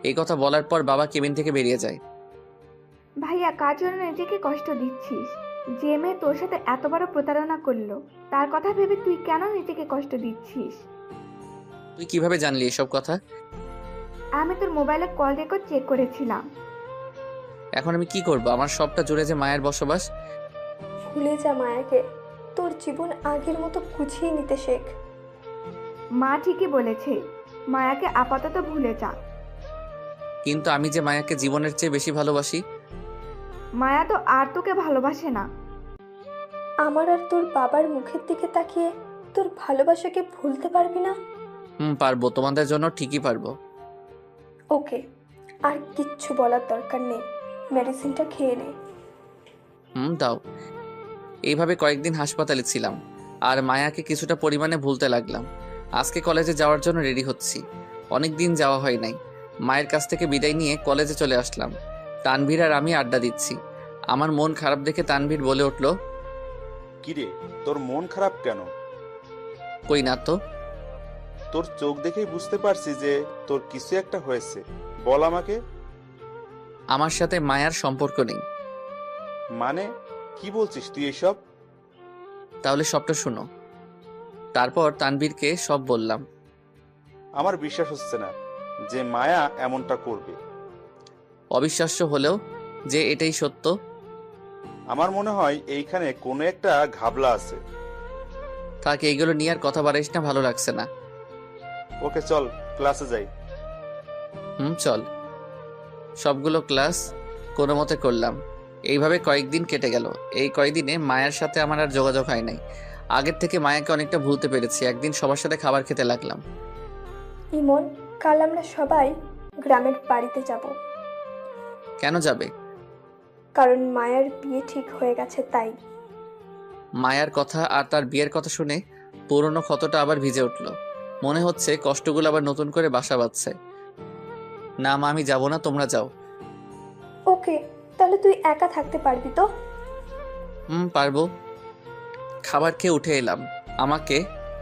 এই কথা বলার পর বাবা কেবিন থেকে বেরিয়ে যায়। ভাইয়া, কার জন্য নিজেকে কষ্ট দিচ্ছিস? যে মেয়ে তোর সাথে এত বড় প্রতারণা করলো, তার কথা ভেবে তুই কেন নিজেকে কষ্ট দিচ্ছিস? তুই কিভাবে জানলি এসব কথা? আমি তোর মোবাইলে কল রেকর্ড চেক করেছিলাম। এখন আমি কি করব? আমার সবটা জুড়ে যে মায়ের বসবাস। ভুলে যা মায়াকে, তোর জীবন আগের মতো গুছিয়ে নিতে শেখ। মা ঠিকই বলেছে, মায়াকে আপাতত ভুলে যা। কিন্তু আমি যে মায়াকে জীবনের চেয়ে বেশি ভালোবাসি। মায়া তো আর তোকে ভালোবাসে না। আমার আর তোর বাবার মুখের দিকে তাকিয়ে তোর ভালোবাসাকে ভুলতে পারবি না? পারবো, তোমাদের জন্য ঠিকই পারবো। ওকে, আর কিচ্ছু বলার দরকার নেই, মেডিসিনটা খেয়ে নে। দাও। এইভাবে কয়েকদিন হাসপাতালে ছিলাম আর মায়াকে কিছুটা পরিমাণে ভুলতে লাগলাম। আজকে কলেজে যাওয়ার জন্য রেডি হচ্ছি। অনেক দিন যাওয়া হয় নাই। মায়ের কাছ থেকে বিদায় নিয়ে কলেজে চলে আসলাম। তানভীর আর আমি আড্ডা দিচ্ছি। আমার মন খারাপ দেখে তানভীর বলে উঠল, কিরে, তোর মন খারাপ কেন? কই না তো। তোর চোখ দেখেই বুঝতে পারছি যে তোর কিছু একটা হয়েছে, বল আমাকে। আমার সাথে মায়ার সম্পর্ক নেই। মানে কি বলছিস তুই এসব? তাহলে সবটা শোনো। তারপর তানভীরকে সব বললাম। আমার বিশ্বাস হচ্ছে না যে মায়া এমনটা করবে। অবিশ্বাস্য হলেও যে এটাই সত্য। আমার মনে হয় এইখানে কোনো একটা ঘাবলা আছে। তাকে এইগুলো নিয়ে আর কথা বাড়াইস না, ভালো লাগছে না। ওকে চল, ক্লাসে যাই। চল। সবগুলো ক্লাস কোনো মতে করলাম। এইভাবে কয়েকদিন কেটে গেল। এই কয়েকদিনে মায়ের সাথে আমার আর যোগাযোগ হয় নাই। আগের থেকে মায়াকে অনেকটা ভুলতে পেরেছি। একদিন সবার সাথে খাবার খেতে লাগলাম। ইমন, কাল আমরা সবাই গ্রামের বাড়িতে যাব। কেন যাবে? কারণ মায়ের বিয়ে ঠিক হয়ে গেছে, তাই। মায়ার কথা আর তার বিয়ের কথা শুনে পুরনো ক্ষতটা আবার ভিজে উঠল। মনে হচ্ছে কষ্টগুলো আবার নতুন করে বাসা বাঁধছে। না মা, আমি যাব না, তোমরা যাও। ওকে, তাহলে তুই একা থাকতে পারবি তো? পারবো। খাবার খেয়ে উঠে এলাম। আমাকে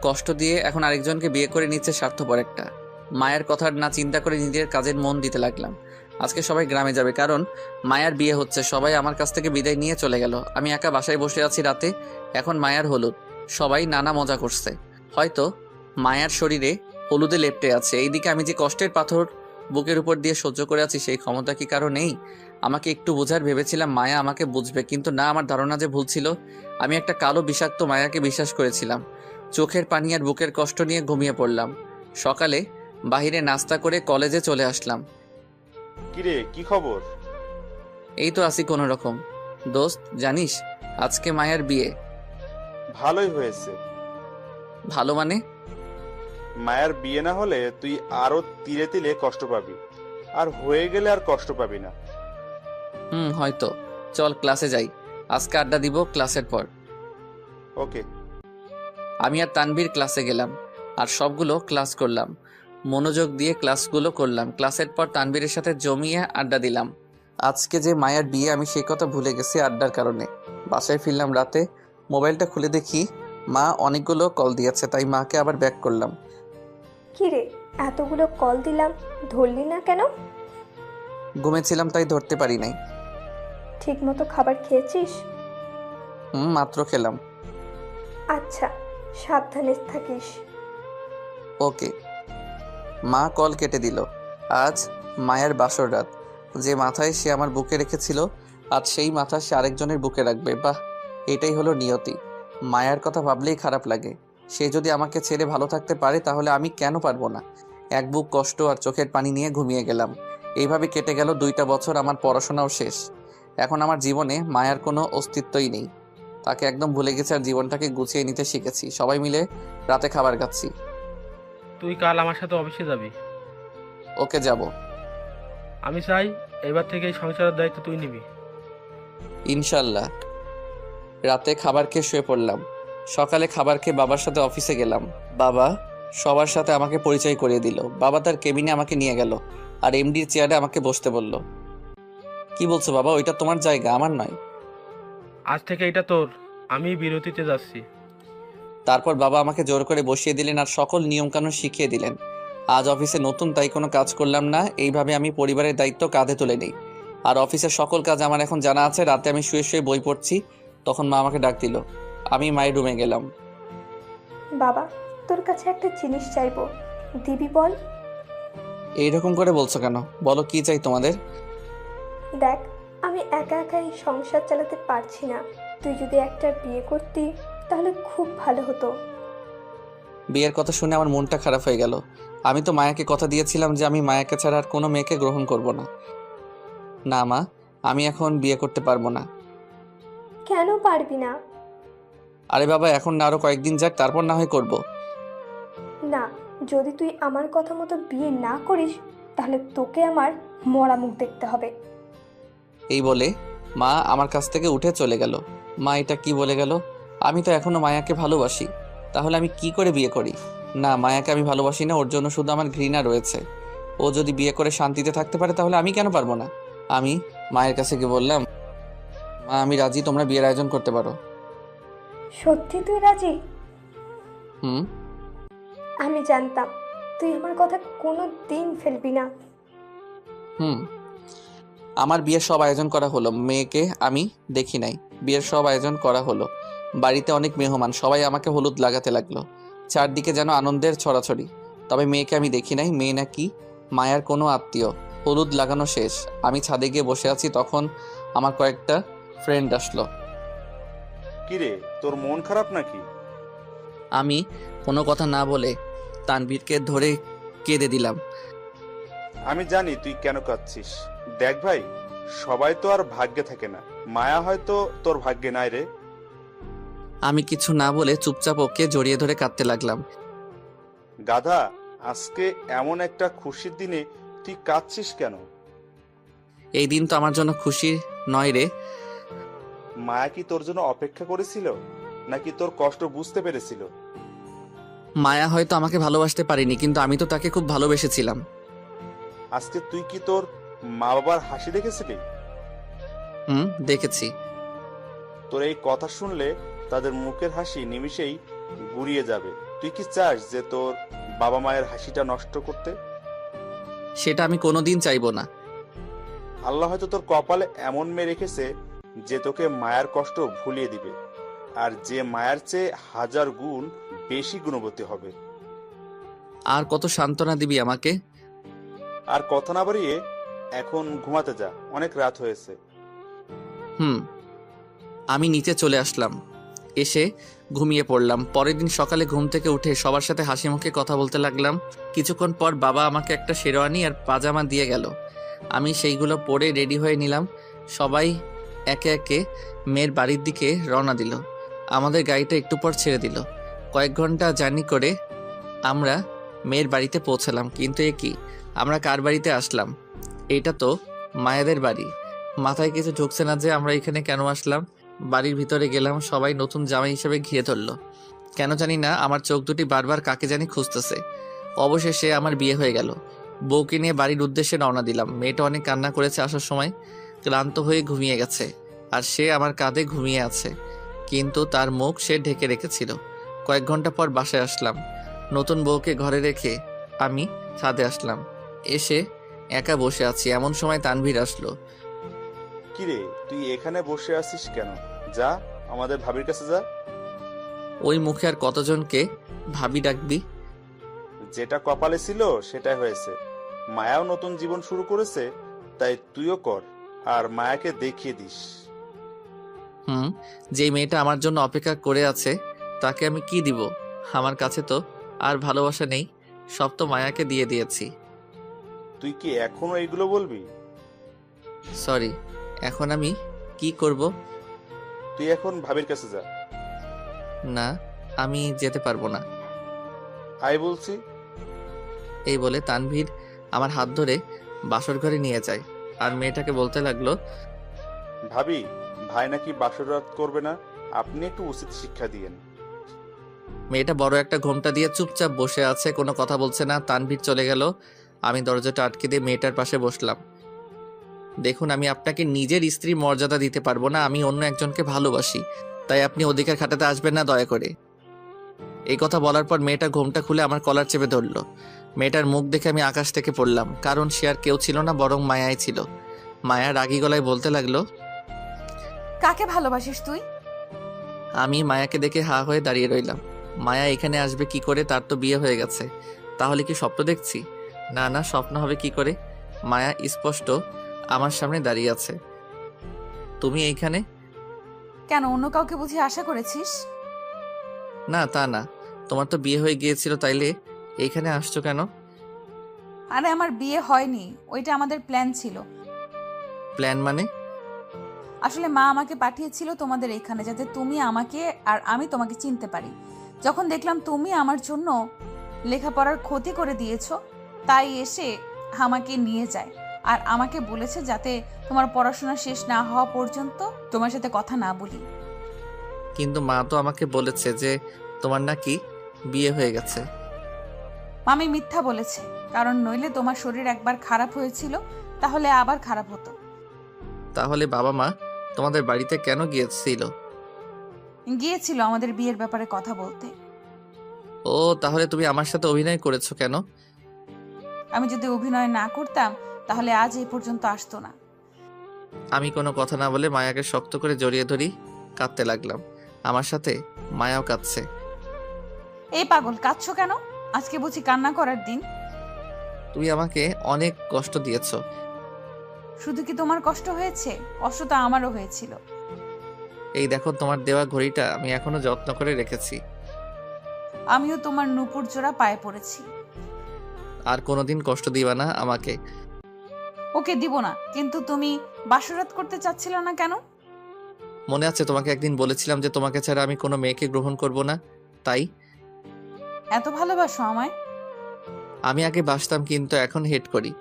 কষ্ট দিয়ে এখন আরেকজনকে বিয়ে করে নিচ্ছে স্বার্থপর একটা। মায়ের কথা না চিন্তা করে নিজের কাজের মন দিতে লাগলাম। আজকে সবাই গ্রামে যাবে, কারণ মায়ার বিয়ে হচ্ছে। সবাই আমার কাছ থেকে বিদায় নিয়ে চলে গেল। আমি একা বাসায় বসে আছি রাতে। এখন মায়ার হলুদ। সবাই নানা মজা করছে। হয়তো মায়ার শরীরে হলুদে লেপ্টে আছে। এইদিকে আমি যে কষ্টের পাথর বুকের উপর দিয়ে সহ্য করে আছি, সেই ক্ষমতা কি কারো নেই? আমাকে একটু বোঝার ভেবেছিলাম মায়া আমাকে বুঝবে, কিন্তু না, আমার ধারণা যে ভুল ছিল। আমি একটা কালো বিষাক্ত মায়াকে বিশ্বাস করেছিলাম। চোখের পানি আর বুকের কষ্ট নিয়ে ঘুমিয়ে পড়লাম। সকালে বাহিরে নাস্তা করে কলেজে চলে আসলাম। কিরে, কি খবর? এই তো আছি কোনো রকম। দোস্ত, জানিস আজকে মায়ার বিয়ে। ভালোই হয়েছে। ভালো মানে? মায়ের বিয়ে না হলে তুই আরো তিলে তিলে কষ্ট পাবি, আর হয়ে গেলে আর কষ্ট পাবি না। হয়তো। চল ক্লাসে যাই। আজকে আড্ডা দিব ক্লাসের পর। ওকে। আমি আর তানভীর ক্লাসে গেলাম আর সবগুলো ক্লাস করলাম। মনোযোগ দিয়ে ক্লাসগুলো করলাম। ক্লাসের পর তানভীরের সাথে জমিয়ে আড্ডা দিলাম। আজকে যে মায়ের বিয়ে, আমি সেই কথা ভুলে গেছি আড্ডার কারণে। বাসায় ফিরলাম রাতে। মোবাইলটা খুলে দেখি মা অনেকগুলো কল দিয়েছে, তাই মাকে আবার ব্যাক করলাম। কিরে, এতগুলো কল দিলাম, ধরলি না কেন? ঘুমেছিলাম, তাই ধরতে পারি নাই। ঠিক মতো খাবার খেয়েছিস? মাত্র খেলাম। আচ্ছা, সাবধানে থাকিস। ওকে। মা কল কেটে দিল। আজ মায়ের বাসর রাত। যে মাথায় সে আমার বুকে রেখেছিল, আজ সেই মাথা সে আরেকজনের বুকে রাখবে। বাহ, এটাই হলো নিয়তি। মায়ের কথা ভাবলেই খারাপ লাগে। সে যদি আমাকে ছেড়ে ভালো থাকতে পারে, তাহলে আমি কেন পারবো না? এক বুক কষ্ট আর চোখের পানি নিয়ে ঘুমিয়ে গেলাম। এইভাবে কেটে গেল 2টা বছর। আমার পড়াশোনাও শেষ। এখন আমার জীবনে মায়ার কোনো অস্তিত্বই নেই। তাকে একদম ভুলে গেছি আর জীবনটাকে গুছিয়ে নিতে শিখেছি। সবাই মিলে রাতে খাবার খাচ্ছি। তুই কাল আমার সাথে অফিসে যাবি। ওকে, যাব। আমি চাই এবার থেকে এই সংসারের দায়িত্ব তুই নিবি। ইনশাল্লাহ। রাতে খাবার খেয়ে শুয়ে পড়লাম। সকালে খাবার খেয়ে বাবার সাথে অফিসে গেলাম। বাবা সবার সাথে আমাকে পরিচয় করিয়ে দিল। বাবা তার কেবিনে আমাকে নিয়ে গেল আর এমডির চেয়ারে আমাকে বসতে বলল। কি বলছো বাবা? ওইটা তোমার জায়গা, আমার নয়। আজ থেকে এটা তোর, আমি বিরতিতে যাচ্ছি। তারপর বাবা আমাকে জোর করে বসিয়ে দিলেন আর সকল নিয়মকানুন শিখিয়ে দিলেন। আজ অফিসে নতুন, তাই কোনো কাজ করলাম না। এইভাবে আমি পরিবারের দায়িত্ব কাঁধে তুলে নিই। আর অফিসের সকল কাজ আমার এখন জানা আছে। রাতে আমি শুয়ে শুয়ে বই পড়ছি, তখন মা আমাকে ডাক দিল। আমি মায়ের রুমে গেলাম। বাবা, তোর কাছে একটা জিনিস চাইবো, দিবি বল? এইরকম করে বলছো কেন? বলো, কি চাই তোমাদের? দেখ, আমি একা একাই সংসার চালাতে পারছি না। তুই যদি একটা বিয়ে করতি তাহলে খুব ভালো হতো। বিয়ের কথা শুনে আমার মনটা খারাপ হয়ে গেল। আমি তো মায়াকে কথা দিয়েছিলাম যে আমি মায়াকে ছাড়া আর কোনো মেয়েকে গ্রহণ করব না। না মা, আমি এখন বিয়ে করতে পারবো না। কেন পারবি না? আরে বাবা, এখন না, আরো কয়েকদিন যাক, তারপর না হয় করব। না, যদি তুই আমার কথা মতো বিয়ে না করিস তাহলে তোকে আমার মরা মুখ দেখতে হবে। এই বলে মা আমার কাছ থেকে উঠে চলে গেল। মা এটা কি বলে গেল? আমি তো এখনো মায়াকে ভালোবাসি, তাহলে আমি কি করে বিয়ে করি? না, মায়াকে আমি ভালোবাসি না, ওর জন্য শুধু আমার ঘৃণা রয়েছে। ও যদি বিয়ে করে শান্তিতে থাকতে পারে তাহলে আমি কেন পারবো না? আমি মায়ের কাছে গিয়ে বললাম, মা আমি রাজি, তোমরা বিয়ের আয়োজন করতে পারো। সত্যি তুই রাজি? হুম। আমি জানতাম তুই আমার কথা কোনো দিন ফেলবি না। হুম। আমার বিয়ের সব আয়োজন করা হলো। মেয়েকে আমি দেখি নাই, বিয়ের সব আয়োজন করা হলো। বাড়িতে অনেক মেহমান, সবাই আমাকে হলুদ লাগাতে লাগলো। চারদিকে যেন আনন্দের ছড়াছড়ি। তবে মেয়েকে আমি দেখি নাই। মেয়ে নাকি মায়ার কোনো আত্মীয়। হলুদ লাগানো শেষ, আমি ছাদে গিয়ে বসে আছি, তখন আমার কয়েকটা ফ্রেন্ড আসলো। কিরে, তোর মন খারাপ নাকি? আমি কোনো কথা না বলে তানভীরকে ধরে কেঁদে দিলাম। আমি জানি তুই কেন কাঁদছিস। দেখ ভাই, সবাই তো আর ভাগ্যে থাকে না। মায়া হয়তো তোর ভাগ্যে নাই রে। আমি কিছু না বলে চুপচাপ ওকে জড়িয়ে ধরে কাঁদতে লাগলাম। গাধা, আজকে এমন একটা খুশির দিনে তুই কাঁদছিস কেন? এই দিন তো আমার জন্য খুশি নয় রে। মায়া কি তোর জন্য অপেক্ষা করেছিল, নাকি তোর কষ্ট বুঝতে পেরেছিল? মায়া হয়তো আমাকে ভালোবাসতে পারেনি, কিন্তু আমি তো তাকে খুব ভালোবেসেছিলাম। আজকে তুই কি তোর মা বাবার হাসি দেখেছিলি? হুম, দেখেছি। তোর এই কথা শুনলে তাদের মুখের হাসি নিমিষেই গুড়িয়ে যাবে। তুই কি চাস যে তোর বাবা মায়ের হাসিটা নষ্ট করতে? সেটা আমি কোনোদিন চাইবো না। আল্লাহ হয়তো তোর কপালে এমন মেয়ে রেখেছে যে তোকে মায়ের কষ্ট ভুলিয়ে দিবে, আর যে মায়ের চেয়ে 1000 গুণ বেশি গুণবতী হবে। আর কত সান্ত্বনা দিবি আমাকে? আর কথা না বাড়িয়ে এখন ঘুমাতে যা, অনেক রাত হয়েছে। হুম। আমি নিচে চলে আসলাম, এসে ঘুমিয়ে পড়লাম। পরের দিন সকালে ঘুম থেকে উঠে সবার সাথে হাসি মুখে কথা বলতে লাগলাম। কিছুক্ষণ পর বাবা আমাকে একটা শেরওয়ানি আর পাজামা দিয়ে গেল। আমি সেইগুলো পরে রেডি হয়ে নিলাম। সবাই একে একে মেয়ের বাড়ির দিকে রওনা দিল। আমাদের গাড়িটা একটু পর ছেড়ে দিল। কয়েক ঘন্টা জার্নি করে আমরা মেয়ের বাড়িতে পৌঁছালাম। কিন্তু এ কি, আমরা কার বাড়িতে আসলাম? এটা তো মায়াদের বাড়ি। মাথায় কিছু ঢুকছে না যে আমরা এখানে কেন আসলাম। বাড়ির ভিতরে গেলাম, সবাই নতুন জামাই হিসেবে ঘিরে ধরলো। কেন জানি না আমার চোখ দুটি বারবার কাকে জানি খুঁজতেছে। অবশেষে আমার বিয়ে হয়ে গেল। বউকে নিয়ে বাড়ির উদ্দেশ্যে রওনা দিলাম। মেয়েটা অনেক কান্না করেছে আসার সময়, ক্লান্ত হয়ে ঘুমিয়ে গেছে। আর সে আমার কাঁধে ঘুমিয়ে আছে, কিন্তু তার মুখ সে ঢেকে রেখেছিল। কয়েক ঘন্টা পর বাসায় আসলাম। নতুন বউকে ঘরে রেখে আমি ছাদে আসলাম। এসে একা বসে আছি, এমন সময় তানভীর আসলো। কিরে, তুই এখানে বসে আছিস কেন? যা, আমাদের ভাবির কাছে যা। ওই মুখে আর কতজনকে ভাবি ডাকবি? যেটা কপালে ছিল সেটাই হয়েছে। মায়াও নতুন জীবন শুরু করেছে, তাই তুইও কর আর মায়াকে দেখিয়ে দিস। হুম, যে মেয়েটা আমার জন্য অপেক্ষা করে আছে তাকে আমি কি দিব? আমার কাছে তো আর ভালোবাসা নেই, সব তো মায়াকে দিয়ে দিয়েছি। তুই কি এখনো এইগুলো বলবি? সরি, এখন আমি কি করব? তুই এখন ভাবির কাছে যা। না, আমি যেতে পারবো না। আই বলছি। এই বলে তানভীর আমার হাত ধরে বাসর ঘরে নিয়ে যায় আর মেয়েটাকে বলতে লাগলো, ভাবি, ভাই নাকি বাসর রাত করবে না, আপনি একটু উচিত শিক্ষা দিয়েন। মেয়েটা বড় একটা ঘোমটা দিয়ে চুপচাপ বসে আছে, কোনো কথা বলছে না। তানভীর চলে গেল। আমি দরজাটা আটকে দিয়ে মেয়েটার পাশে বসলাম। দেখুন, আমি আপনাকে নিজের স্ত্রীর মর্যাদা দিতে পারবো না। আমি অন্য একজনকে ভালোবাসি, তাই আপনি অধিকার খাটাতে আসবেন না দয়া করে। এই কথা বলার পর মেয়েটা ঘোমটা খুলে আমার কলার চেপে ধরলো। মেয়েটার মুখ দেখে আমি আকাশ থেকে পড়লাম, কারণ সে আর কেউ ছিল না, বরং মায়াই ছিল। মায়া রাগী গলায় বলতে লাগলো, কাকে ভালোবাসিস তুই? আমি মায়াকে দেখে হা হয়ে দাঁড়িয়ে রইলাম। মায়া এখানে আসবে কি করে? তার তো বিয়ে হয়ে গেছে। তাহলে কি স্বপ্ন দেখছি? না না, স্বপ্ন হবে কি করে? মায়া স্পষ্ট আমার সামনে দাঁড়িয়ে আছে। তুমি এইখানে? কেন, অন্য কাউকে বুঝি আশা করেছিস? না তা না, তোমার তো বিয়ে হয়ে গিয়েছিল, তাইলে এইখানে আসছো কেন? আরে আমার বিয়ে হয়নি, ওইটা আমাদের প্ল্যান ছিল। প্ল্যান মানে? আসলে মা আমাকে পাঠিয়েছিল তোমাদের এখানে, যাতে তুমি আমাকে আর আমি তোমাকে চিনতে পারি। যখন দেখলাম তুমি আমার জন্য লেখাপড়ার ক্ষতি করে দিয়েছো, তাই এসে আমাকে নিয়ে যায় আর আমাকে বলেছে যাতে তোমার পড়াশোনা শেষ না হওয়া পর্যন্ত তোমার সাথে কথা না বলি। কিন্তু মা তো আমাকে বলেছে যে তোমার নাকি বিয়ে হয়ে গেছে। মামি মিথ্যা বলেছে, কারণ নইলে তোমার শরীর একবার খারাপ হয়েছিল, তাহলে আবার খারাপ হতো। তাহলে বাবা মা তোমাদের বাড়িতে কেন গিয়েছিল? গিয়েছিল আমাদের বিয়ের ব্যাপারে কথা বলতে। ও, তাহলে তুমি আমার সাথে অভিনয় করেছো কেন? আমি যদি অভিনয় না করতাম তাহলে আজ এই পর্যন্ত আসতো না। আমি কোনো কথা না বলে মায়াকে শক্ত করে জড়িয়ে ধরি, কাঁদতে লাগলাম। আমার সাথে মায়াও কাঁদছে। এই পাগল, কাঁদছো কেন? আজকে বুঝি কান্না করার দিন? তুমি আমাকে অনেক কষ্ট দিয়েছো। শুধু কি তোমার কষ্ট হয়েছে? কষ্ট তো আমারও হয়েছিল। এই দেখো, তোমার দেওয়া ঘড়িটা আমি এখনো যত্ন করে রেখেছি। আমিও তোমার নূপুর জোড়া পায়ে পড়েছি। আর কোনোদিন কষ্ট দিবা না আমাকে। ওকে দিব না, কিন্তু তুমি বাসরাত করতে চাচ্ছিল না কেন? মনে আছে তোমাকে একদিন বলেছিলাম যে তোমাকে ছাড়া আমি কোনো মেয়েকে গ্রহণ করব না, তাই। এত ভালোবাসো আমায়? আমি আগে বাসতাম, কিন্তু এখন হেট করি।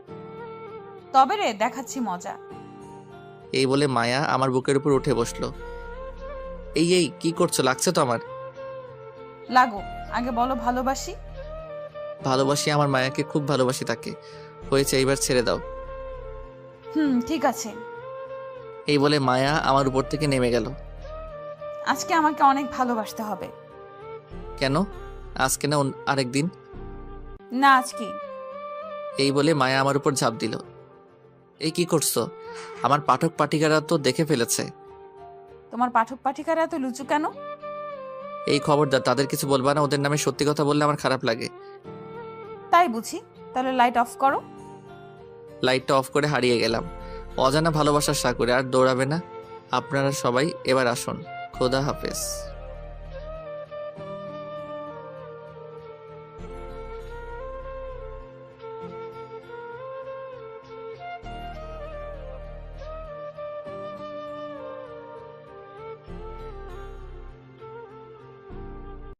তবে রে, দেখাচ্ছি মজা। এই বলে মায়া আমার বুকের উপর উঠে বসলো। এই কি করছো? লাগছে তো আমার। লাগো, আগে বলো ভালোবাসি। ভালোবাসি, আমার মায়াকে খুব ভালোবাসি তাকে। হয়েছে, এইবার ছেড়ে দাও। ঠিক আছে। এই বলে মায়া আমার উপর থেকে নেমে গেল। আজকে আমাকে অনেক ভালোবাসতে হবে। কেন? আজকে না আরেকদিন? না, আজকে। এই বলে মায়া আমার উপর ঝাঁপ দিল। এই কি করছো? আমার পাঠক পাঠিকারা তো দেখে ফেলেছে। তোমার পাঠক পাঠিকারা এত লুচু কেন? এই খবরদার, তাদের কিছু বলবা না। ওদের নামে সত্যি কথা বললে আমার খারাপ লাগে। তাই বুঝি? তাহলে লাইট অফ করো। লাইটটা অফ করে হারিয়ে গেলাম অজানা ভালোবাসার সাগরে। আর দৌড়াবে না। আপনারা সবাই এবার আসুন। খোদা হাফেজ।